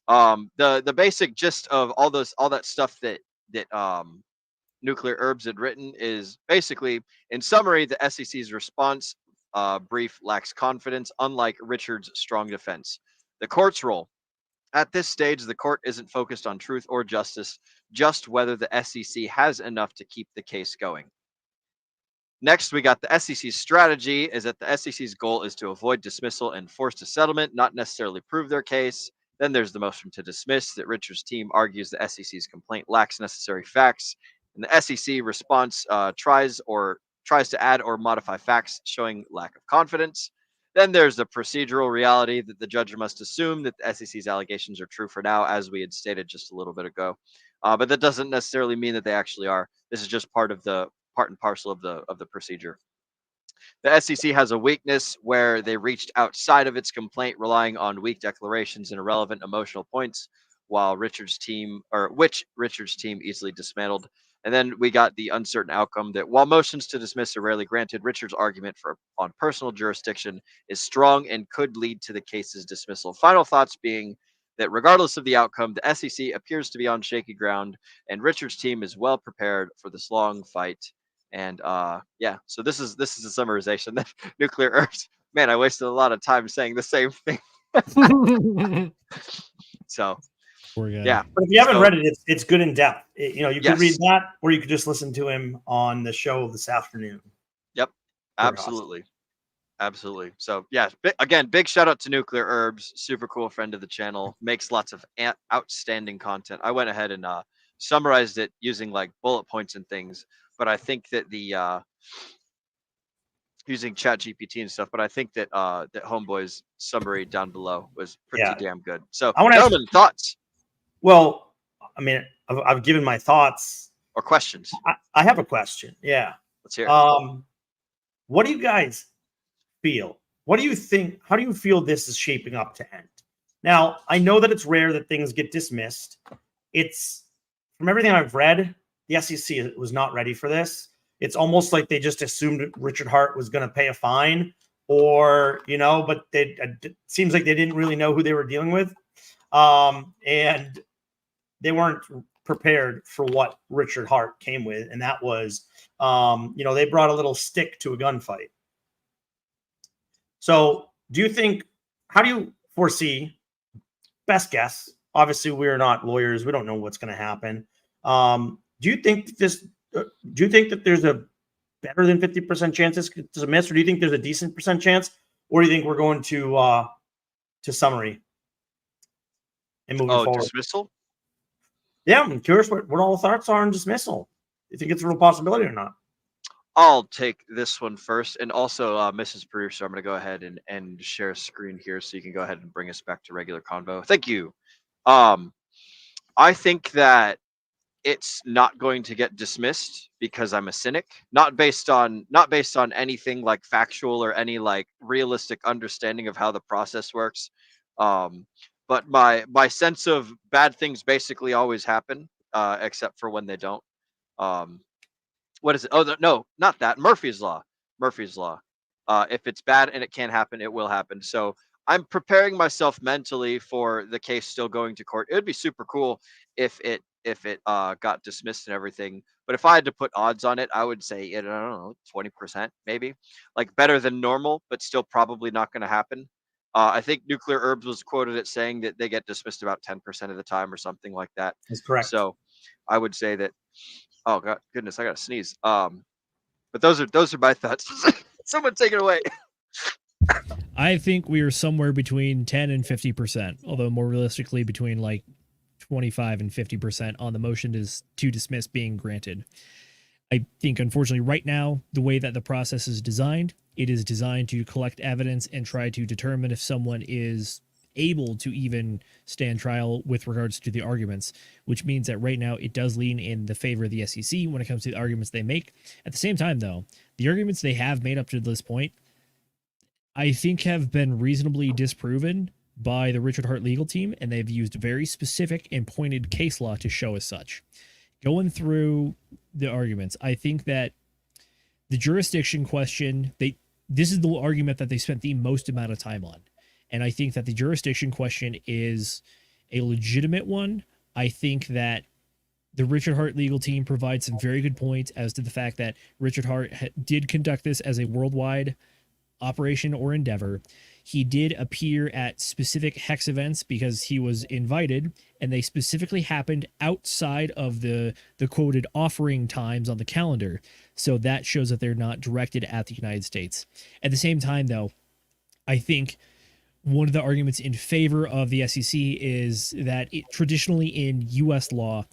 The basic gist of all that stuff that Nuclear Herbs had written is basically, in summary, the SEC's response brief lacks confidence, unlike Richard's strong defense. The court's role. At this stage, the court isn't focused on truth or justice, just whether the SEC has enough to keep the case going. Next, we got the SEC's strategy is that the SEC's goal is to avoid dismissal and force a settlement, not necessarily prove their case. Then there's the motion to dismiss that Richard's team argues the SEC's complaint lacks necessary facts. And the SEC response tries to add or modify facts showing lack of confidence. Then there's the procedural reality that the judge must assume that the SEC's allegations are true for now, as we had stated just a little bit ago. But that doesn't necessarily mean that they actually are. This is just part and parcel of the procedure. The SEC has a weakness where they reached outside of its complaint, relying on weak declarations and irrelevant emotional points, which Richard's team easily dismantled. And then we got the uncertain outcome that while motions to dismiss are rarely granted, Richard's argument on personal jurisdiction is strong and could lead to the case's dismissal. Final thoughts being that regardless of the outcome, the SEC appears to be on shaky ground, and Richard's team is well prepared for this long fight. And so this is a summarization that Nuclear Herbs. Man, I wasted a lot of time saying the same thing. So. Yeah, but if you haven't read it, it's good in depth. You could read that, or you could just listen to him on the show this afternoon. Yep, absolutely, absolutely. So yeah, again, big shout out to Nuclear Herbs, super cool friend of the channel, makes lots of outstanding content. I went ahead and summarized it using like bullet points and things, but I think that the using ChatGPT and stuff, but I think that that Homeboy's summary down below was pretty damn good. So, gentlemen, thoughts. Well, I mean, I've given my thoughts or questions. I have a question. Yeah. Let's hear it. What do you guys feel? What do you think? How do you feel this is shaping up to end? Now, I know that it's rare that things get dismissed. It's from everything I've read, the SEC was not ready for this. It's almost like they just assumed Richard Hart was going to pay a fine but it seems like they didn't really know who they were dealing with. And they weren't prepared for what Richard Hart came with. And that was, they brought a little stick to a gunfight. So how do you foresee, best guess, obviously we're not lawyers, we don't know what's going to happen. Do you think that there's a better than 50% chance this gets dismissed, or do you think there's a decent percent chance, or do you think we're going to summary and moving forward? Dismissal? Yeah, I'm curious what all the thoughts are on dismissal. Do you think it's a real possibility or not? I'll take this one first, and also Mrs. Producer, I'm going to go ahead and share a screen here so you can go ahead and bring us back to regular convo. Thank you. I think that it's not going to get dismissed because I'm a cynic, not based on anything like factual or any like realistic understanding of how the process works. But my sense of bad things basically always happen, except for when they don't. What is it? Oh, no, not that. Murphy's Law. If it's bad and it can't happen, it will happen. So I'm preparing myself mentally for the case still going to court. It would be super cool if it got dismissed and everything. But if I had to put odds on it, I would say, I don't know, 20% maybe. Like better than normal, but still probably not going to happen. I think Nuclear Herbs was quoted as saying that they get dismissed about 10% of the time or something like that. That's correct. So I would say that, oh God, goodness, I got to sneeze. But those are my thoughts. Someone take it away. I think we are somewhere between 10 and 50%, although more realistically between like 25 and 50% on the motion to dismiss being granted. I think, unfortunately, right now, the way that the process is designed, it is designed to collect evidence and try to determine if someone is able to even stand trial with regards to the arguments, which means that right now it does lean in the favor of the SEC when it comes to the arguments they make. At the same time, though, the arguments they have made up to this point, I think, have been reasonably disproven by the Richard Hart legal team, and they've used very specific and pointed case law to show as such. Going through the arguments, I think that the jurisdiction question, this is the argument that they spent the most amount of time on. And I think that the jurisdiction question is a legitimate one. I think that the Richard Hart legal team provides some very good points as to the fact that Richard Hart did conduct this as a worldwide operation or endeavor. He did appear at specific Hex events because he was invited, and they specifically happened outside of the quoted offering times on the calendar. So that shows that they're not directed at the United States. At the same time, though, I think one of the arguments in favor of the SEC is that traditionally in U.S. law,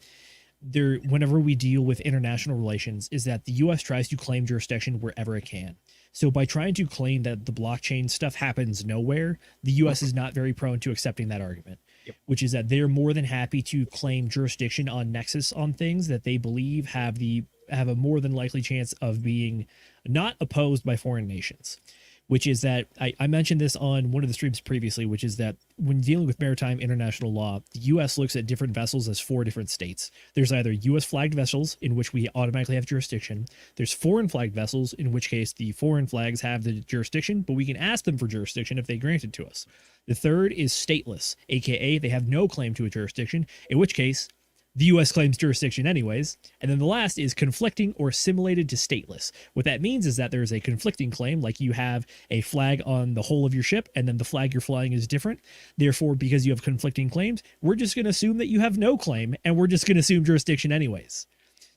whenever we deal with international relations, is that the U.S. tries to claim jurisdiction wherever it can. So by trying to claim that the blockchain stuff happens nowhere, the U.S. is not very prone to accepting that argument, which is that they're more than happy to claim jurisdiction on nexus on things that they believe have a more than likely chance of being not opposed by foreign nations. Which is that I mentioned this on one of the streams previously, which is that when dealing with maritime international law, the U.S. looks at different vessels as 4 different states. There's either U.S. flagged vessels, in which we automatically have jurisdiction. There's foreign flagged vessels, in which case the foreign flags have the jurisdiction, but we can ask them for jurisdiction if they grant it to us. The third is stateless, aka they have no claim to a jurisdiction, in which case the U.S. claims jurisdiction anyways. And then the last is conflicting or assimilated to stateless. What that means is that there's a conflicting claim, like you have a flag on the whole of your ship, and then the flag you're flying is different. Therefore, because you have conflicting claims, we're just going to assume that you have no claim, and we're just going to assume jurisdiction anyways.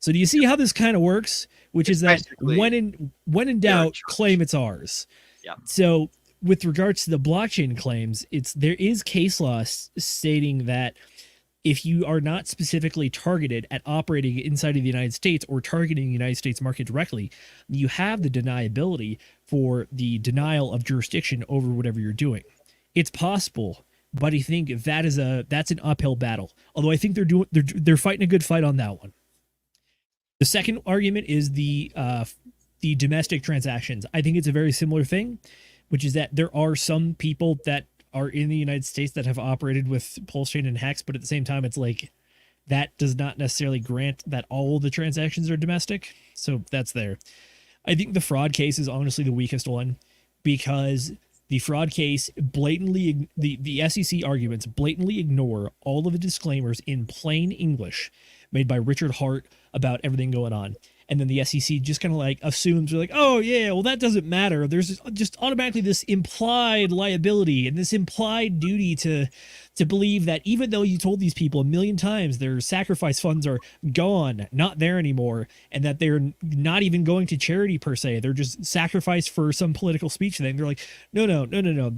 So do you see how this kind of works? Which is that when in doubt, claim it's ours. Yeah. So with regards to the blockchain claims, there is case law stating that if you are not specifically targeted at operating inside of the United States or targeting the United States market directly, you have the deniability for the denial of jurisdiction over whatever you're doing. It's possible, but I think that's an uphill battle. Although I think they're fighting a good fight on that one. The second argument is the domestic transactions. I think it's a very similar thing, which is that there are some people that are in the United States that have operated with Pulse Chain and Hex, but at the same time, it's like that does not necessarily grant that all the transactions are domestic. So that's there. I think the fraud case is honestly the weakest one, because the fraud case blatantly, the SEC arguments blatantly ignore all of the disclaimers in plain English made by Richard Hart about everything going on. And then the SEC just kind of like assumes, they're like, oh yeah, well that doesn't matter. There's just automatically this implied liability and this implied duty to believe that even though you told these people a million times their sacrifice funds are gone, not there anymore, and that they're not even going to charity per se, they're just sacrificed for some political speech thing. They're like, no.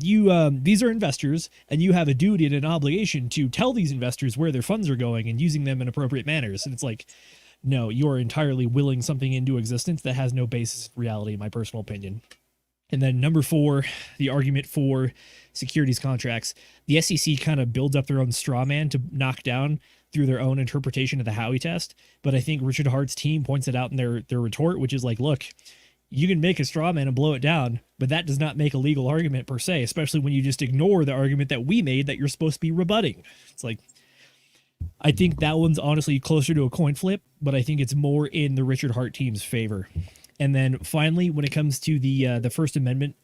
You, these are investors, and you have a duty and an obligation to tell these investors where their funds are going and using them in appropriate manners. And it's like, no, you are entirely willing something into existence that has no basis in reality, in my personal opinion. And then number 4, the argument for securities contracts. The SEC kind of builds up their own straw man to knock down through their own interpretation of the Howey test. But I think Richard Hart's team points it out in their retort, which is like, look, you can make a straw man and blow it down, but that does not make a legal argument per se, especially when you just ignore the argument that we made that you're supposed to be rebutting. It's like, I think that one's honestly closer to a coin flip, but I think it's more in the Richard Hart team's favor. And then finally, when it comes to the First Amendment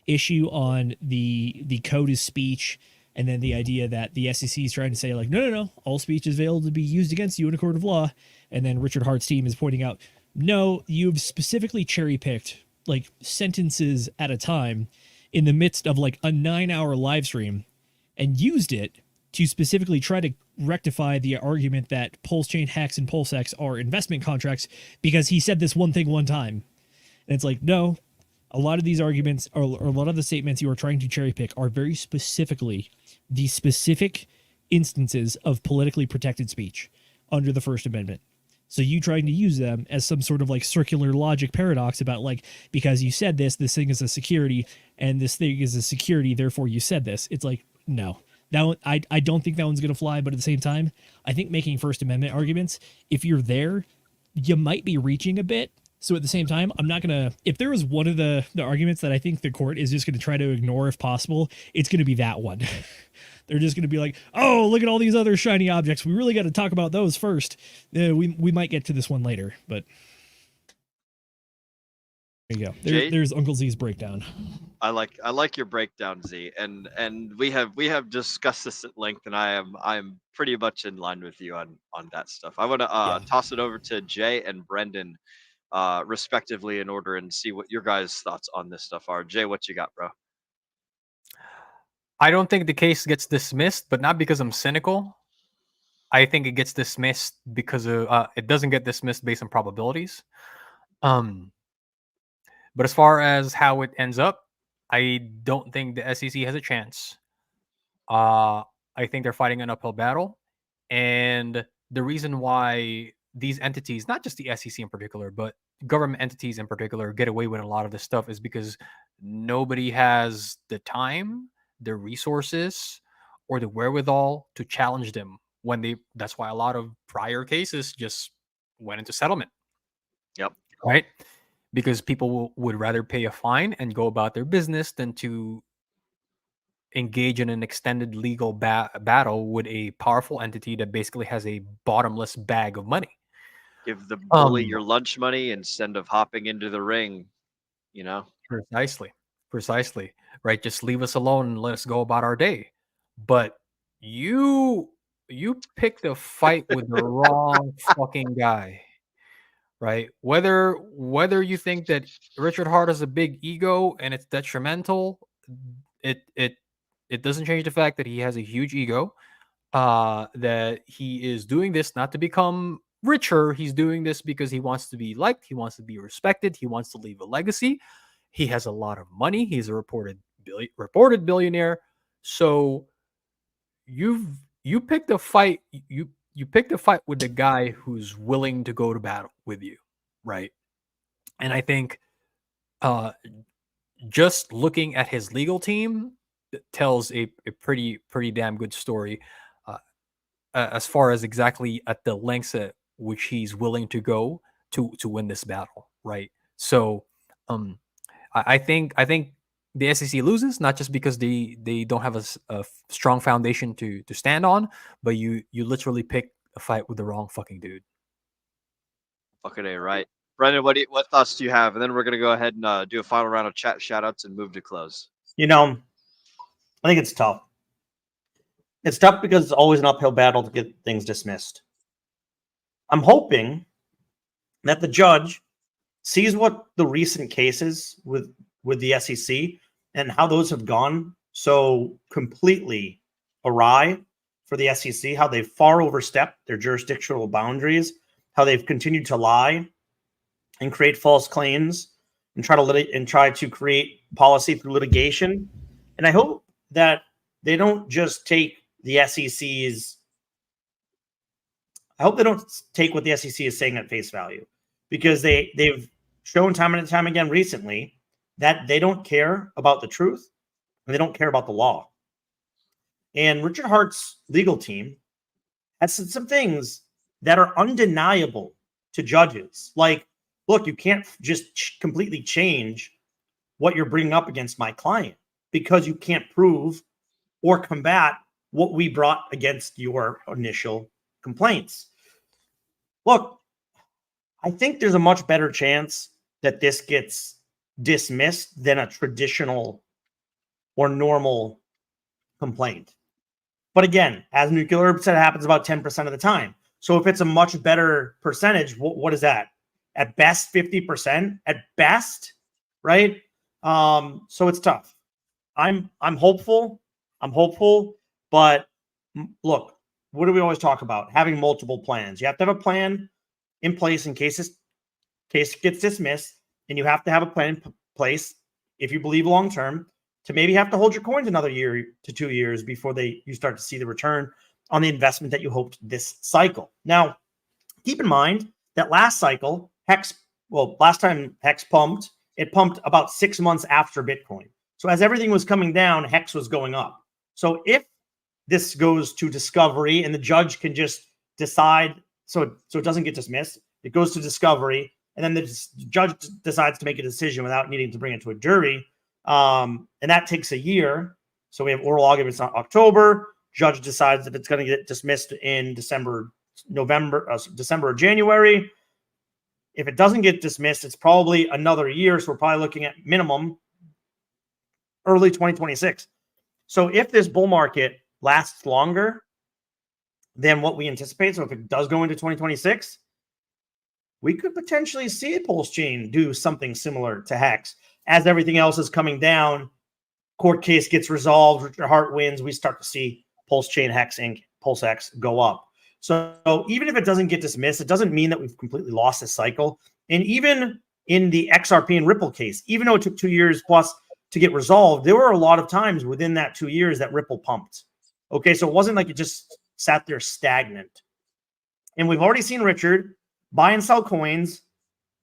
issue on the code of speech, and then the idea that the SEC is trying to say like, no, all speech is available to be used against you in a court of law. And then Richard Hart's team is pointing out, no, you've specifically cherry picked like sentences at a time in the midst of like a 9-hour live stream and used it to specifically try to rectify the argument that Pulse Chain Hex and PulseX are investment contracts because he said this one thing one time. And it's like, no, a lot of these arguments or a lot of the statements you are trying to cherry pick are very specifically the specific instances of politically protected speech under the First Amendment. So you trying to use them as some sort of like circular logic paradox about like, because you said this thing is a security and this thing is a security, therefore you said this. It's like, no. Now, I don't think that one's going to fly, but at the same time, I think making First Amendment arguments, if you're there, you might be reaching a bit. So at the same time, I'm not going to, if there was one of the arguments that I think the court is just going to try to ignore if possible, it's going to be that one. They're just going to be like, oh, look at all these other shiny objects. We really got to talk about those first. We might get to this one later, but there you go. There's Uncle Z's breakdown. I like your breakdown, Z, and we have discussed this at length, and I'm pretty much in line with you on that stuff. I want to toss it over to Jay and Brendan, respectively, in order, and see what your guys' thoughts on this stuff are. Jay, what you got, bro? I don't think the case gets dismissed, but not because I'm cynical. I think it gets dismissed because of it doesn't get dismissed based on probabilities. But as far as how it ends up, I don't think the SEC has a chance. I think they're fighting an uphill battle, and the reason why these entities, not just the SEC in particular, but government entities in particular, get away with a lot of this stuff is because nobody has the time, the resources, or the wherewithal to challenge them that's why a lot of prior cases just went into settlement. Yep. Right? Because people would rather pay a fine and go about their business than to engage in an extended legal battle with a powerful entity that basically has a bottomless bag of money. Give the bully your lunch money instead of hopping into the ring, you know? Precisely. Right? Just leave us alone and let us go about our day. But you picked a fight with the wrong fucking guy. Right? Whether you think that Richard Hart has a big ego and it's detrimental, it doesn't change the fact that he has a huge ego. That he is doing this not to become richer. He's doing this because he wants to be liked. He wants to be respected. He wants to leave a legacy. He has a lot of money. He's a reported billionaire. So you picked a fight. You picked a fight with the guy who's willing to go to battle with you, right? And I think just looking at his legal team tells a pretty damn good story as far as exactly at the lengths at which he's willing to go to win this battle, right? So I think the SEC loses, not just because they don't have a strong foundation to stand on, but you literally pick a fight with the wrong fucking dude. Fucking A, right. Brendan, what thoughts do you have? And then we're going to go ahead and do a final round of chat shout-outs and move to close. You know, I think it's tough. It's tough because it's always an uphill battle to get things dismissed. I'm hoping that the judge sees what the recent cases with the SEC and how those have gone so completely awry for the SEC, how they've far overstepped their jurisdictional boundaries, how they've continued to lie and create false claims and try to create policy through litigation. And I hope that they don't just take the SEC's. I hope they don't take what the SEC is saying at face value, because they've shown time and time again recently that they don't care about the truth and they don't care about the law. And Richard Hart's legal team has said some things that are undeniable to judges. Like, look, you can't just completely change what you're bringing up against my client because you can't prove or combat what we brought against your initial complaints. Look, I think there's a much better chance that this gets dismissed than a traditional or normal complaint. But again, as Nuclear Herb said, it happens about 10% of the time. So if it's a much better percentage, what is that? At best, 50%. At best, right? So it's tough. I'm hopeful. But look, what do we always talk about? Having multiple plans. You have to have a plan in place in case it gets dismissed, and you have to have a plan in place if you believe long term to maybe have to hold your coins another year to 2 years before you start to see the return on the investment that you hoped this cycle. Now, keep in mind that last cycle, last time Hex pumped, it pumped about 6 months after Bitcoin. So as everything was coming down, Hex was going up. So if this goes to discovery and the judge can just decide, so it doesn't get dismissed, it goes to discovery, and then the judge decides to make a decision without needing to bring it to a jury, and that takes a year. So we have oral arguments in October. Judge decides if it's going to get dismissed in December or January. If it doesn't get dismissed, it's probably another year. So we're probably looking at minimum early 2026. So if this bull market lasts longer than what we anticipate, so if it does go into 2026, we could potentially see a Pulse Chain do something similar to Hex. As everything else is coming down, court case gets resolved, Richard Hart wins, we start to see Pulse Chain, Hex Inc., Pulse X go up. So even if it doesn't get dismissed, it doesn't mean that we've completely lost this cycle. And even in the XRP and Ripple case, even though it took 2 years plus to get resolved, there were a lot of times within that 2 years that Ripple pumped. Okay, so it wasn't like it just sat there stagnant. And we've already seen Richard buy and sell coins.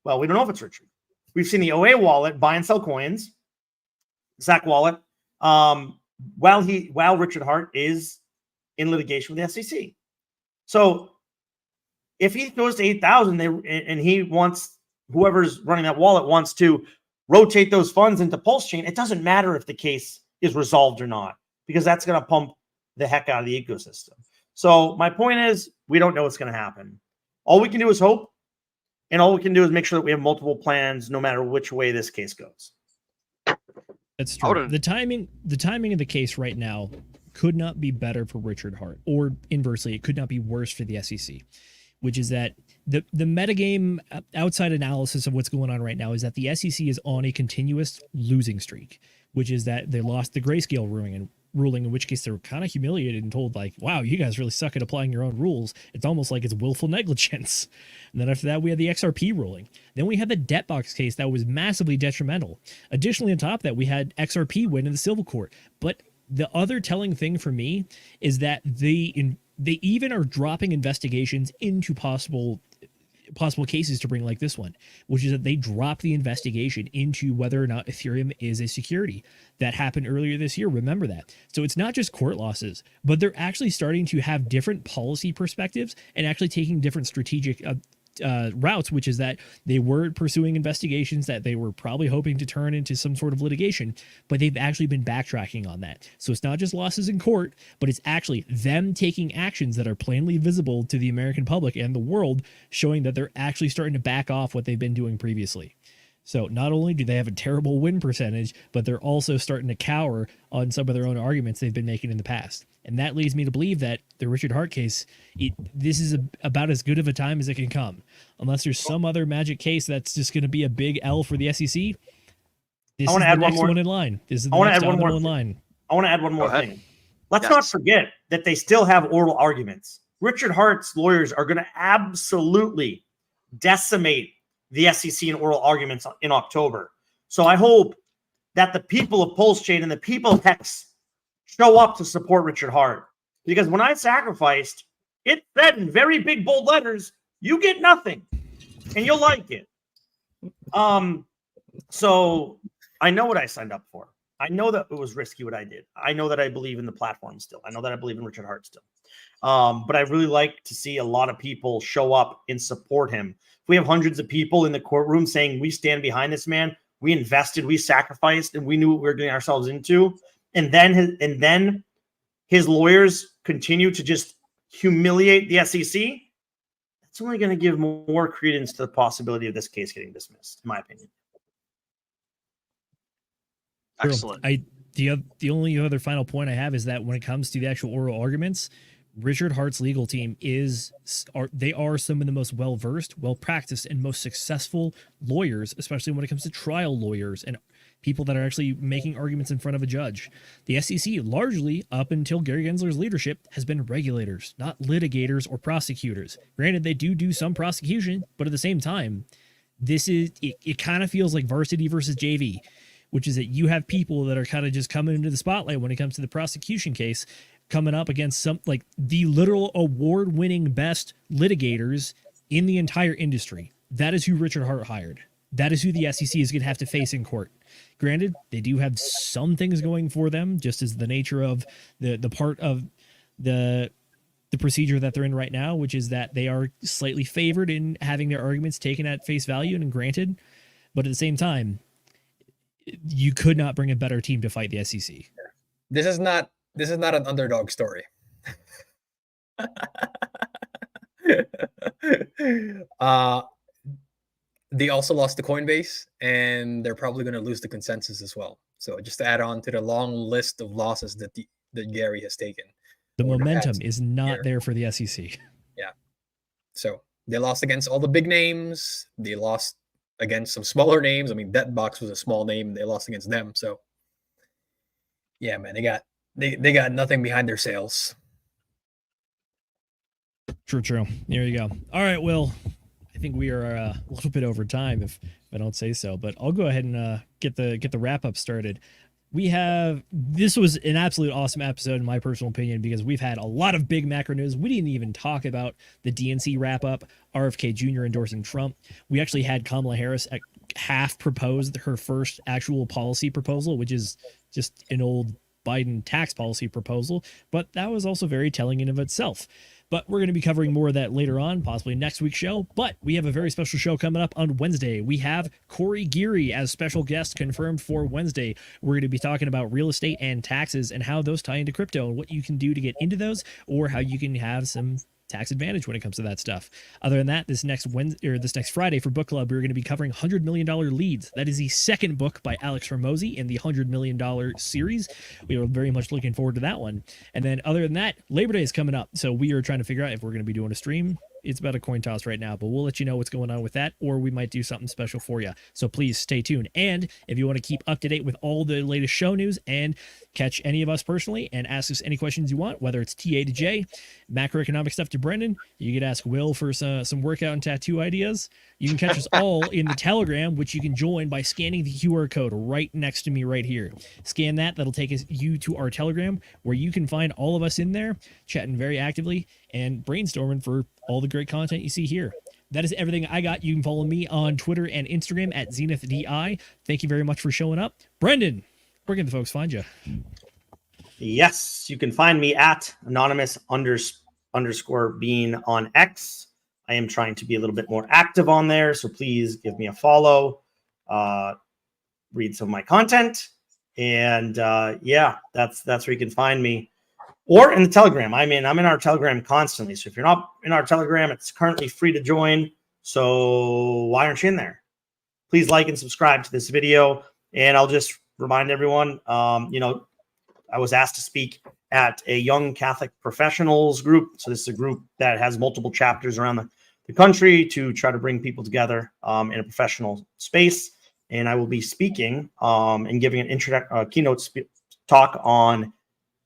Well, we don't know if it's Richard. We've seen the OA wallet buy and sell coins, Zach wallet, while Richard Hart is in litigation with the SEC. So if he goes to 8,000 and he wants, whoever's running that wallet wants to rotate those funds into Pulse Chain, it doesn't matter if the case is resolved or not, because that's going to pump the heck out of the ecosystem. So my point is, we don't know what's going to happen. All we can do is hope, and all we can do is make sure that we have multiple plans no matter which way this case goes. That's true. The timing of the case right now could not be better for Richard Hart, or inversely, it could not be worse for the SEC, which is that the metagame outside analysis of what's going on right now is that the SEC is on a continuous losing streak, which is that they lost the grayscale ruling, in which case they were kind of humiliated and told, like, wow, you guys really suck at applying your own rules. It's almost like it's willful negligence. And then after that, we had the XRP ruling. Then we had the debt box case that was massively detrimental. Additionally, on top of that, we had XRP win in the civil court. But the other telling thing for me is that they even are dropping investigations into possible cases to bring, like this one, which is that they dropped the investigation into whether or not Ethereum is a security. That happened earlier this year. Remember that. So it's not just court losses, but they're actually starting to have different policy perspectives and actually taking different strategic routes, which is that they were pursuing investigations that they were probably hoping to turn into some sort of litigation, but they've actually been backtracking on that. So it's not just losses in court, but it's actually them taking actions that are plainly visible to the American public and the world, showing that they're actually starting to back off what they've been doing previously. So not only do they have a terrible win percentage, but they're also starting to cower on some of their own arguments they've been making in the past. And that leads me to believe that the Richard Hart case, this is about as good of a time as it can come. Unless there's some other magic case that's just going to be a big L for the SEC. This is the next one in line. This is the next domino in line. I want to add one more thing. Let's not forget that they still have oral arguments. Richard Hart's lawyers are going to absolutely decimate the SEC in oral arguments in October. So I hope that the people of Pulse Chain and the people of Hex show up to support Richard Hart. Because when I sacrificed, it said in very big, bold letters, you get nothing. And you'll like it. So I know what I signed up for. I know that it was risky what I did. I know that I believe in the platform still. I know that I believe in Richard Hart still. But I really like to see a lot of people show up and support him. If we have hundreds of people in the courtroom saying we stand behind this man, we invested, we sacrificed, and we knew what we were getting ourselves into, and then his lawyers continue to just humiliate the SEC, that's only going to give more credence to the possibility of this case getting dismissed, in my opinion. Excellent. The only other final point I have is that when it comes to the actual oral arguments, Richard Hart's legal team they are some of the most well-versed, well-practiced, and most successful lawyers, especially when it comes to trial lawyers and people that are actually making arguments in front of a judge. The SEC, largely up until Gary Gensler's leadership, has been regulators, not litigators or prosecutors. Granted, they do some prosecution, but at the same time, it kind of feels like varsity versus JV, which is that you have people that are kind of just coming into the spotlight when it comes to the prosecution case, coming up against some like the literal award-winning best litigators in the entire industry. That is who Richard Hart hired. That is who the SEC is going to have to face in court. Granted, they do have some things going for them, just as the nature of the part of the procedure that they're in right now, which is that they are slightly favored in having their arguments taken at face value and granted. But at the same time, you could not bring a better team to fight the SEC. This is not an underdog story. They also lost to Coinbase, and they're probably going to lose the consensus as well. So just to add on to the long list of losses that Gary has taken. The momentum is not there for the SEC. Yeah. So they lost against all the big names. They lost against some smaller names. I mean, Deadbox was a small name. They lost against them. So yeah, man, they got nothing behind their sails. True. There you go. All right, Will. I think we are a little bit over time, if I don't say so. But I'll go ahead and get the wrap up started. This was an absolute awesome episode in my personal opinion, because we've had a lot of big macro news. We didn't even talk about the DNC wrap up, RFK Jr. endorsing Trump. We actually had Kamala Harris at half proposed her first actual policy proposal, which is just an old Biden tax policy proposal, but that was also very telling in of itself. But we're going to be covering more of that later on, possibly next week's show. But we have a very special show coming up on Wednesday. We have Corey Geary as special guest confirmed for Wednesday. We're going to be talking about real estate and taxes and how those tie into crypto and what you can do to get into those, or how you can have some tax advantage when it comes to that stuff. Other than that, this next Friday for book club, we're going to be covering $100 Million Leads. That is the second book by Alex Hormozi in the $100 Million series. We are very much looking forward to that one. And then other than that, Labor Day is coming up. So we are trying to figure out if we're going to be doing a stream. It's about a coin toss right now, but we'll let you know what's going on with that, or we might do something special for you. So please stay tuned. And if you want to keep up to date with all the latest show news and catch any of us personally and ask us any questions you want, whether it's TA to J, macroeconomic stuff to Brendan, you could ask Will for some workout and tattoo ideas. You can catch us all in the Telegram, which you can join by scanning the QR code right next to me right here. Scan that. That'll take you to our Telegram, where you can find all of us in there chatting very actively and brainstorming for all the great content you see here. That is everything I got. You can follow me on Twitter and Instagram at ZenithDI. Thank you very much for showing up. Brendan, where can the folks find you? Yes, you can find me at anonymous_bean on X. I am trying to be a little bit more active on there, so please give me a follow, read some of my content, and yeah, that's where you can find me. Or in the Telegram. I'm in our Telegram constantly. So if you're not in our Telegram, it's currently free to join. So why aren't you in there? Please like and subscribe to this video. And I'll just remind everyone, I was asked to speak at a young Catholic professionals group. So this is a group that has multiple chapters around the country to try to bring people together in a professional space. And I will be speaking and giving an keynote talk on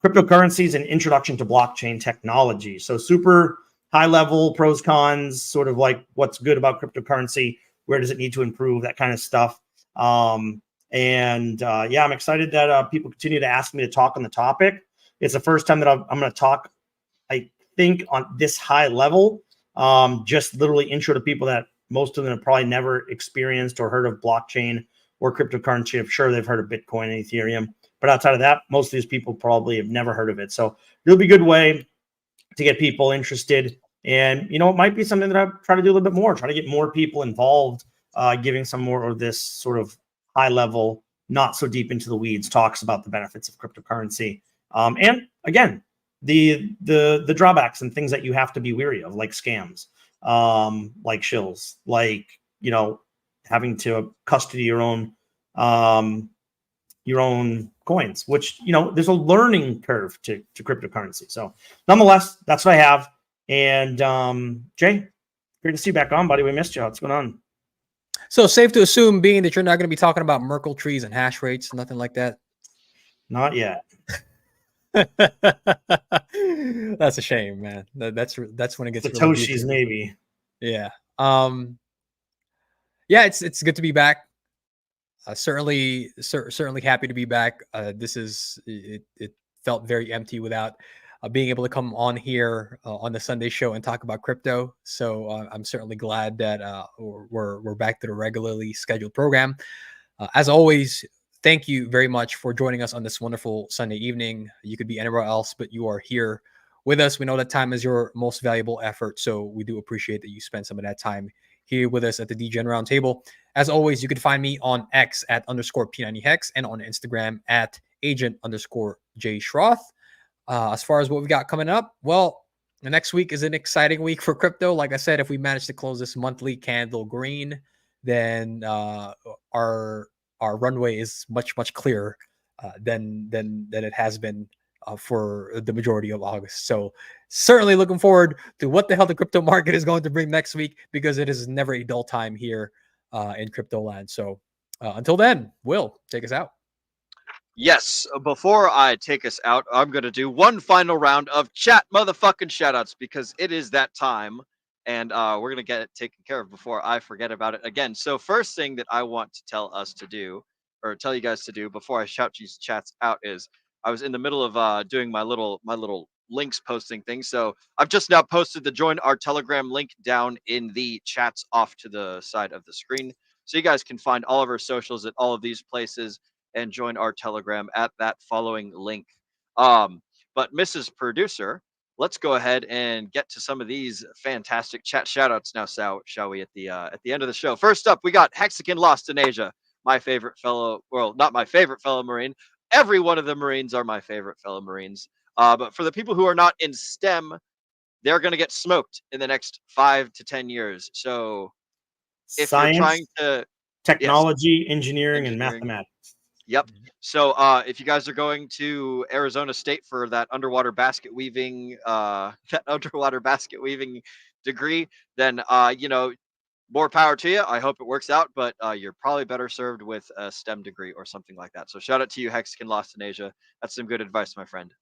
cryptocurrencies and introduction to blockchain technology. So super high level pros, cons, sort of like what's good about cryptocurrency, where does it need to improve, that kind of stuff. I'm excited that people continue to ask me to talk on the topic. It's the first time that I'm going to talk, I think, on this high level, just literally intro to people that most of them have probably never experienced or heard of blockchain or cryptocurrency. I'm sure they've heard of Bitcoin and Ethereum. But outside of that, most of these people probably have never heard of it. So it'll be a good way to get people interested. And, it might be something that I try to do a little bit more, try to get more people involved, giving some more of this sort of high level, not so deep into the weeds talks about the benefits of cryptocurrency. And again, the drawbacks and things that you have to be wary of, like scams, like shills, like, having to custody your own coins, which, there's a learning curve to cryptocurrency. So nonetheless, that's what I have. And Jay, great to see you back on, buddy. We missed you. What's going on? So safe to assume, being that you're not going to be talking about Merkle trees and hash rates, nothing like that? Not yet. That's a shame, man. That's when it gets Satoshis, really maybe. Yeah. Yeah, it's good to be back. Certainly happy to be back. It felt very empty without being able to come on here on the Sunday show and talk about crypto. So I'm certainly glad that we're back to the regularly scheduled program. As always, thank you very much for joining us on this wonderful Sunday evening. You could be anywhere else, but you are here with us. We know that time is your most valuable effort, so we do appreciate that you spend some of that time here with us at the Degen Roundtable. As always, you can find me on X at _P90Hex and on Instagram at agent_J_Schroth. As far as what we got coming up, well, the next week is an exciting week for crypto. Like I said, if we manage to close this monthly candle green, then our runway is much clearer than it has been for the majority of August. So certainly looking forward to what the hell the crypto market is going to bring next week, because it is never a dull time here in crypto land. So until then, Will, take us out. Yes, before I take us out, I'm going to do one final round of chat motherfucking shoutouts, because it is that time, and we're going to get it taken care of before I forget about it again. So first thing that I want to tell us to do, or tell you guys to do before I shout these chats out, is I was in the middle of doing my little links posting thing. So I've just now posted the join our Telegram link down in the chats off to the side of the screen. So you guys can find all of our socials at all of these places and join our Telegram at that following link. But Mrs. Producer, let's go ahead and get to some of these fantastic chat shoutouts now, shall we, at the end of the show. First up, we got Hexagon Lost in Asia, my favorite fellow, well, not my favorite fellow Marine. Every one of the Marines are my favorite fellow Marines. But for the people who are not in STEM, they're going to get smoked in the next 5 to 10 years. So if Science, you're trying to... technology, engineering, and mathematics. Yep. So if you guys are going to Arizona State for that underwater basket weaving degree, then more power to you. I hope it works out, but you're probably better served with a STEM degree or something like that. So shout out to you, Hexagon Lost in Asia. That's some good advice, my friend.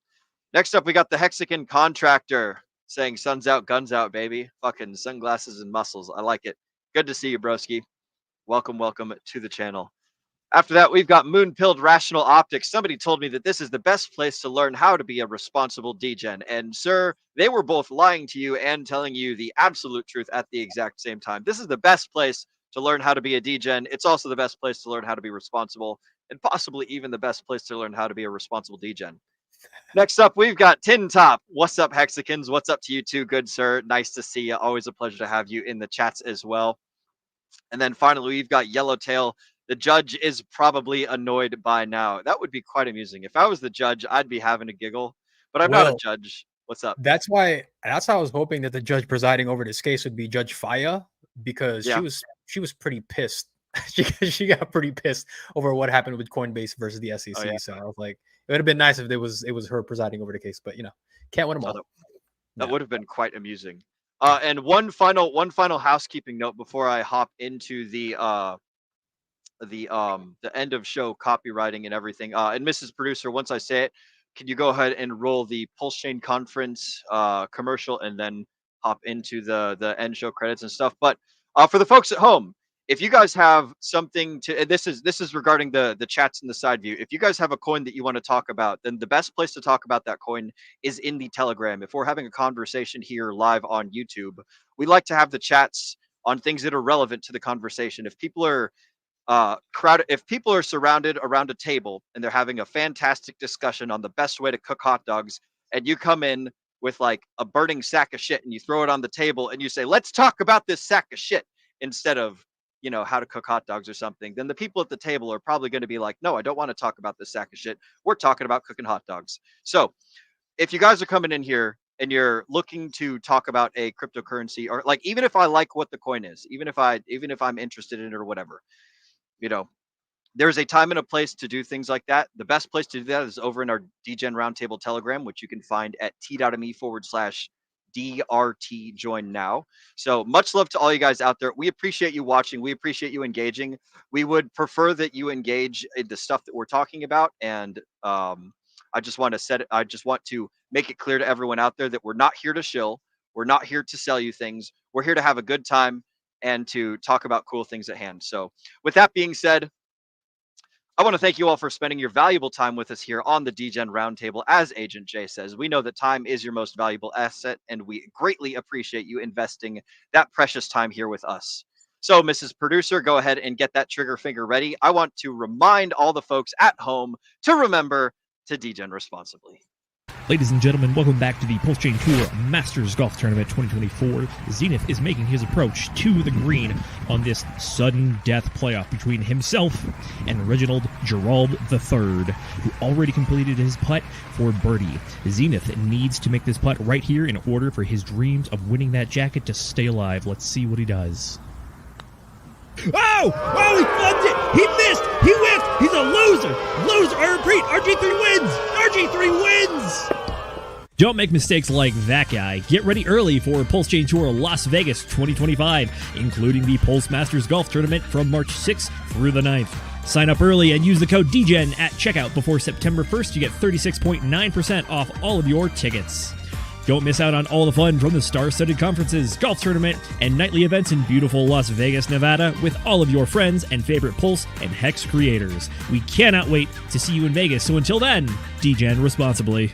Next up, we got the Hexagon Contractor saying "Sun's out, guns out, baby." Fucking sunglasses and muscles. I like it. Good to see you, broski. Welcome to the channel. After that, we've got Moon-Pilled Rational Optics. Somebody told me that this is the best place to learn how to be a responsible degen. And sir, they were both lying to you and telling you the absolute truth at the exact same time. This is the best place to learn how to be a degen. It's also the best place to learn how to be responsible, and possibly even the best place to learn how to be a responsible degen. Next up, we've got Tin Top. What's up, Hexicans? What's up to you too, good sir? Nice to see you. Always a pleasure to have you in the chats as well. And then finally, we've got Yellowtail. The judge is probably annoyed by now. That would be quite amusing. If I was the judge, I'd be having a giggle, but I'm not a judge. What's up? That's why I was hoping that the judge presiding over this case would be Judge Faya, because she was pretty pissed. she got pretty pissed over what happened with Coinbase versus the SEC. Oh, yeah. So I was like, it would have been nice if it was her presiding over the case, but can't win them all. That would have been quite amusing. And one final housekeeping note before I hop into the end of show copywriting and everything. And Mrs. Producer, once I say it, can you go ahead and roll the Pulse Chain Conference commercial and then hop into the end show credits and stuff? But for the folks at home, if you guys have something to, and this is regarding the chats in the side view. If you guys have a coin that you want to talk about, then the best place to talk about that coin is in the Telegram. If we're having a conversation here live on YouTube, we like to have the chats on things that are relevant to the conversation. If people are crowded, if people are surrounded around a table and they're having a fantastic discussion on the best way to cook hot dogs, and you come in with like a burning sack of shit and you throw it on the table and you say, let's talk about this sack of shit, instead of how to cook hot dogs or something, then the people at the table are probably going to be like, no, I don't want to talk about this sack of shit. We're talking about cooking hot dogs. So if you guys are coming in here and you're looking to talk about a cryptocurrency, or like, even if I like what the coin is, even if I'm interested in it or whatever, there's a time and a place to do things like that. The best place to do that is over in our Degen Roundtable Telegram, which you can find at t.me/DRT join now. So much love to all you guys out there. We appreciate you watching. We appreciate you engaging. We would prefer that you engage in the stuff that we're talking about. And I just want to make it clear to everyone out there that we're not here to shill. We're not here to sell you things. We're here to have a good time and to talk about cool things at hand. So with that being said, I want to thank you all for spending your valuable time with us here on the Degen Roundtable. As Agent Jay says, we know that time is your most valuable asset, and we greatly appreciate you investing that precious time here with us. So, Mrs. Producer, go ahead and get that trigger finger ready. I want to remind all the folks at home to remember to Degen responsibly. Ladies and gentlemen, welcome back to the Pulse Chain Tour Masters Golf Tournament 2024. Zenith is making his approach to the green on this sudden death playoff between himself and Reginald Gerald III, who already completed his putt for birdie. Zenith needs to make this putt right here in order for his dreams of winning that jacket to stay alive. Let's see what he does. Oh! Oh, he flubbed it! He missed! He whiffed! He's a loser! Loser! I repeat, RG3 wins! RG3 wins! Don't make mistakes like that guy. Get ready early for Pulse Chain Tour Las Vegas 2025, including the Pulse Masters Golf Tournament from March 6th through the 9th. Sign up early and use the code DGEN at checkout before September 1st to get 36.9% off all of your tickets. Don't miss out on all the fun from the star-studded conferences, golf tournament, and nightly events in beautiful Las Vegas, Nevada with all of your friends and favorite Pulse and Hex creators. We cannot wait to see you in Vegas, so until then, DGen responsibly.